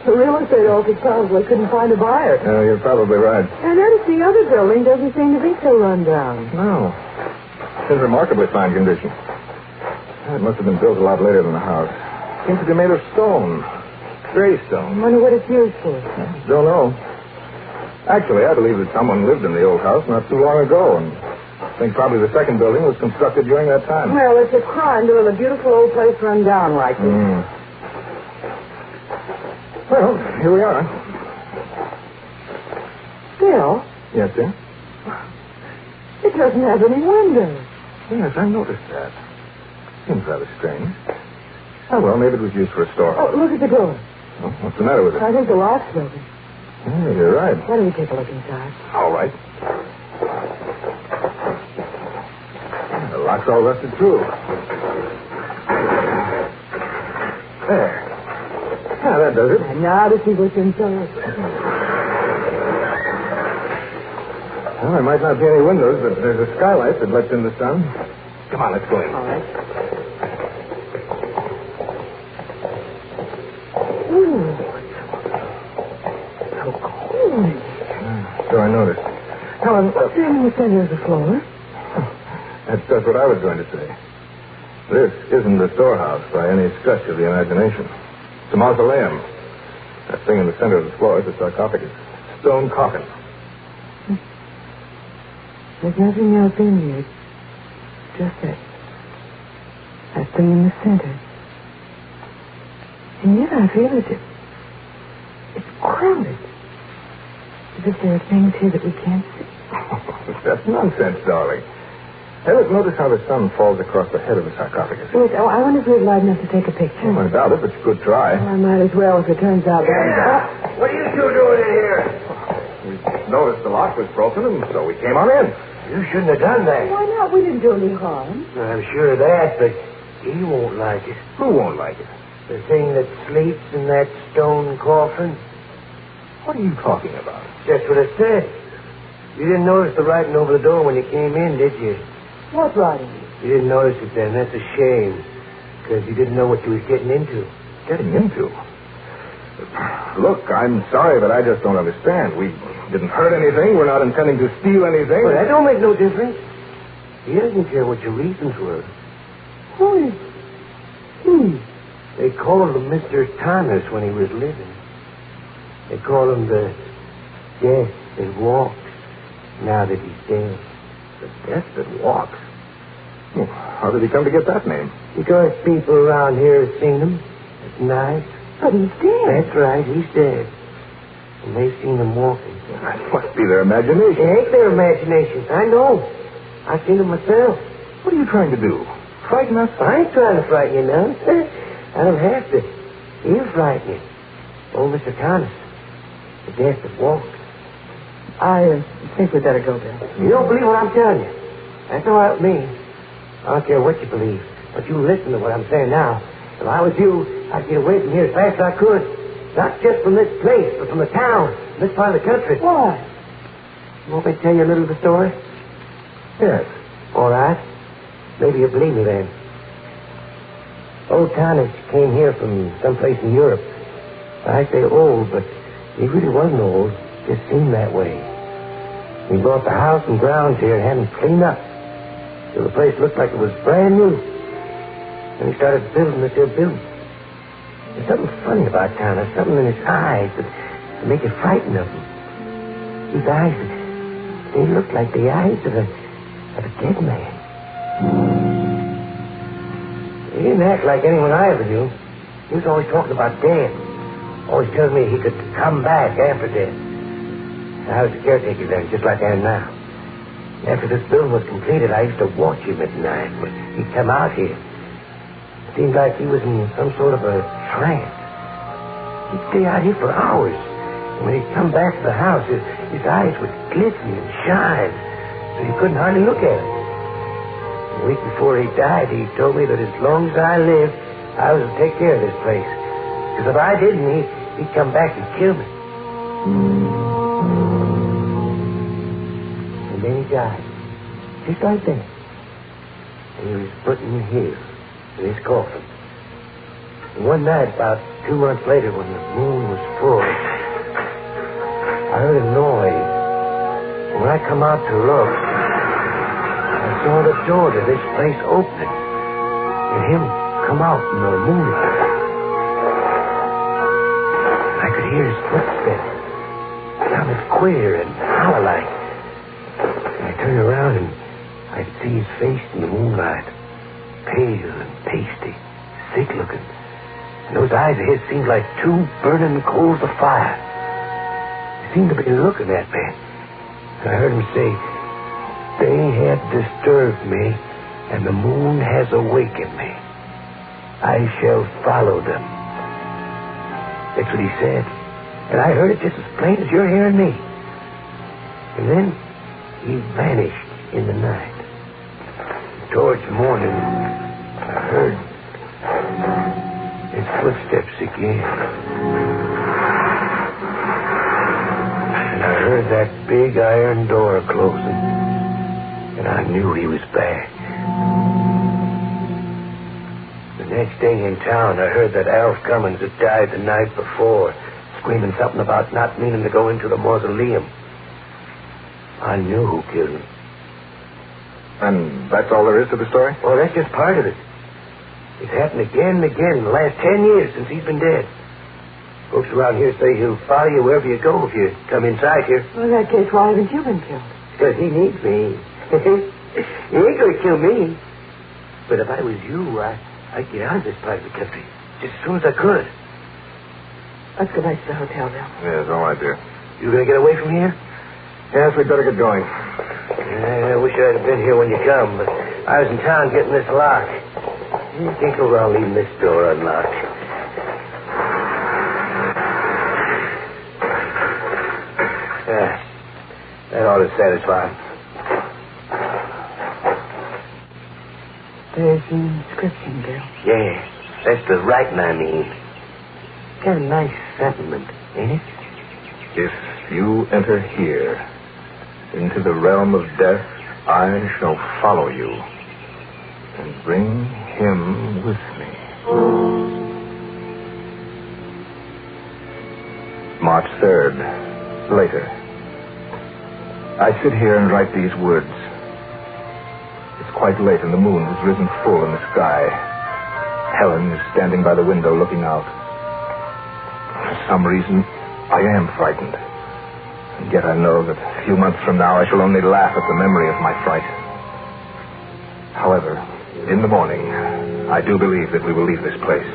The real estate office probably couldn't find a buyer. You're probably right. I noticed the other building doesn't seem to be so run down. No. It's in remarkably fine condition. It must have been built a lot later than the house. Seems to be made of stone. Gray stone. I wonder what it's used for. Don't know. Actually, I believe that someone lived in the old house not too long ago, and I think probably the second building was constructed during that time. Well, it's a crime to let a beautiful old place run down like this. Well, here we are. Bill, Yes, dear? it doesn't have any windows. Yes, I noticed that. Seems rather strange. Oh, well, maybe it was used for a store. Oh, look at the door. Oh, what's the matter with it? I think the lock's broken. Yeah, you're right. Why don't we take a look inside? All right. The lock's all rusted through. There. Yeah, that does it. And now to see what's inside. Well, there might not be any windows, but there's a skylight that lets in the sun. Come on, let's go in. All right. Ooh. So cold. So I noticed. Helen, What's there in the center of the floor? That's just what I was going to say. This isn't a storehouse by any stretch of the imagination. It's a mausoleum. That thing in the center of the floor is a sarcophagus. Stone coffin. There's nothing else in here. Just that thing in the center. And yet I feel it's crowded. As if there are things here that we can't see. That's nonsense, darling. Hey, look, notice how the sun falls across the head of the sarcophagus. Wait, I wonder if we're light enough to take a picture. I doubt it, but you could try. Well, I might as well if it turns out that... What are you two doing in here? We noticed the lock was broken, and so we came on in. You shouldn't have done that. Why not? We didn't do any harm. I'm sure of that, but he won't like it. Who won't like it? The thing that sleeps in that stone coffin. What are you talking about? Just what it said. You didn't notice the writing over the door when you came in, did you? What writing? You didn't notice it then. That's a shame. Because you didn't know what you was getting into. Getting into? Look, I'm sorry, but I just don't understand. We didn't hurt anything. We're not intending to steal anything. Well, that don't make no difference. He doesn't care what your reasons were. Who is... They called him Mr. Thomas when he was living. They call him the Death that Walks now that he's dead. The Death that Walks? Well, how did he come to get that name? Because people around here have seen him at night. But he's dead. That's right, he's dead. And they've seen him walking. That must be their imagination. It ain't their imagination. I know. I've seen him myself. What are you trying to do? Frighten us? I ain't trying to frighten you now. I don't have to. You frighten you. Oh, Mr. Thomas. The Death that Walks. I think we'd better go, Bill. You don't believe what I'm telling you. That's all right with me. I don't care what you believe. But you listen to what I'm saying now. If I was you, I'd get away from here as fast as I could. Not just from this place, but from the town, this part of the country. Why? You want me to tell you a little of the story? Yes. All right. Maybe you'll believe me then. Old Thomas came here from someplace in Europe. I say old, but he really wasn't old. Just seemed that way. He bought the house and grounds here and had them cleaned up. So the place looked like it was brand new. And he started building this here building. There's something funny about Thomas, something in his eyes that make you frightened of him. His eyes, they look like the eyes of a dead man. He didn't act like anyone I ever knew. He was always talking about death. Always tells me he could come back after death. I was a caretaker then, just like I am now. After this building was completed, I used to watch him at night, but he'd come out here. It seemed like he was in some sort of a trance. He'd stay out here for hours. And when he'd come back to the house, his eyes would glisten and shine, so you couldn't hardly look at him. A week before he died, he told me that as long as I lived, I was to take care of this place. Because if I didn't, he'd come back and kill me. And then he died. Just like that. And he was put in here, in his coffin. And one night, about 2 months later, when the moon was full, I heard a noise. And when I come out to look, I saw the door to this place open. And him come out in the moonlight. And I could hear his footsteps. It sounded queer and hollow-like. And I turned around and I'd see his face in the moonlight. Pale and pasty, sick-looking. And those eyes of his seemed like 2 burning coals of fire. They seemed to be looking at me. And I heard him say, "They have disturbed me, and the moon has awakened me. I shall follow them." That's what he said. And I heard it just as plain as you're hearing me. And then he vanished in the night. Towards morning, I heard his footsteps again. And I heard that big iron door closing. And I knew he was back. The next day in town, I heard that Alf Cummins had died the night before, screaming something about not meaning to go into the mausoleum. I knew who killed him. And that's all there is to the story? Well, that's just part of it. It's happened again and again in the last 10 years since he's been dead. Folks around here say he'll follow you wherever you go if you come inside here. Well, in that case, why haven't you been killed? Because he needs me. He ain't going to kill me. But if I was you, I'd get out of this part of the country just as soon as I could. Let's go back to the hotel, Bill. Yes, all right, dear. You going to get away from here? Yes, we'd better get going. I wish I'd have been here when you come, but I was in town getting this lock. You can't go around leaving this door unlocked. Yeah, that ought to satisfy him. There's the inscription, Bill. Yeah, that's the writing I mean. Got a nice sentiment, ain't it? If you enter here, into the realm of death, I shall follow you and bring him with me. March 3rd, later. I sit here and write these words. It's quite late and the moon has risen full in the sky. Helen is standing by the window looking out. For some reason, I am frightened. And yet I know that a few months from now I shall only laugh at the memory of my fright. However, in the morning, I do believe that we will leave this place.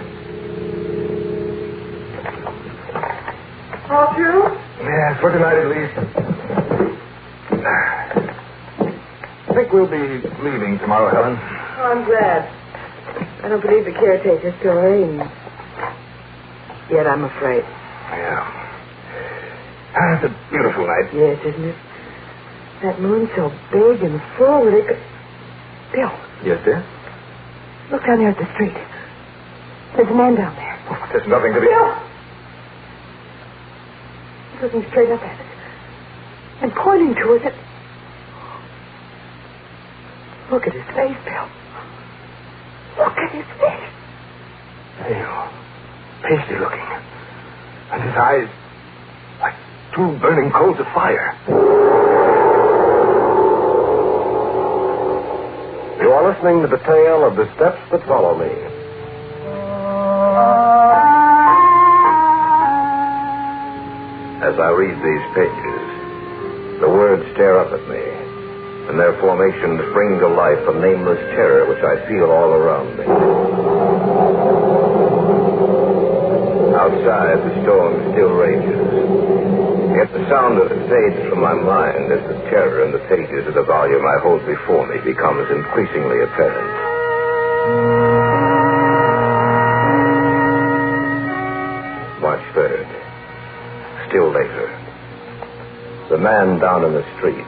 All through? Yes, for tonight at least. I think we'll be leaving tomorrow, Helen. Oh, I'm glad. I don't believe the caretaker still reigns. Yet I'm afraid. Yeah. It's a beautiful night. Yes, isn't it? That moon so big and full that it could... Bill, Yes, dear? look down there at the street. There's a man down there. There's nothing to be... Bill! He's looking straight up at us. And pointing to us. Look at his face, Bill. Look at his face. Pale, pasty looking. And his eyes like 2 burning coals of fire. You are listening to the tale of The Steps That Follow Me. As I read these pages, the words stare up at me, and their formations bring to life a nameless terror which I feel all around me. Outside, the storm still rages. Yet the sound of it fades from my mind as the terror in the pages of the volume I hold before me becomes increasingly apparent. March 3rd. Still later. The man down in the street,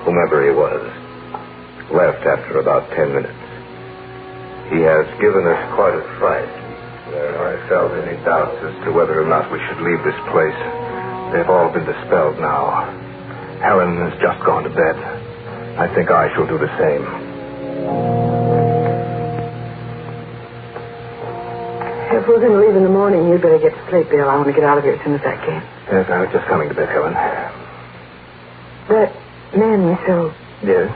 whomever he was, left after about 10 minutes. He has given us quite a fright. Where I felt any doubts as to whether or not we should leave this place, they've all been dispelled now. Helen has just gone to bed. I think I shall do the same. If we're going to leave in the morning, you'd better get to sleep, Bill. I want to get out of here as soon as I can. Yes, I was just coming to bed, Helen. That man we saw. Yes?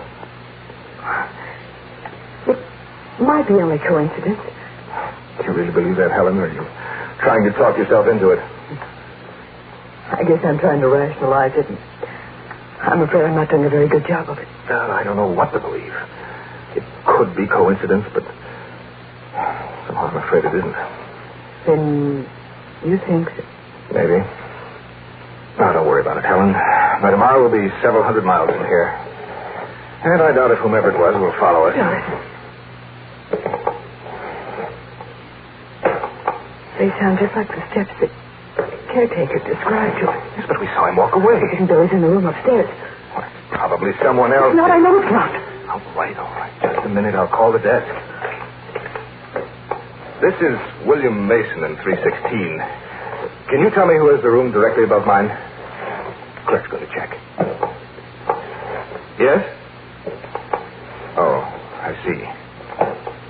It might be only coincidence. Do you really believe that, Helen, or are you trying to talk yourself into it? I guess I'm trying to rationalize it. I'm afraid I'm not doing a very good job of it. I don't know what to believe. It could be coincidence, but somehow I'm afraid it isn't. Then you think so? Maybe. Now, don't worry about it, Helen. By tomorrow we'll be several hundred miles from here. And I doubt if whomever it was will follow us. They sound just like the steps that caretaker described to us. Yes, but we saw him walk away. And Billy's in the room upstairs. Well, it's probably someone else. It's not, I know it's not. All right. Just a minute, I'll call the desk. This is William Mason in 316. Can you tell me who has the room directly above mine? Clerk's going to check. Yes? Oh, I see.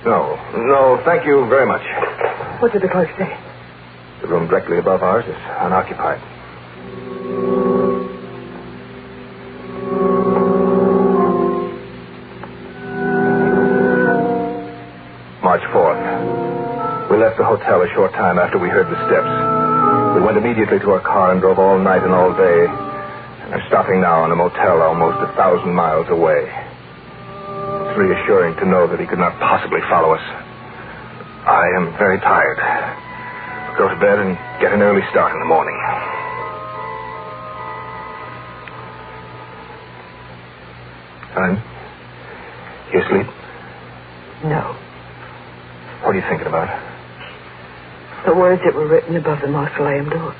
No, thank you very much. What did the clerk say? The room directly above ours is unoccupied. March 4th. We left the hotel a short time after we heard the steps. We went immediately to our car and drove all night and all day. And are stopping now in a motel almost 1,000 miles away. It's reassuring to know that he could not possibly follow us. I am very tired. Go to bed and get an early start in the morning. Helen, you asleep? No. What are you thinking about? The words that were written above the mausoleum door.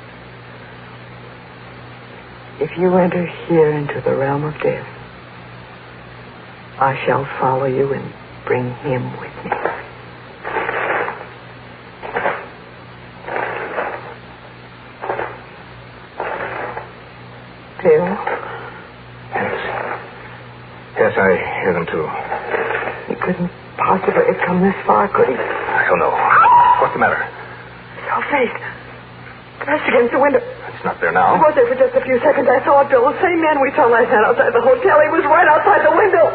If you enter here into the realm of death, I shall follow you and bring him with me. Bill? Yes, I hear them too. He couldn't possibly have come this far, could he? I don't know. What's the matter? Your face. Pressed against the window. It's not there now. He was there for just a few seconds. I saw it, Bill. The same man we saw last night outside the hotel. He was right outside the window.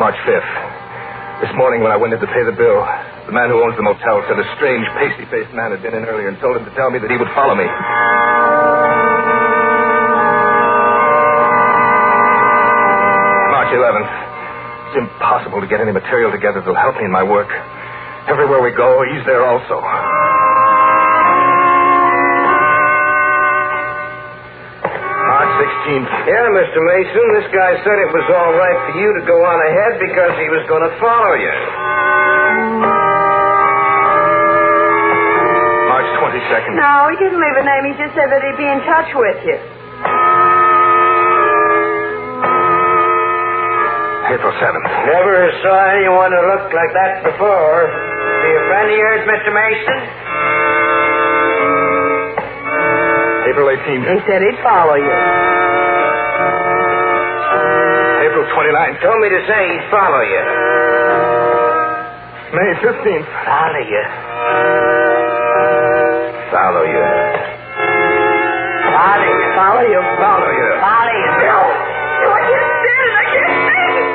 March 5th. This morning when I went in to pay the bill, the man who owns the motel said a strange, pasty-faced man had been in earlier and told him to tell me that he would follow me. March 11th. It's impossible to get any material together that'll help me in my work. Everywhere we go, he's there also. March 16th. Yeah, Mr. Mason, this guy said it was all right for you to go on ahead because he was going to follow you. March 22nd. No, he didn't leave a name. He just said that he'd be in touch with you. April 7th. Never saw anyone who looked like that before. Be a friend of yours, Mr. Mason? April 18th. He said he'd follow you. April 29th. Told me to say he'd follow you. May 15th. Follow you. Follow you. Follow you. Follow you. Follow you. Follow you. No, I can't stand it. I can't stand it.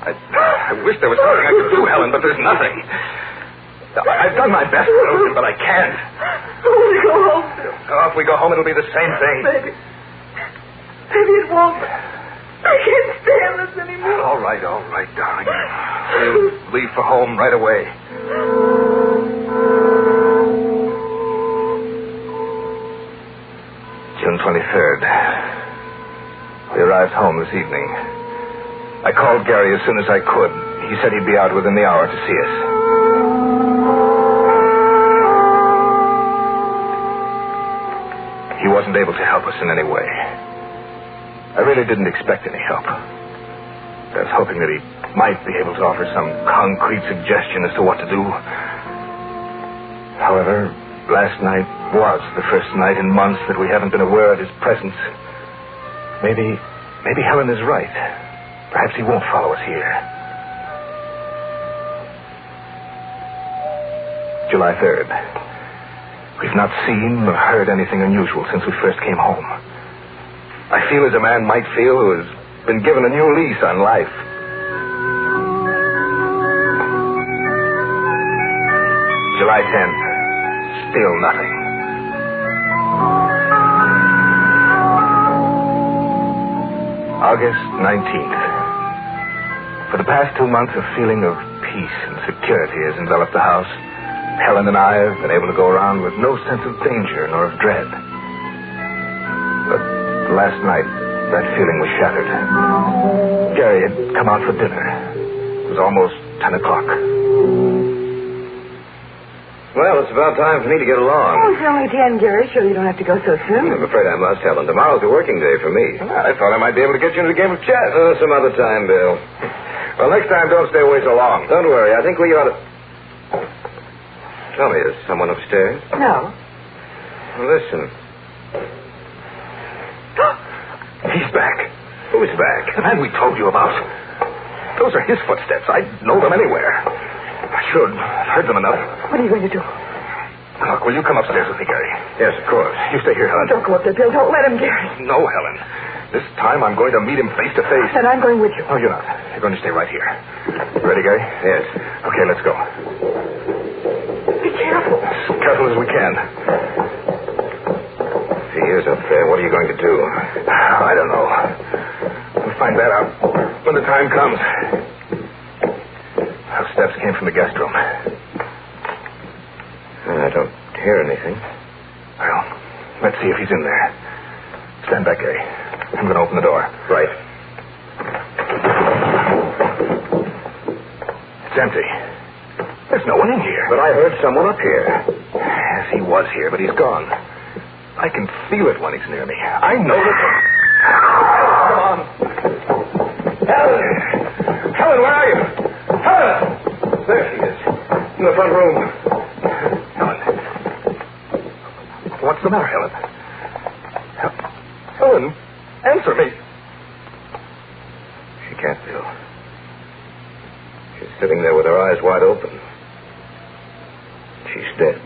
I wish there was something I could do, Helen, but there's nothing. I've done my best, Rosen, but I can't. We go home, Bill. Oh, if we go home, it'll be the same thing. Maybe it won't. I can't stand this anymore. All right, darling. We'll leave for home right away. June 23rd. We arrived home this evening. I called Gary as soon as I could. He said he'd be out within the hour to see us. He wasn't able to help us in any way. I really didn't expect any help. I was hoping that he might be able to offer some concrete suggestion as to what to do. However, last night was the first night in months that we haven't been aware of his presence. Maybe Helen is right. Perhaps he won't follow us here. July 3rd. We've not seen or heard anything unusual since we first came home. I feel as a man might feel who has been given a new lease on life. July 10th. Still nothing. August 19th. For the past 2 months, a feeling of peace and security has enveloped the house. Helen and I have been able to go around with no sense of danger nor of dread. But last night, that feeling was shattered. Gary had come out for dinner. It was almost 10 o'clock. Well, it's about time for me to get along. Oh, it's only 10, Gary. Sure you don't have to go so soon. I'm afraid I must, Helen. Tomorrow's a working day for me. I thought I might be able to get you into the game of chess. Some other time, Bill. Well, next time, don't stay away so long. Don't worry. I think we ought to... Tell me, is someone upstairs? No. Well, listen. He's back. Who's back? The man we told you about. Those are his footsteps. I'd know them anywhere. I should. I've heard them enough. What are you going to do? Look, will you come upstairs with me, Gary? Yes, of course. You stay here, Helen. Don't go up there, Bill. Don't let him, Gary. No, Helen. This time I'm going to meet him face to face. Then I'm going with you. No, you're not. You're going to stay right here. Ready, Gary? Yes. Okay, let's go. Be careful. As careful as we can. If he is up there, what are you going to do? I don't know. We'll find that out when the time comes. Those steps came from the guest room. I don't hear anything. Well, let's see if he's in there. Stand back, Gary. I'm going to open the door. Right. It's empty. There's no one in here. But I heard someone up here. Yes, he was here, but he's gone. I can feel it when he's near me. I know that... Come on. Helen! Helen, where are you? Helen! There she is. In the front room. Helen. What's the matter, Helen? Helen, answer me. She can't, Bill. She's sitting there with her eyes wide open. She's dead.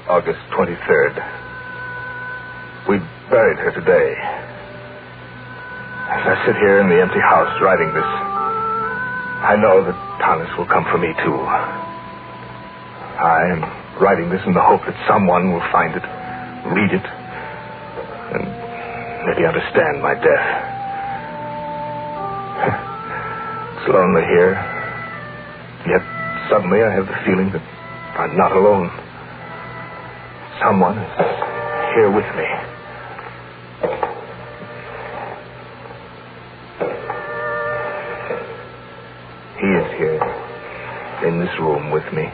August 23rd. We buried her today. As I sit here in the empty house writing this, I know that Thomas will come for me, too. I am writing this in the hope that someone will find it, read it, and maybe understand my death. It's lonely here, yet suddenly I have the feeling that I'm not alone. Someone is here with me. He is here, in this room with me.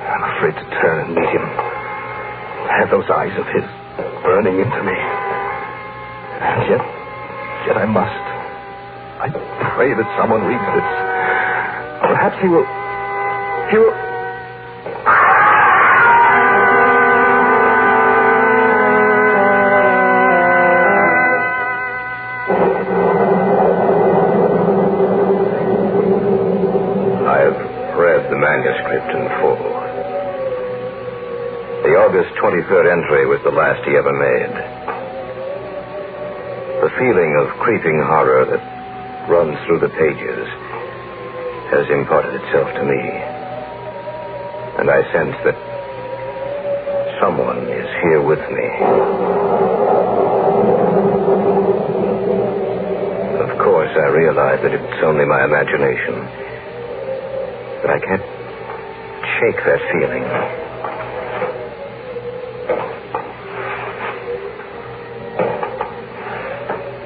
I'm afraid to turn and meet him. Have those eyes of his burning into me. And yet I must. I pray that someone reads this. Perhaps he will... Manuscript in full. The August 23rd entry was the last he ever made. The feeling of creeping horror that runs through the pages has imparted itself to me. And I sense that someone is here with me. Of course, I realize that it's only my imagination. But I can't shake that feeling.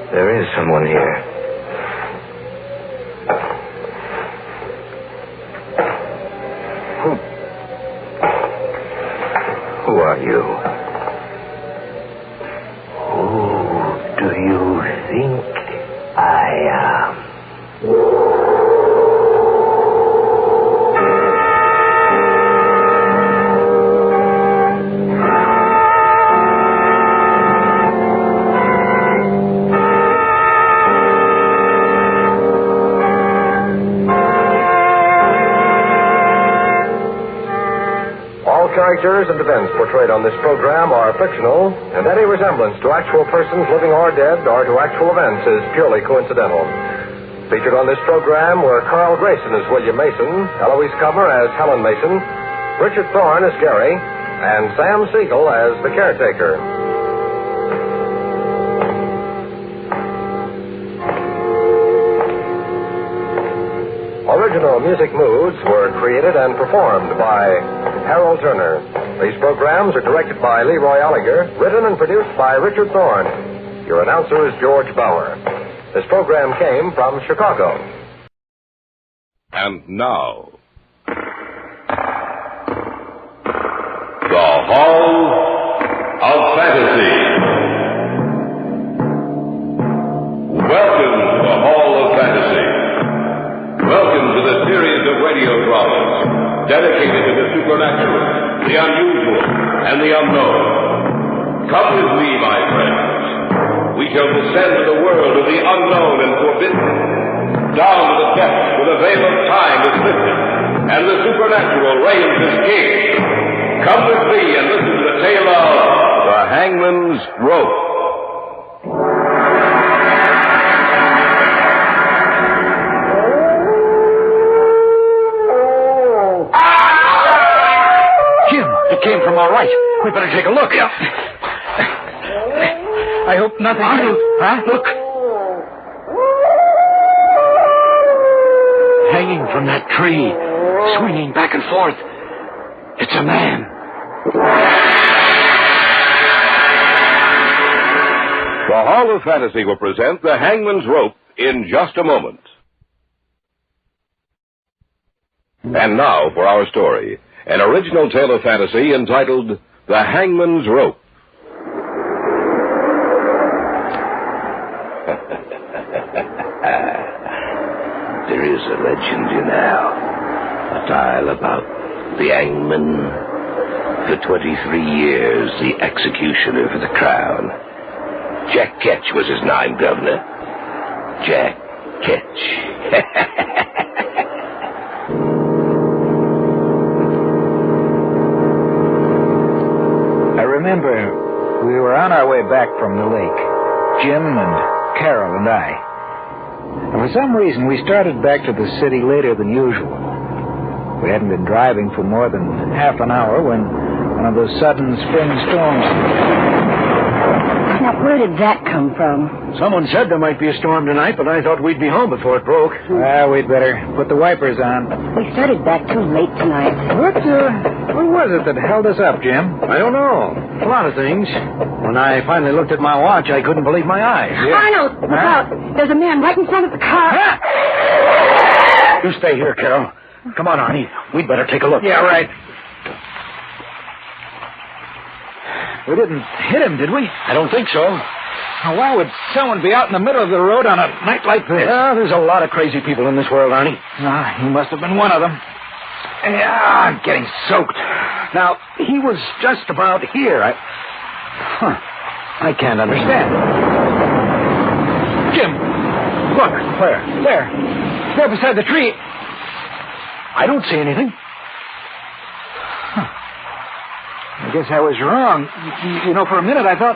There is someone here. Who are you? Who do you think I am? Characters and events portrayed on this program are fictional, and any resemblance to actual persons living or dead or to actual events is purely coincidental. Featured on this program were Carl Grayson as William Mason, Eloise Comer as Helen Mason, Richard Thorne as Gary, and Sam Siegel as the caretaker. Original music moods were created and performed by Harold Turner. These programs are directed by Leroy Alliger, written and produced by Richard Thorne. Your announcer is George Bauer. This program came from Chicago. And now, the Hall of Fantasy. Welcome to the Hall of Fantasy. Welcome to the series of radio dramas dedicated to the supernatural, the unusual, and the unknown. Come with me, my friends. We shall descend to the world of the unknown and forbidden, down to the depths where the veil of time is lifted, and the supernatural reigns as king. Come with me and listen to the tale of the Hangman's Rope. It came from our right. We better take a look. Yeah. I hope nothing... Huh? Look. Hanging from that tree, swinging back and forth. It's a man. The Hall of Fantasy will present the Hangman's Rope in just a moment. And now for our story. An original tale of fantasy entitled The Hangman's Rope. There is a legend, you know. A tale about the hangman. For 23 years, the executioner for the crown. Jack Ketch was his name, Governor. Jack Ketch. Remember, we were on our way back from the lake, Jim and Carol and I. And for some reason, we started back to the city later than usual. We hadn't been driving for more than half an hour when one of those sudden spring storms... Now, where did that come from? Someone said there might be a storm tonight, but I thought we'd be home before it broke. Well, we'd better put the wipers on. We started back too late tonight. What was it that held us up, Jim? I don't know. A lot of things. When I finally looked at my watch, I couldn't believe my eyes. Yeah. Arnold, look out. There's a man right in front of the car. You stay here, Carol. Come on, Arnie. We'd better take a look. Yeah, right. We didn't hit him, did we? I don't think so. Now, why would someone be out in the middle of the road on a night like this? Well, there's a lot of crazy people in this world, Arnie. He must have been one of them. Yeah, I'm getting soaked. Now, he was just about here. I can't understand. Jim, look. Where? There beside the tree. I don't see anything. I guess I was wrong. You know, for a minute I thought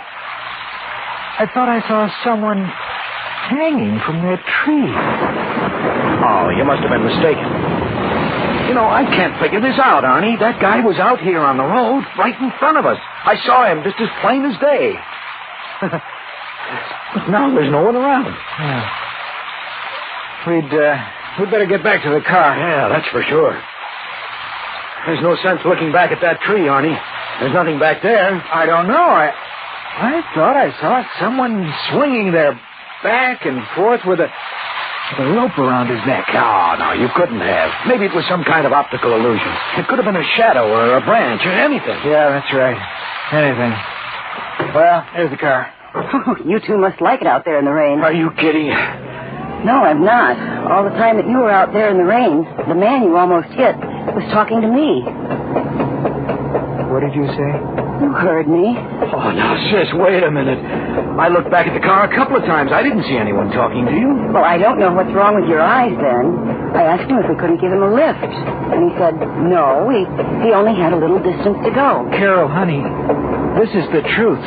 I thought I saw someone hanging from their tree. Oh, you must have been mistaken. You know, I can't figure this out, Arnie. That guy was out here on the road, right in front of us. I saw him just as plain as day. But now there's no one around. Yeah. We'd better get back to the car. Yeah, that's for sure. There's no sense looking back at that tree, Arnie. There's nothing back there. I don't know. I thought I saw someone swinging their back and forth with a rope around his neck. No, you couldn't have. Maybe it was some kind of optical illusion. It could have been a shadow or a branch or anything. Yeah, that's right. Anything. Well, there's the car. You two must like it out there in the rain. Are you kidding? No, I'm not. All the time that you were out there in the rain, the man you almost hit was talking to me. What did you say? You heard me. Oh, now, sis, wait a minute. I looked back at the car a couple of times. I didn't see anyone talking to you. Well, I don't know what's wrong with your eyes, then. I asked him if we couldn't give him a lift. And he said, no, he only had a little distance to go. Carol, honey, this is the truth.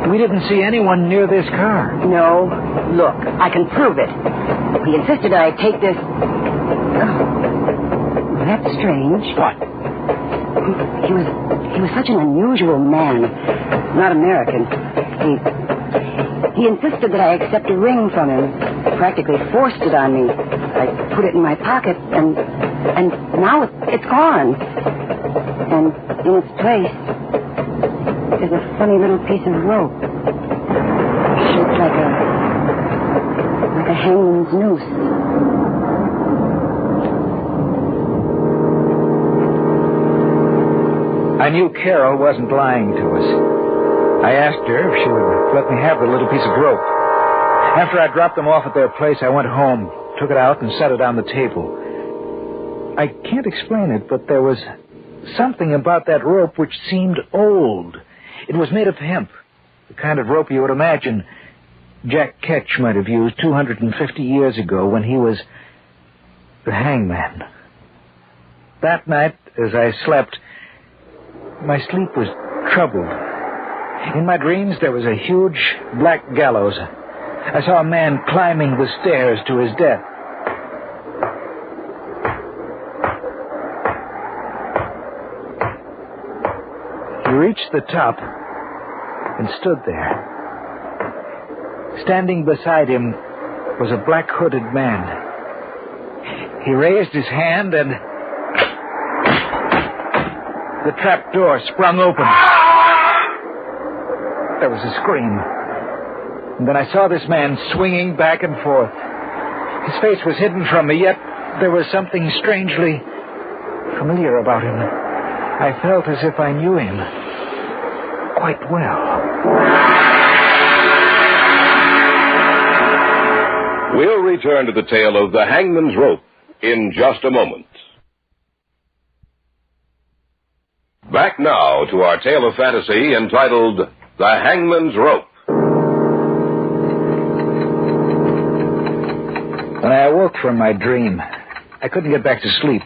We didn't see anyone near this car. No. Look, I can prove it. He insisted I take this... Oh, that's strange. What? He was such an unusual man. Not American. He insisted that I accept a ring from him. Practically forced it on me. I put it in my pocket, and now it's gone. And in its place is a funny little piece of rope. Shaped like a hangman's noose. I knew Carol wasn't lying to us. I asked her if she would let me have the little piece of rope. After I dropped them off at their place, I went home, took it out, and set it on the table. I can't explain it, but there was something about that rope which seemed old. It was made of hemp, the kind of rope you would imagine Jack Ketch might have used 250 years ago when he was the hangman. That night, as I slept, my sleep was troubled. In my dreams, there was a huge black gallows. I saw a man climbing the stairs to his death. He reached the top and stood there. Standing beside him was a black-hooded man. He raised his hand and... the trap door sprung open. There was a scream. And then I saw this man swinging back and forth. His face was hidden from me, yet there was something strangely familiar about him. I felt as if I knew him quite well. We'll return to the tale of the Hangman's Rope in just a moment. Back now to our tale of fantasy entitled The Hangman's Rope. When I awoke from my dream, I couldn't get back to sleep.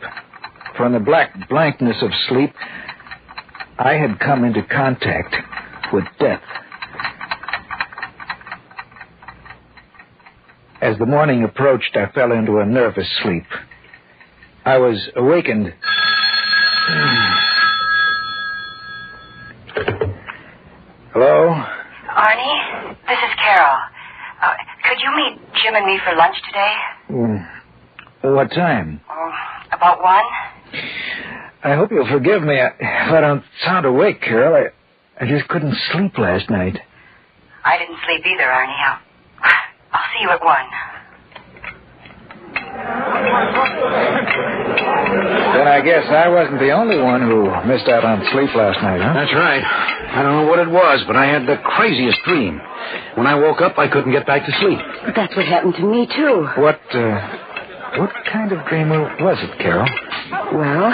For in the black blankness of sleep, I had come into contact with death. As the morning approached, I fell into a nervous sleep. I was awakened... Hello? Arnie, this is Carol. Could you meet Jim and me for lunch today? What time? About 1? I hope you'll forgive me if I don't sound awake, Carol. I just couldn't sleep last night. I didn't sleep either, Arnie. I'll see you at 1. Then I guess I wasn't the only one who missed out on sleep last night, huh? That's right. I don't know what it was, but I had the craziest dream. When I woke up, I couldn't get back to sleep. That's what happened to me, too. What kind of dream was it, Carol? Well,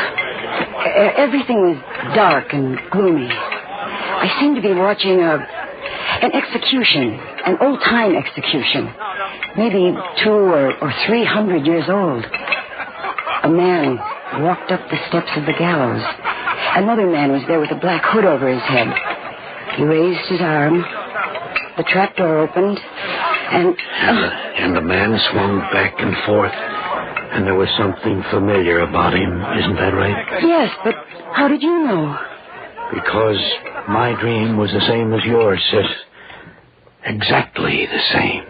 everything was dark and gloomy. I seemed to be watching an execution, an old-time execution, maybe 200 or 300 years old. A man walked up the steps of the gallows. Another man was there with a black hood over his head. He raised his arm. the trapdoor opened, and... And the man swung back and forth, and there was something familiar about him. Isn't that right? Yes, but how did you know? Because my dream was the same as yours, sis. Exactly the same.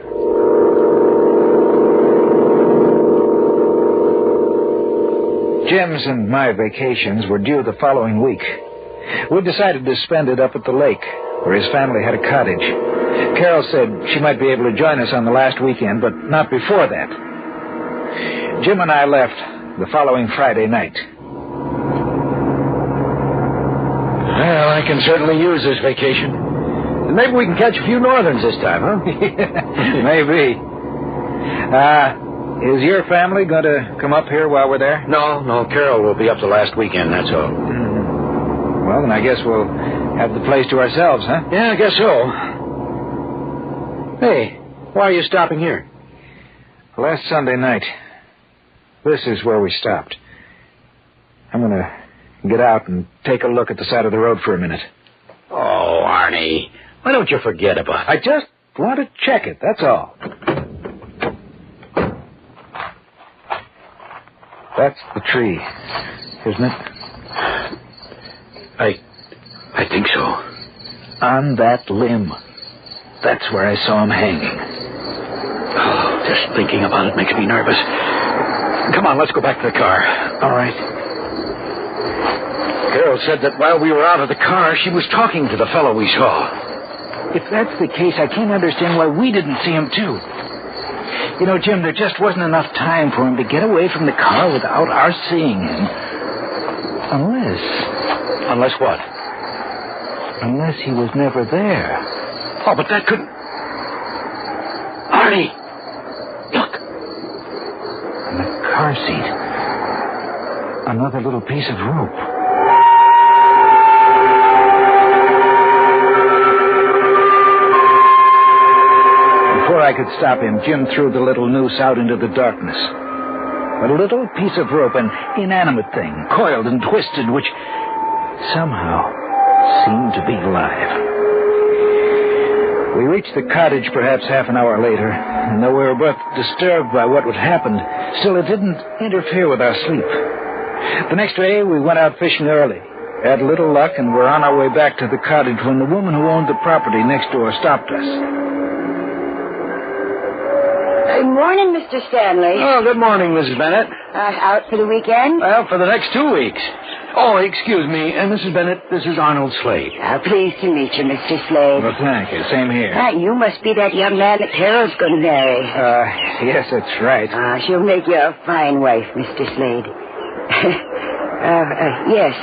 Jim's and my vacations were due the following week. We decided to spend it up at the lake, where his family had a cottage. Carol said she might be able to join us on the last weekend, but not before that. Jim and I left the following Friday night. Well, I can certainly use this vacation. Maybe we can catch a few northerns this time, huh? Maybe. Is your family going to come up here while we're there? No. Carol will be up the last weekend, that's all. Well, then I guess we'll have the place to ourselves, huh? Yeah, I guess so. Hey, why are you stopping here? Last Sunday night, this is where we stopped. I'm going to get out and take a look at the side of the road for a minute. Oh, Arnie, why don't you forget about it? I just want to check it, that's all. That's the tree, isn't it? I think so. On that limb. That's where I saw him hanging. Oh, just thinking about it makes me nervous. Come on, let's go back to the car. All right. Carol said that while we were out of the car, she was talking to the fellow we saw. If that's the case, I can't understand why we didn't see him, too. You know, Jim, there just wasn't enough time for him to get away from the car without our seeing him. Unless what? Unless he was never there. Oh, but that couldn't... Arnie! Look! In the car seat. Another little piece of rope. Before I could stop him, Jim threw the little noose out into the darkness. A little piece of rope, an inanimate thing, coiled and twisted, which somehow seemed to be alive. We reached the cottage perhaps half an hour later, and though we were both disturbed by what had happened, still it didn't interfere with our sleep. The next day, we went out fishing early, had little luck, and were on our way back to the cottage when the woman who owned the property next door stopped us. Good morning, Mr. Stanley. Oh, good morning, Mrs. Bennett. Out for the weekend? Well, for the next 2 weeks. Oh, excuse me, Mrs. Bennett, this is Arnold Slade. Pleased to meet you, Mr. Slade. Well, thank you. Same here. You must be that young man that Carol's going to marry. Yes, that's right. She'll make you a fine wife, Mr. Slade. Yes.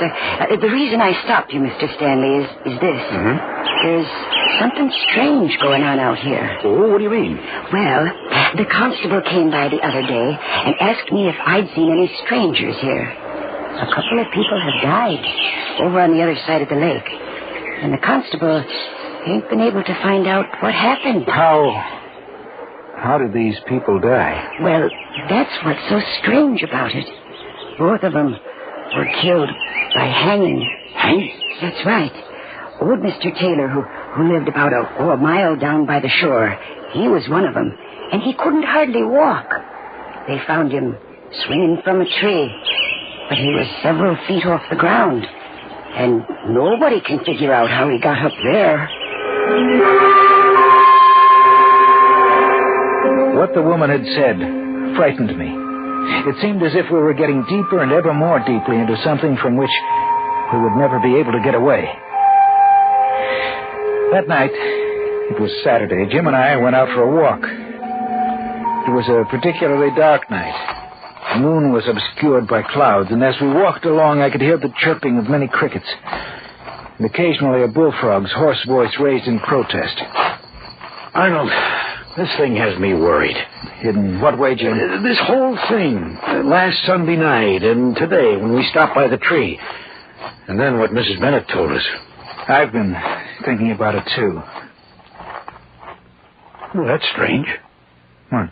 The reason I stopped you, Mr. Stanley, is this. Mm-hmm. There's something strange going on out here. Oh, what do you mean? Well, the constable came by the other day and asked me if I'd seen any strangers here. A couple of people have died over on the other side of the lake. And the constable ain't been able to find out what happened. How did these people die? Well, that's what's so strange about it. Both of them were killed by hanging. Hanging? That's right. Old Mr. Taylor, who lived about a mile down by the shore, he was one of them, and he couldn't hardly walk. They found him swinging from a tree, but he was several feet off the ground, and nobody can figure out how he got up there. What the woman had said frightened me. It seemed as if we were getting deeper and ever more deeply into something from which we would never be able to get away. That night, it was Saturday, Jim and I went out for a walk. It was a particularly dark night. The moon was obscured by clouds, and as we walked along, I could hear the chirping of many crickets, and occasionally a bullfrog's hoarse voice raised in protest. Arnold, this thing has me worried. In what way, Jim? This whole thing. Last Sunday night and today when we stopped by the tree. And then what Mrs. Bennett told us. I've been thinking about it, too. Well, that's strange. What?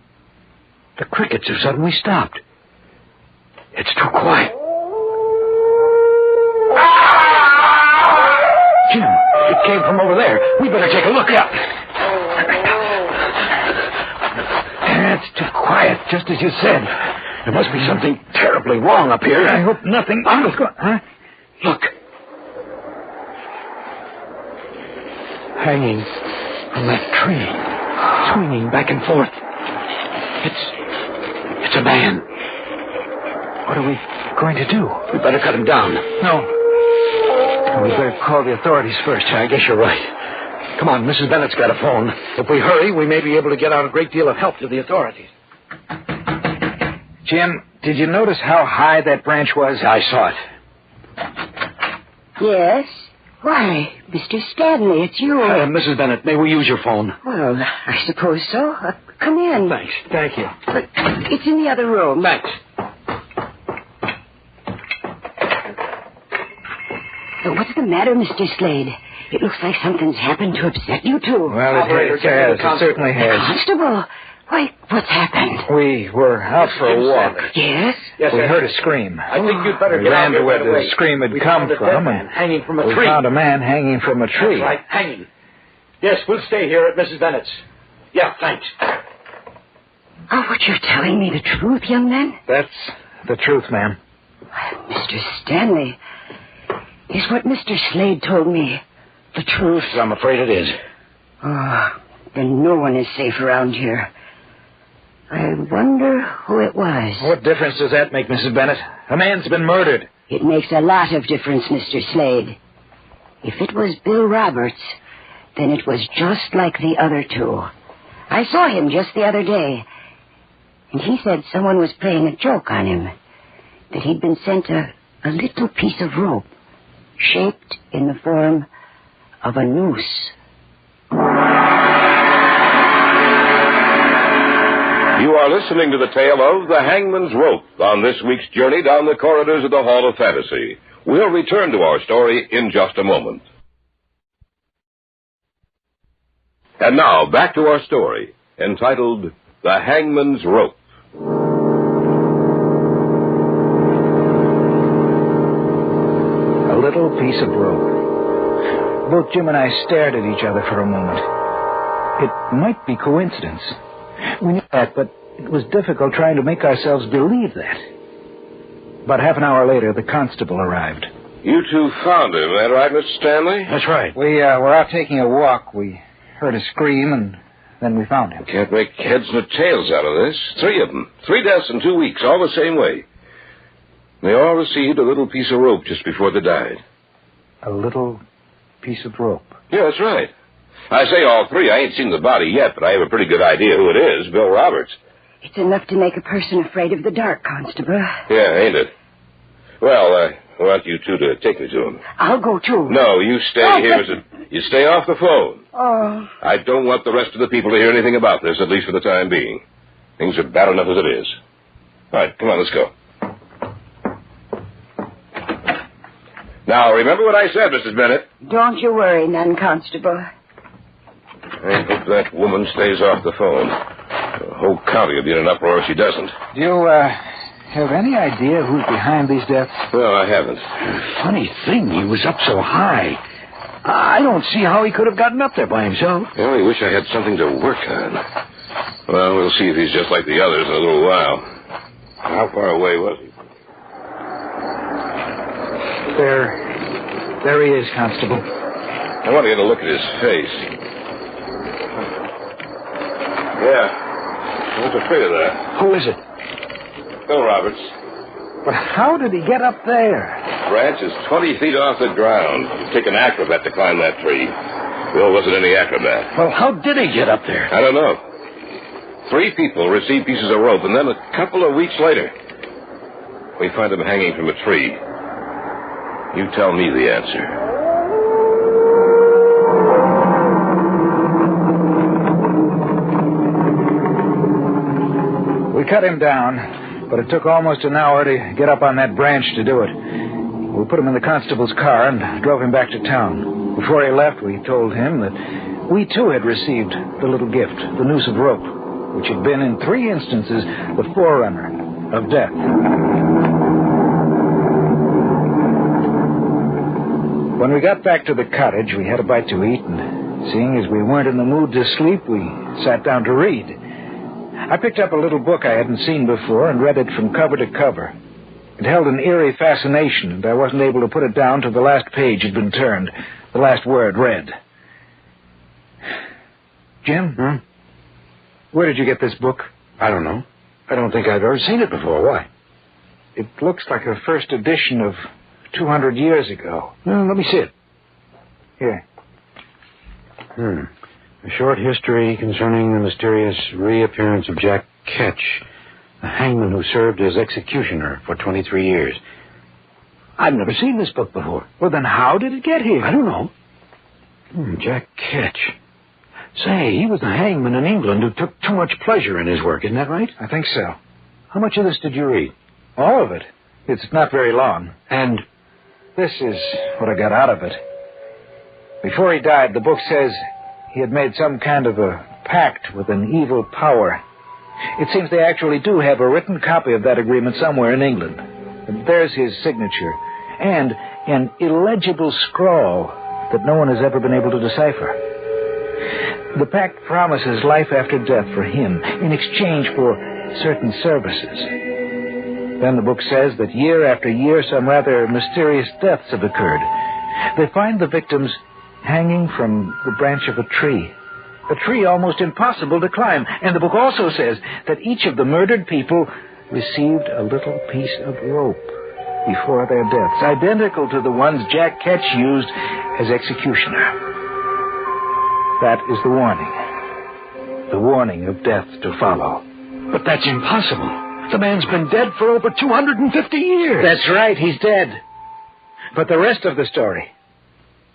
The crickets have suddenly stopped. It's too quiet. Jim, it came from over there. We better take a look. Yeah. just as you said. There must be something terribly wrong up here. I hope nothing... Huh? Look. Hanging from that tree, swinging back and forth. It's a man. What are we going to do? We better cut him down. No. We better call the authorities first. I guess you're right. Come on, Mrs. Bennett's got a phone. If we hurry, we may be able to get out a great deal of help to the authorities. Jim, did you notice how high that branch was? I saw it. Yes? Why, Mr. Stanley, it's you. Mrs. Bennett, may we use your phone? Well, I suppose so. Come in. Thanks. Thank you. But it's in the other room. Thanks. What's the matter, Mr. Slade? It looks like something's happened to upset you two. Well, it has. It certainly has. Constable, why, what's happened? We were out for a walk. Yes? We heard a scream. I think you'd better get ran out to where right away. the scream had come from, and hanging from a we tree. found a man hanging from a tree. That's right, hanging. Yes, we'll stay here at Mrs. Bennett's. Yeah, thanks. Oh, what you're telling me the truth, young man? That's the truth, ma'am. Mr. Stanley, is what Mr. Slade told me the truth? I'm afraid it is. Oh, then no one is safe around here. I wonder who it was. What difference does that make, Mrs. Bennett? A man's been murdered. It makes a lot of difference, Mr. Slade. If it was Bill Roberts, then it was just like the other two. I saw him just the other day, and he said someone was playing a joke on him, that he'd been sent a little piece of rope shaped in the form of a noose. You are listening to the tale of the Hangman's Rope on this week's journey down the corridors of the Hall of Fantasy. We'll return to our story in just a moment. And now, back to our story, entitled The Hangman's Rope. A little piece of rope. Both Jim and I stared at each other for a moment. It might be coincidence. We knew that, but it was difficult trying to make ourselves believe that. About half an hour later, the constable arrived. You two found him, that right, Mr. Stanley? That's right. We were out taking a walk. We heard a scream, and then we found him. Can't make heads nor tails out of this. 3 of them. 3 deaths in 2 weeks, all the same way. They all received a little piece of rope just before they died. A little piece of rope? Yeah, that's right. I say all 3. I ain't seen the body yet, but I have a pretty good idea who it is, Bill Roberts. It's enough to make a person afraid of the dark, Constable. Yeah, ain't it? Well, I want you two to take me to him. I'll go, too. No, you stay here. You stay off the phone. Oh. I don't want the rest of the people to hear anything about this, at least for the time being. Things are bad enough as it is. All right, come on, let's go. Now, remember what I said, Mrs. Bennett. Don't you worry none, Constable. I hope that woman stays off the phone. The whole county will be in an uproar if she doesn't. Do you, have any idea who's behind these deaths? No, I haven't. Funny thing, he was up so high. I don't see how he could have gotten up there by himself. I only wish I had something to work on. Well, we'll see if he's just like the others in a little while. How far away was he? There he is, Constable. I want to get a look at his face. Yeah. I was afraid of that. Who is it? Bill Roberts. But how did he get up there? Branch is 20 feet off the ground. It'd take an acrobat to climb that tree. Bill wasn't any acrobat. Well, how did he get up there? I don't know. 3 people received pieces of rope, and then a couple of weeks later, we find him hanging from a tree. You tell me the answer. We cut him down, but it took almost an hour to get up on that branch to do it. We put him in the constable's car and drove him back to town. Before he left, we told him that we, too, had received the little gift, the noose of rope, which had been, in 3 instances, the forerunner of death. When we got back to the cottage, we had a bite to eat, and seeing as we weren't in the mood to sleep, we sat down to read. I picked up a little book I hadn't seen before and read it from cover to cover. It held an eerie fascination, and I wasn't able to put it down till the last page had been turned, the last word read. Jim? Where did you get this book? I don't know. I don't think I've ever seen it before. Why? It looks like a first edition of 200 years ago. Let me see it. Here. A short history concerning the mysterious reappearance of Jack Ketch, the hangman who served as executioner for 23 years. I've never seen this book before. Well, then how did it get here? I don't know. Jack Ketch. Say, he was the hangman in England who took too much pleasure in his work, isn't that right? I think so. How much of this did you read? All of it. It's not very long. And this is what I got out of it. Before he died, the book says he had made some kind of a pact with an evil power. It seems they actually do have a written copy of that agreement somewhere in England. And there's his signature. And an illegible scrawl that no one has ever been able to decipher. The pact promises life after death for him in exchange for certain services. Then the book says that year after year some rather mysterious deaths have occurred. They find the victims hanging from the branch of a tree almost impossible to climb. And the book also says that each of the murdered people received a little piece of rope before their deaths, identical to the ones Jack Ketch used as executioner. That is the warning of death to follow. But that's impossible. The man's been dead for over 250 years. That's right, he's dead. But the rest of the story,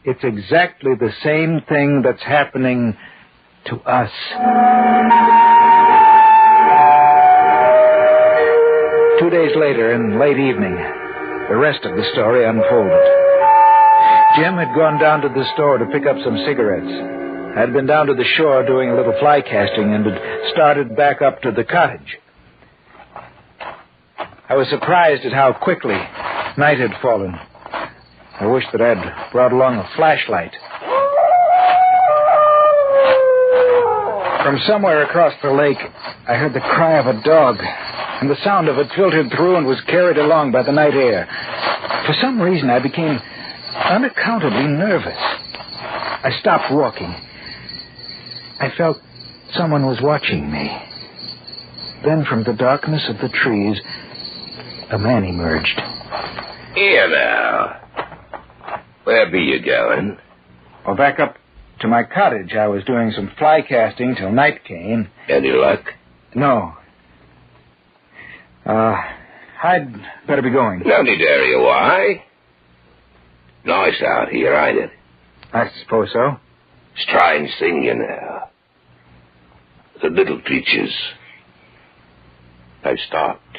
it's exactly the same thing that's happening to us. 2 days later, in late evening, the rest of the story unfolded. Jim had gone down to the store to pick up some cigarettes. I'd been down to the shore doing a little fly casting and had started back up to the cottage. I was surprised at how quickly night had fallen. I wished that I'd brought along a flashlight. From somewhere across the lake, I heard the cry of a dog, and the sound of it filtered through and was carried along by the night air. For some reason, I became unaccountably nervous. I stopped walking. I felt someone was watching me. Then from the darkness of the trees, a man emerged. Here now. Where be you going? Well, back up to my cottage. I was doing some fly casting till night came. Any luck? No. I'd better be going. No need to hurry. Why? Nice out here, ain't it? I suppose so. Strange thing, you know. The little creatures, they've stopped.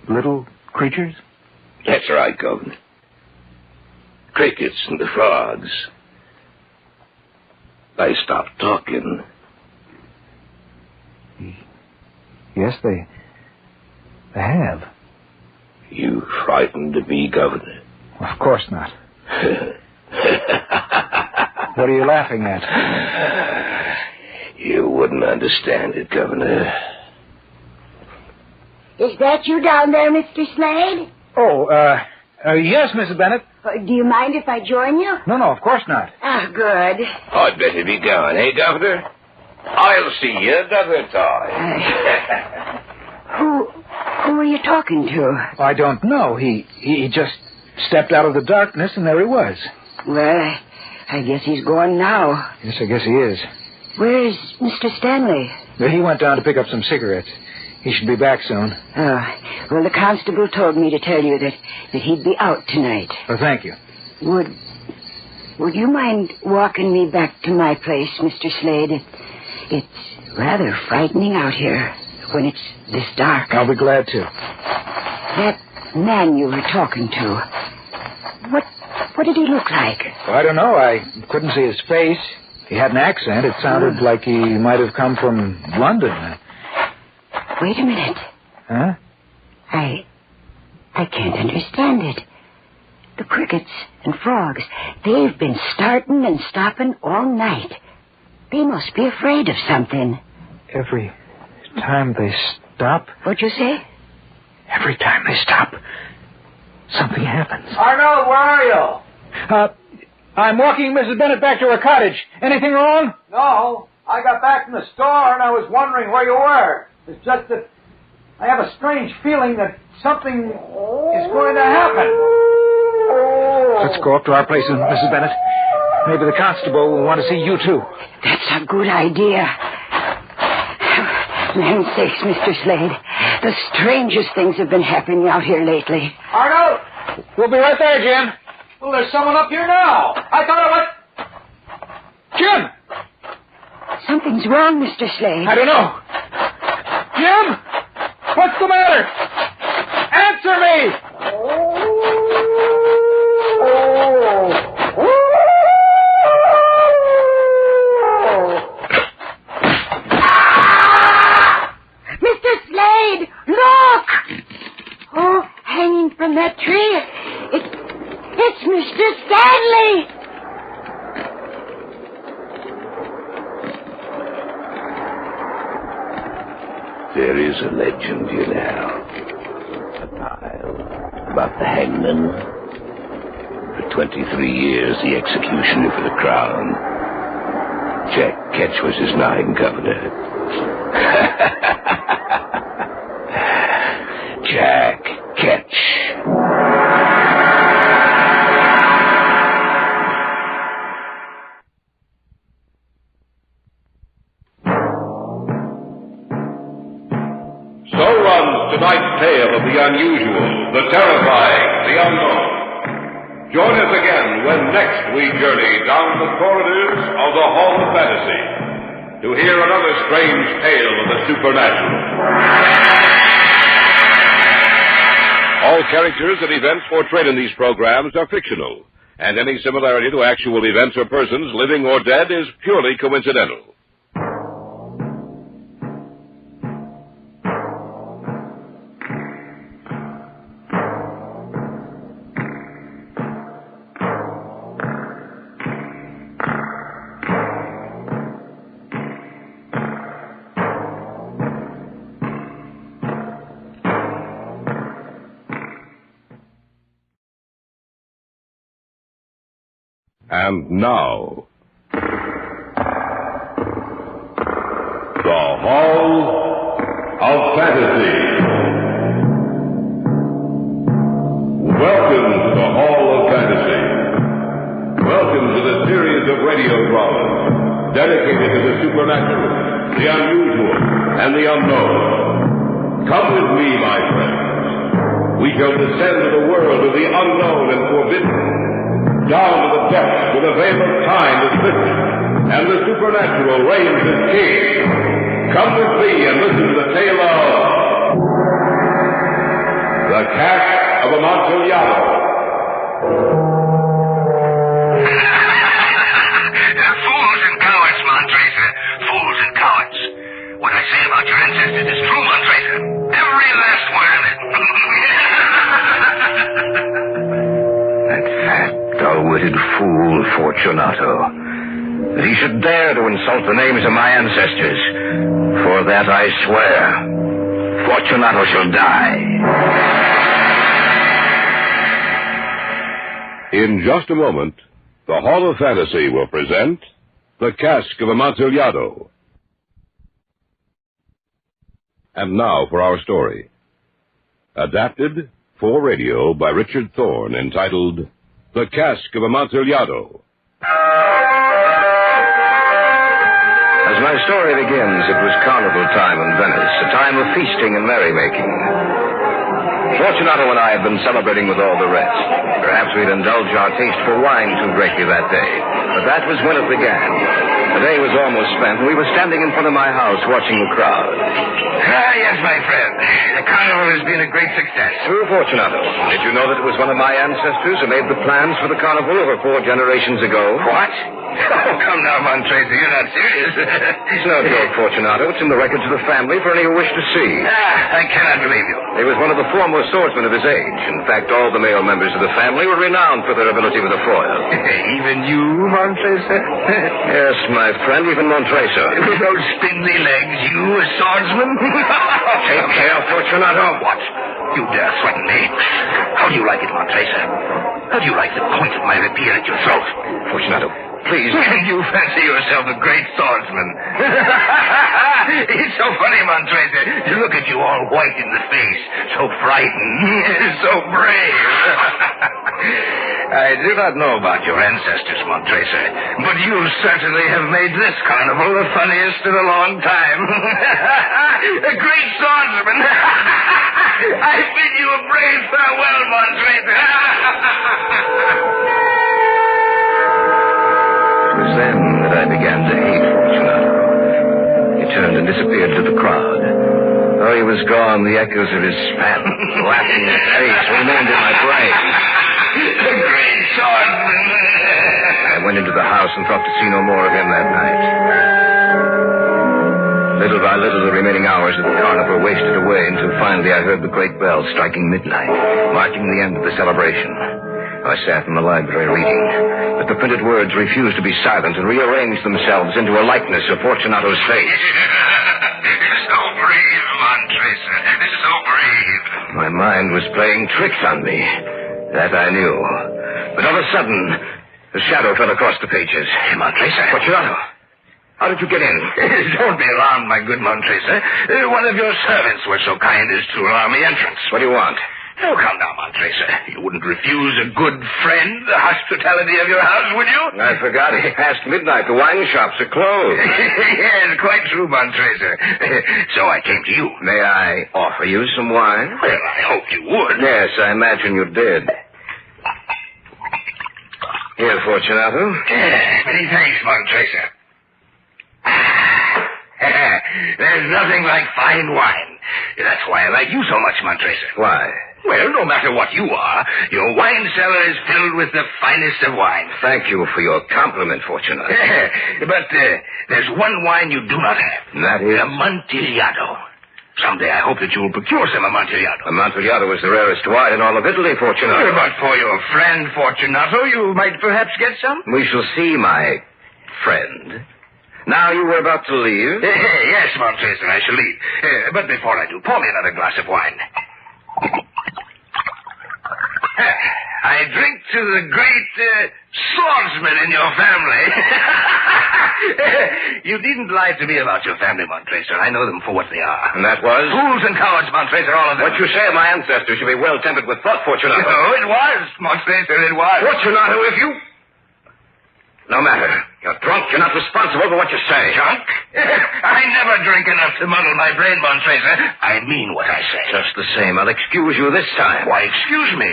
Little creatures? That's right, Governor. Crickets and the frogs. They stopped talking. Yes, they have. You frightened of me, Governor? Of course not. What are you laughing at? You wouldn't understand it, Governor. Is that you down there, Mr. Slade? Yes, Mrs. Bennett. Do you mind if I join you? No, of course not. Ah, good. I'd better be going, eh, Governor? I'll see you another time. Who are you talking to? I don't know. He just stepped out of the darkness, and there he was. Well, I guess he's gone now. Yes, I guess he is. Where's Mr. Stanley? He went down to pick up some cigarettes. He should be back soon. Oh, well, the constable told me to tell you that he'd be out tonight. Oh, thank you. Would you mind walking me back to my place, Mr. Slade? It's rather frightening out here when it's this dark. I'll be glad to. That man you were talking to, what did he look like? Well, I don't know. I couldn't see his face. He had an accent. It sounded like he might have come from London. Wait a minute. Huh? I can't understand it. The crickets and frogs, they've been starting and stopping all night. They must be afraid of something. time they stop... What'd you say? Every time they stop, something happens. Arnold, where are you? I'm walking Mrs. Bennett back to her cottage. Anything wrong? No. I got back from the store and I was wondering where you were. It's just that I have a strange feeling that something is going to happen. Let's go up to our place, Mrs. Bennett. Maybe the constable will want to see you, too. That's a good idea. Land sakes, Mr. Slade. The strangest things have been happening out here lately. Arnold! We'll be right there, Jim. Well, there's someone up here now. I thought I was... Jim! Something's wrong, Mr. Slade. I don't know. Jim! What's the matter? Answer me! Mr. Slade, look! Oh, hanging from that tree. It's Mr. Stanley! There is a legend, you know. A pile about the hangman. For 23 years, the executioner for the crown. Jack Ketch was his nine governor. Jack Ketch. Tonight's tale of the unusual, the terrifying, the unknown. Join us again when next we journey down the corridors of the Hall of Fantasy to hear another strange tale of the supernatural. All characters and events portrayed in these programs are fictional, and any similarity to actual events or persons, living or dead, is purely coincidental. And now, the Hall of Fantasy. Welcome to the Hall of Fantasy. Welcome to the series of radio dramas dedicated to the supernatural, the unusual, and the unknown. Come with me, my friends. We shall descend to the world of the unknown and forbidden. Down to the depths where the veil of time is lifted and the supernatural reigns as king. Come with me and listen to the tale of the Cask of Amontillado. Fools and cowards, Montracer. Fools and cowards. What I say about your ancestors is true, Montracer. Every last word of it. That fat, dull-witted fool, Fortunato. That he should dare to insult the names of my ancestors. For that I swear, Fortunato shall die. In just a moment, the Hall of Fantasy will present the Cask of Amontillado. And now for our story. Adapted for radio by Richard Thorne, entitled The Cask of Amontillado. As my story begins, it was carnival time in Venice, a time of feasting and merrymaking. Fortunato and I had been celebrating with all the rest. Perhaps we'd indulged our taste for wine too greatly that day. But that was when it began. The day was almost spent, and we were standing in front of my house watching the crowd. Ah, yes, my friend. The carnival has been a great success. True, Fortunato. Did you know that it was one of my ancestors who made the plans for the carnival over 4 generations ago? What? Oh, come now, Montracer. You're not serious. It's no joke, Fortunato. It's in the records of the family for any who wish to see. I cannot believe you. He was one of the foremost swordsmen of his age. In fact, all the male members of the family were renowned for their ability with the foil. Even you, Montracer? Yes, my friend, even Montracer. With those spindly legs, You a swordsman? Take care, Fortunato. What? You dare threaten me? How do you like it, Montresa? How do you like the point of my rapier at your throat? Fortunato, please. Can you fancy yourself a great swordsman? It's so funny, Montresa. To look at you all white in the face, so frightened, so brave. I do not know about your ancestors, Montresa, but you certainly have made this carnival the funniest in a long time. A great swordsman. I bid you a brave farewell, Montresa. It was then that I began to hate Fortunato. He turned and disappeared to the crowd. Though he was gone, the echoes of his fat, laughing face remained in my brain. The great swordsman. I went into the house and thought to see no more of him that night. Little by little, the remaining hours of the carnival wasted away until finally I heard the great bell striking midnight, marking the end of the celebration. I sat in the library reading, but the printed words refused to be silent and rearranged themselves into a likeness of Fortunato's face. So brave, Montresa. So brave. My mind was playing tricks on me. That I knew. But all of a sudden, a shadow fell across the pages. Montresa. Fortunato, how did you get in? Don't be alarmed, my good Montresa. One of your servants was so kind as to allow me entrance. What do you want? Oh, come now, Montresa. You wouldn't refuse a good friend the hospitality of your house, would you? I forgot. It's past midnight. The wine shops are closed. Yes, quite true, Montresa. So I came to you. May I offer you some wine? Well, I hoped you would. Yes, I imagine you did. Here, Fortunato. Many thanks, Montresa. There's nothing like fine wine. That's why I like you so much, Montresa. Why? Well, no matter what you are, your wine cellar is filled with the finest of wine. Thank you for your compliment, Fortunato. But there's one wine you do not have. And that is? Amontillado. Someday I hope that you will procure some Amontillado. Amontillado is the rarest wine in all of Italy, Fortunato. But for your friend, Fortunato, you might perhaps get some. We shall see, my friend. Now you were about to leave? Yes, Montresa, I shall leave. But before I do, pour me another glass of wine. I drink to the great swordsman in your family. You needn't lie to me about your family, Montresa. I know them for what they are. And that was? Fools and cowards, Montresa, all of them. What you say of my ancestors should be well tempered with thought, Fortunato. Oh, it was, Montresa, it was. Fortunato, if you... No matter. You're drunk. You're not responsible for what you say. Drunk? I never drink enough to muddle my brain, Montresa. I mean what I say. Just the same. I'll excuse you this time. Why, excuse me.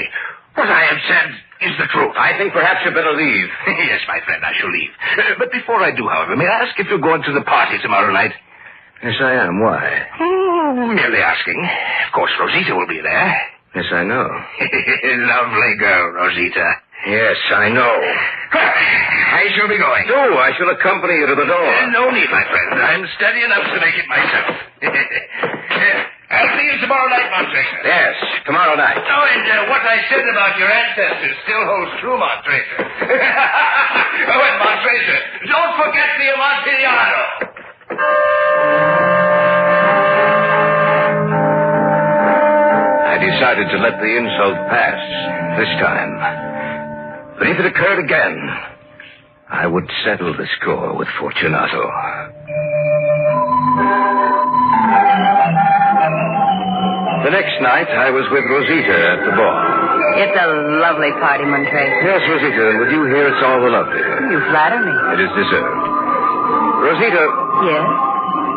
What I have said is the truth. I think perhaps you'd better leave. Yes, my friend, I shall leave. But before I do, however, may I ask if you're going to the party tomorrow night? Yes, I am. Why? Merely asking. Of course, Rosita will be there. Yes, I know. Lovely girl, Rosita. Yes, I know. I shall be going. No, I shall accompany you to the door. No need, my friend. I'm steady enough to make it myself. I'll see you tomorrow night, Montresa. Yes, tomorrow night. Oh, and what I said about your ancestors still holds true, Montresa. Oh, and Montresa, don't forget the Amontillado. I decided to let the insult pass this time. But if it occurred again, I would settle the score with Fortunato. The next night, I was with Rosita at the ball. It's a lovely party, Montresa. Yes, Rosita, and with you here, it's all the lovelier. You flatter me. It is deserved. Rosita. Yes?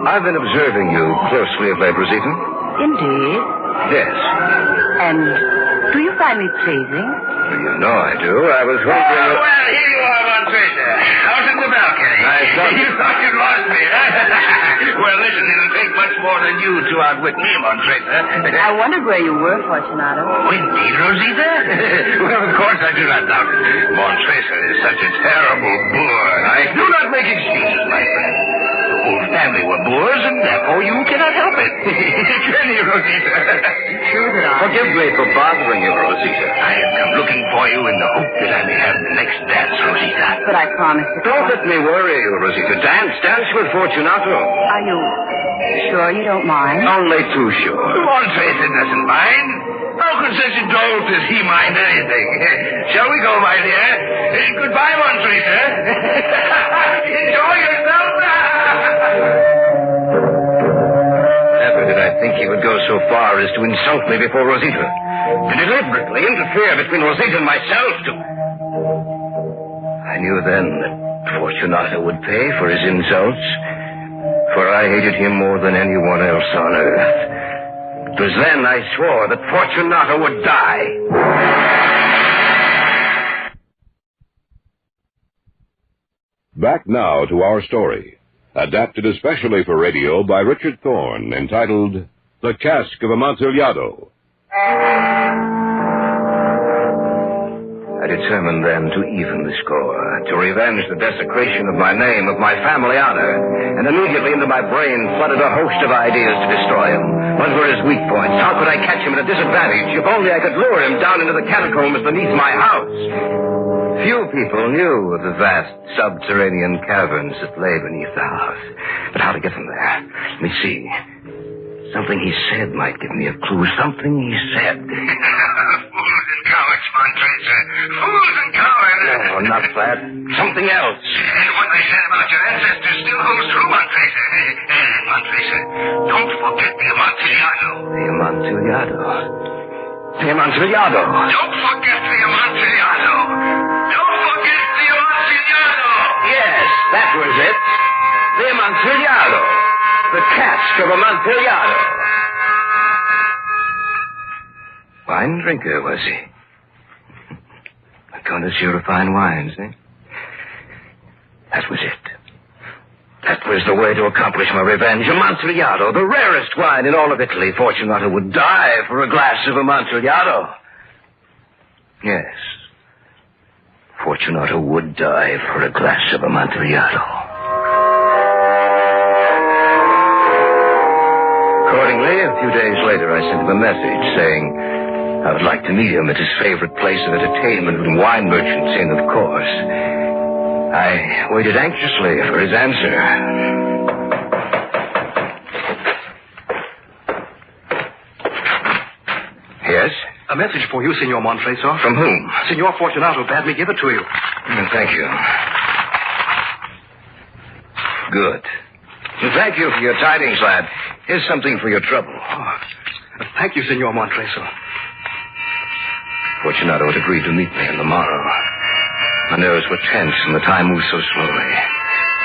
I've been observing you closely of late, Rosita. Indeed. Yes. And do you find me pleasing? You know I do. I was wondering... Oh, well, here you are, Montresa. Out in the balcony. I thought... You thought you'd lost me, huh? Well, listen, it'll take much more than you to outwit me, Montresa. I wondered where you were, Fortunato. Oh, indeed, Rosita? Well, of course I do not doubt it. Montresa is such a terrible boor. I do not make excuses, my friend. The whole family were boors, and therefore you cannot help it. Can you, Rosita? Sure that I... Forgive me for bothering you, Rosita. I have come looking for you in the hope that I may have the next dance, Rosita. But I promised to... Don't let me worry you, Rosita. Dance with Fortunato. Are you Sure you don't mind? Only too sure. Montresa doesn't mind. How could such a dolt as he mind anything? Shall we go, my dear? Goodbye, Montresa. Enjoy yourself. Never did I think he would go so far as to insult me before Rosita. To deliberately interfere between Rosita and myself. I knew then that Fortunato would pay for his insults, for I hated him more than anyone else on earth. It was then I swore that Fortunato would die. Back now to our story, adapted especially for radio by Richard Thorne, entitled The Cask of Amontillado. I determined then to even the score, to revenge the desecration of my name, of my family honor, and immediately into my brain flooded a host of ideas to destroy him. What were his weak points? How could I catch him at a disadvantage? If only I could lure him down into the catacombs beneath my house. Few people knew of the vast subterranean caverns that lay beneath the house. But how to get them there? Let me see. Something he said might give me a clue. Something he said. Fools and cowards, Montresa. Fools and cowards. No, not that. Something else. What I said about your ancestors still holds true, Montresa. Montresa, don't forget the Amontillado. The Amontillado. The Amontillado. Don't forget the Amontillado. Don't forget the Amontillado. Yes, that was it. The Amontillado. The Cask of Amontillado. Wine drinker, was he? A connoisseur of fine wines, eh? That was it. That was the way to accomplish my revenge. Amontillado, the rarest wine in all of Italy. Fortunato would die for a glass of Amontillado. Yes. Fortunato would die for a glass of Amontillado. Accordingly, a few days later, I sent him a message saying I would like to meet him at his favorite place of entertainment and wine merchants in, of course. I waited anxiously for his answer. Yes? A message for you, Signor Montresa. From whom? Signor Fortunato bade me give it to you. Thank you. Good. Thank you for your tidings, lad. Here's something for your trouble. Oh, thank you, Signor Montresa. Fortunato had agreed to meet me on the morrow. My nerves were tense and the time moved so slowly.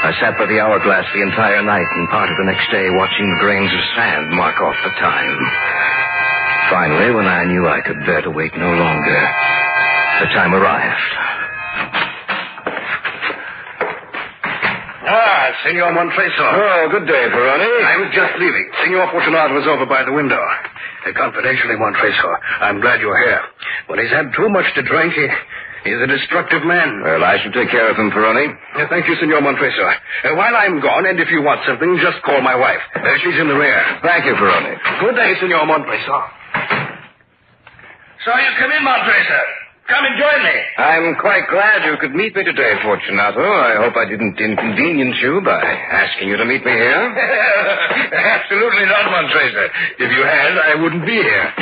I sat by the hourglass the entire night and part of the next day watching the grains of sand mark off the time. Finally, when I knew I could bear to wait no longer, the time arrived. Ah, Signor Montresa. Oh, good day, Peroni. I was just leaving. Signor Fortunato was over by the window. Confidentially, Montresa, I'm glad you're here. When he's had too much to drink, he's a destructive man. Well, I shall take care of him, Peroni. Thank you, Signor Montresa. While I'm gone, and if you want something, just call my wife. She's in the rear. Thank you, Peroni. Good day, Signor Montresa. So you come in, Montresa. Come and join me. I'm quite glad you could meet me today, Fortunato. I hope I didn't inconvenience you by asking you to meet me here. Absolutely not, Montresa. If you had, I wouldn't be here.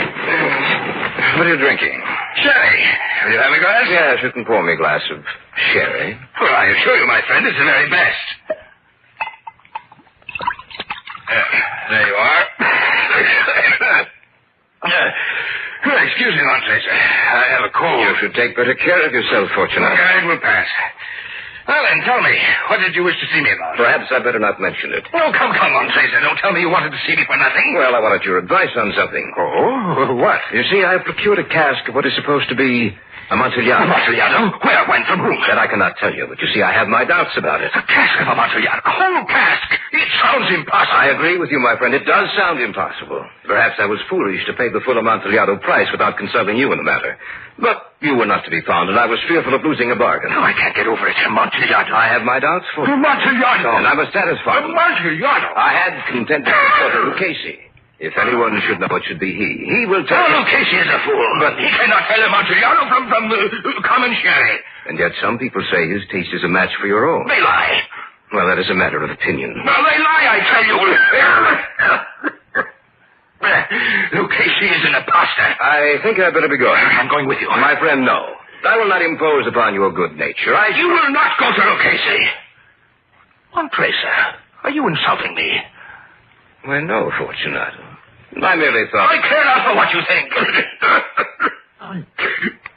What are you drinking? Sherry. Will you have a glass? Yes, you can pour me a glass of sherry. Well, I assure you, my friend, it's the very best. There you are. Excuse me, Montresa. I have a cold. You should take better care of yourself, Fortunato. It will pass. Well, then, tell me, what did you wish to see me about? Perhaps I'd better not mention it. Oh, come, Montresa. Don't tell me you wanted to see me for nothing. Well, I wanted your advice on something. Oh, what? You see, I have procured a cask of what is supposed to be Amontillado. Amontillado? Where? When? From whom? That I cannot tell you, but you see, I have my doubts about it. A cask of Amontillado? A whole cask? It sounds impossible. I agree with you, my friend. It does sound impossible. Perhaps I was foolish to pay the full Amontillado price without consulting you in the matter. But you were not to be found, and I was fearful of losing a bargain. No, I can't get over it. Amontillado. I have my doubts for Amontillado. And I was satisfied. Amontillado. I had contented to report to Lucchesi. If anyone should know, it should be he. He will tell you. Lucchesi is a fool. But he cannot tell Amontillado from common sherry. And yet some people say his taste is a match for your own. They lie. Well, that is a matter of opinion. No, they lie, I tell you. She is an imposter. I think I'd better be going. I'm going with you. My friend, no. I will not impose upon your good nature. You will not go through, Casey. Montresa, are you insulting me? Why, no, Fortunato. I merely thought... I care not for what you think.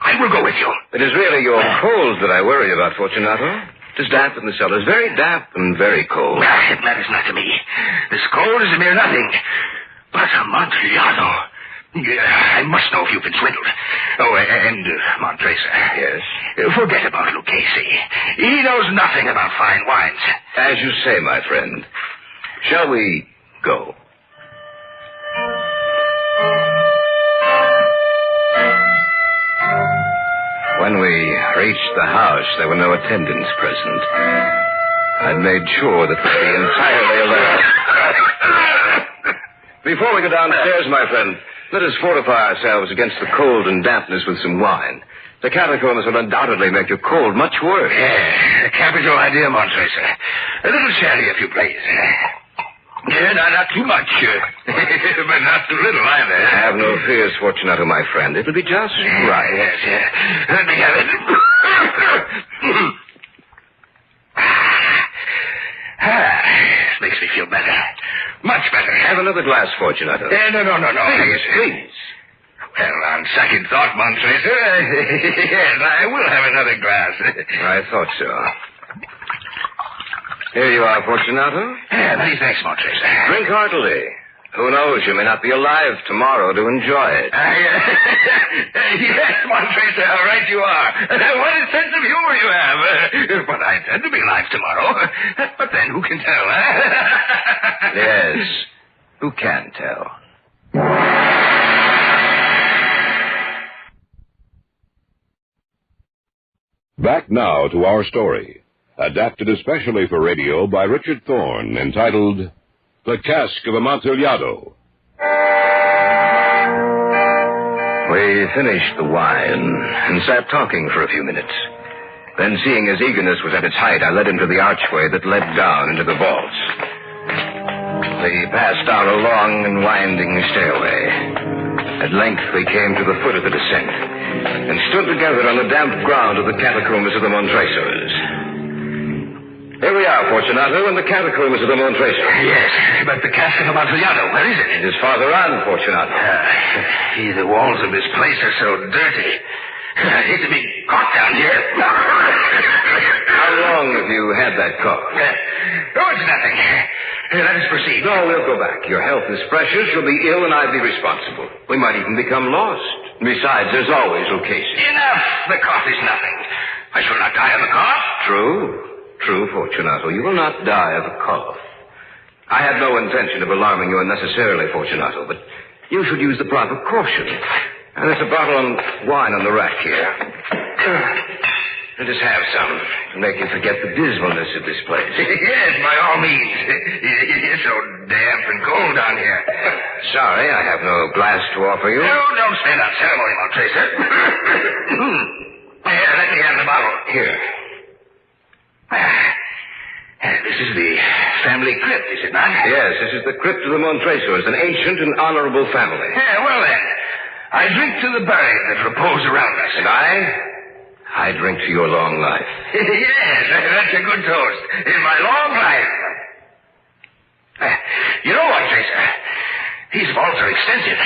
I will go with you. It is really your cold that I worry about, Fortunato. It is damp in the cellars. Very damp and very cold. It matters not to me. This cold is a mere nothing. But Amontillado... I must know if you've been swindled. Oh, and Montresa. Yes? Forget about Lucchese. He knows nothing about fine wines. As you say, my friend. Shall we go? When we reached the house, there were no attendants present. I made sure that we'd be entirely alone. Before we go downstairs, my friend, let us fortify ourselves against the cold and dampness with some wine. The catacombs will undoubtedly make your cold much worse. Yeah, a capital idea, Montresa. A little sherry, if you please. Yeah, not too much. But not too little either. Have no fears, Fortunato, my friend. It'll be just right. Yes, yeah. Let me have it. Makes me feel better. Much better. Have another glass, Fortunato. No. Please. Well, on second thought, Montresa, yes, I will have another glass. I thought so. Here you are, Fortunato. Many thanks, Montresa. Drink heartily. Who knows, you may not be alive tomorrow to enjoy it. Yes, Montresa, how right you are. What a sense of humor you have. But I intend to be alive tomorrow. But then, who can tell, huh? Yes, who can tell? Back now to our story, adapted especially for radio by Richard Thorne, entitled The Cask of Amontillado. We finished the wine and sat talking for a few minutes. Then, seeing his eagerness was at its height, I led him to the archway that led down into the vaults. We passed down a long and winding stairway. At length, we came to the foot of the descent and stood together on the damp ground of the catacombs of the Montresos. Here we are, Fortunato, in the catacombs of the Montresos. Yes, but the Cask of Amontillado, where is it? It is farther on, Fortunato. The walls of this place are so dirty. I hate to be caught down here. How long have you had that cough? It's nothing. Let us proceed. No, we'll go back. Your health is precious. You'll be ill, and I'd be responsible. We might even become lost. Besides, there's always Lucchese. Enough. The cough is nothing. I shall not die of the cough. True, Fortunato. You will not die of a cough. I had no intention of alarming you unnecessarily, Fortunato, but you should use the proper caution. And there's a bottle of wine on the rack here. Let us have some to make you forget the dismalness of this place. Yes, by all means. It's so damp and cold down here. Sorry, I have no glass to offer you. No, don't stand on ceremony, Montresa. Here, let me have the bottle. Here. This is the family crypt, is it not? Yes, this is the crypt of the Montresos, an ancient and honorable family. Well then, I drink to the buried that repose around us. And I drink to your long life. Yes, that's a good toast. In my long life. You know what, Tracer? These vaults are extensive.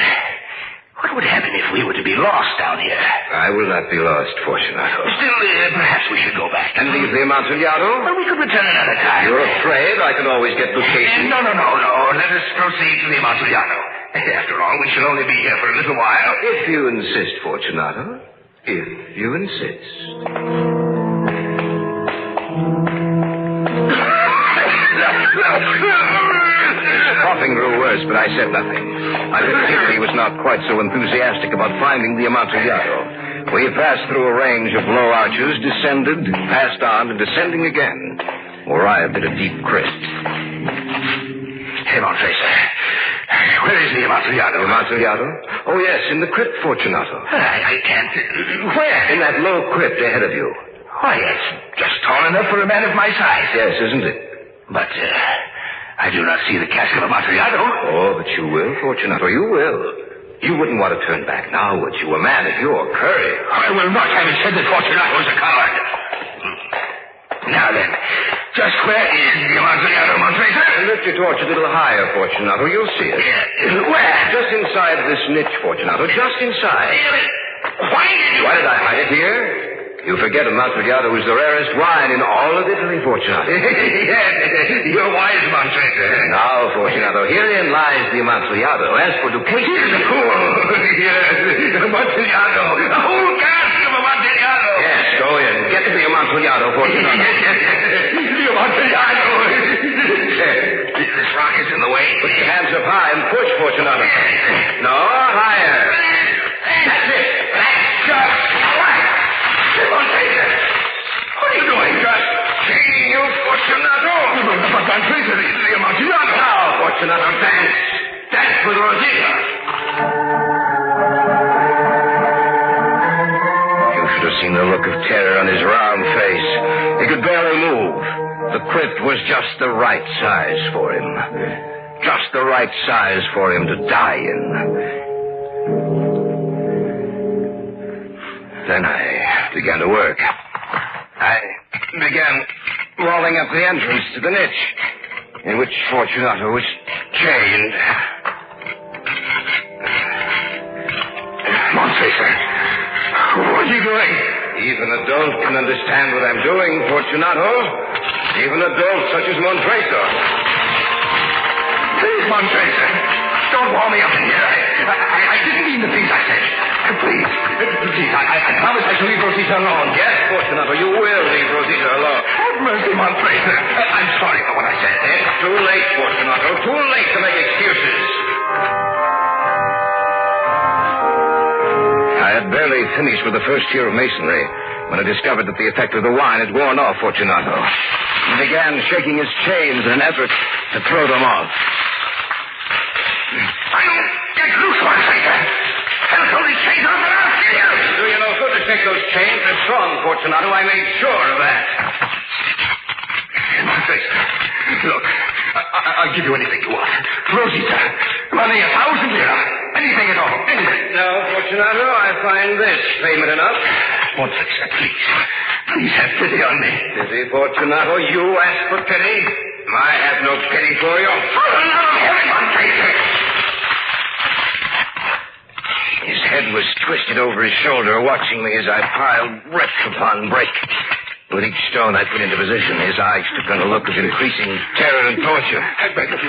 What would happen if we were to be lost down here? I will not be lost, Fortunato. Still, perhaps we should go back. And leave the Amontillado? Well, we could return another time. You're afraid I can always get Lucchese? No. Let us proceed to the Amontillado. After all, we shall only be here for a little while. If you insist, Fortunato. If you insist. Coughing grew worse, but I said nothing. I could see that he was not quite so enthusiastic about finding the Amontillado. We passed through a range of low arches, descended, passed on, and descending again, arrived at a deep crypt. Hey, Montresa. Where is the Amontillado? The Amontillado? Oh, yes, in the crypt, Fortunato. I can't... Where? In that low crypt ahead of you. Why, it's just tall enough for a man of my size. Yes, isn't it? But, I do not see the Cask of Amontillado. Oh, but you will, Fortunato, you will. You wouldn't want to turn back now, would you? A man of your courage. I will not have it said that Fortunato was a coward. Now then, just where is the Amontillado, Montresa? Lift your torch a little higher, Fortunato. You'll see it. Where? Just inside this niche, Fortunato. Just inside. Why did I hide it here? You forget Amontillado is the rarest wine in all of Italy, Fortunato. Yes, you're wise, Montresa. Now, Fortunato, herein lies the Amontillado. As for Ducati... Here's a fool. Yes, Amontillado. A whole cask of Amontillado. Yes, go in. Get to the Amontillado, Fortunato. The Amontillado. This rock is in the way. Put your hands up high and push, Fortunato. No, higher. That's it. That's just right. Montresa, what are you doing? Just chaining you, Fortunato. But Montresa, the Amontillado. Now, Fortunato, dance. Dance with Rosita. You should have seen the look of terror on his round face. He could barely move. The crypt was just the right size for him. Just the right size for him to die in. Then I began to work. I began walling up the entrance to the niche in which Fortunato was chained. Montresa, what are you doing? Even a dolt can understand what I'm doing, Fortunato. Even a dolt such as Montresa. Please, Montresa, don't wall me up in here. I didn't mean the things I said. Please, I promise I shall leave Rosita alone. Yes, Fortunato, you will leave Rosita alone. Have mercy, Montresa. I'm sorry for what I said. It's too late, Fortunato. Too late to make excuses. I had barely finished with the first year of masonry when I discovered that the effect of the wine had worn off Fortunato. He began shaking his chains in an effort to throw them off. I don't get loose, Montresa. I'll throw these chains off and I'll kill you. Do you no good to shake those chains? They're strong, Fortunato. I made sure of that. Montresa, look, I'll give you anything you want. Rosita, money, 1,000 lira. Anything at all. Anything. No, Fortunato, I find this payment enough. Montresa, please. Please have pity on me. Pity, Fortunato? You ask for pity? I have no pity for you. For the love of heaven, Montresa! His head was twisted over his shoulder, watching me as I piled brick upon brick. With each stone I put into position, his eyes took on a look of increasing terror and torture.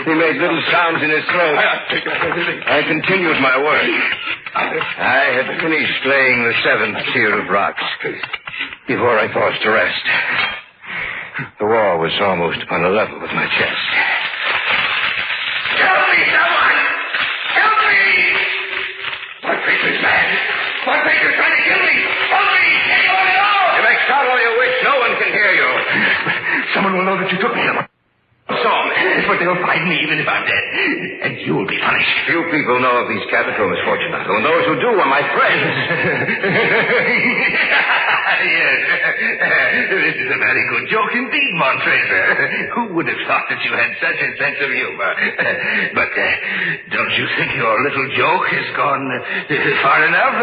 He made little sounds in his throat. I continued my work. I had finished laying the 7th tier of rocks before I paused to rest. The wall was almost upon a level with my chest. Help me, someone! Help me! Montesa's mad. Montesa's trying to kill me! Help me! Take on it all! You may shout all you wish. No one can hear you. Someone will know that you took me. Saw me. But they'll find me even if I'm dead. And you'll be punished. Few people know of these catacombs, Fortunato, and those who do are my friends. Yes. This is a very good joke indeed, Montresa. Who would have thought that you had such a sense of humor? But don't you think your little joke has gone far enough?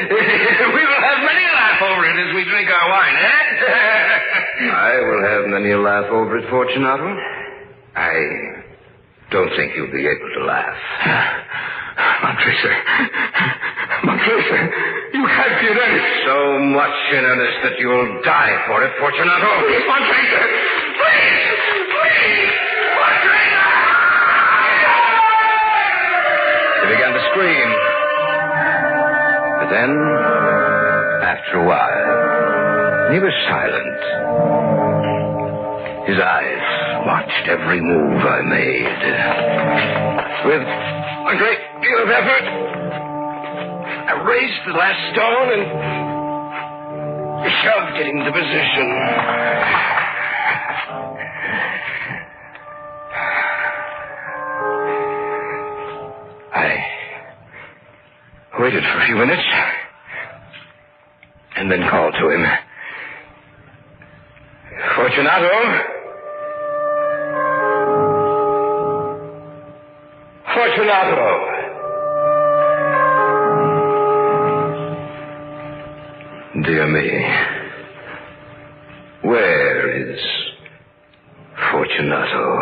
We will have many a laugh over it as we drink our wine, eh? I will have many a laugh over it, Fortunato. I don't think you'll be able to laugh. Montresa, you can't be in earnest. So much in earnest that you'll die for it, Fortunato. Please, Montresa, please, Montresa! He began to scream. But then, after a while, he was silent. His eyes watched every move I made. With a great deal of effort, I raised the last stone and shoved it into position. I waited for a few minutes and then called to him. Fortunato? Fortunato! Dear me. Where is Fortunato?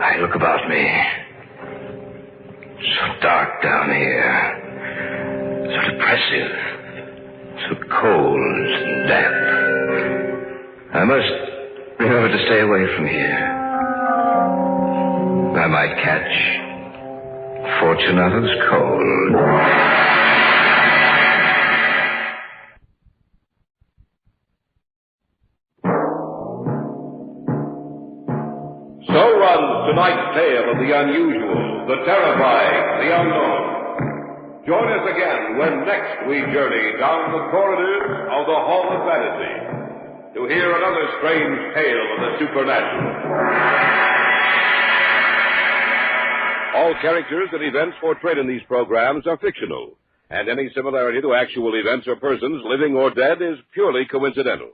I look about me. So dark down here. So depressive. So cold and damp. I must remember to stay away from here. I might catch Fortunato's cold. So runs tonight's tale of the unusual, the terrifying, the unknown. Join us again when next we journey down the corridors of the Hall of Fantasy to hear another strange tale of the supernatural. All characters and events portrayed in these programs are fictional, and any similarity to actual events or persons, living or dead, is purely coincidental.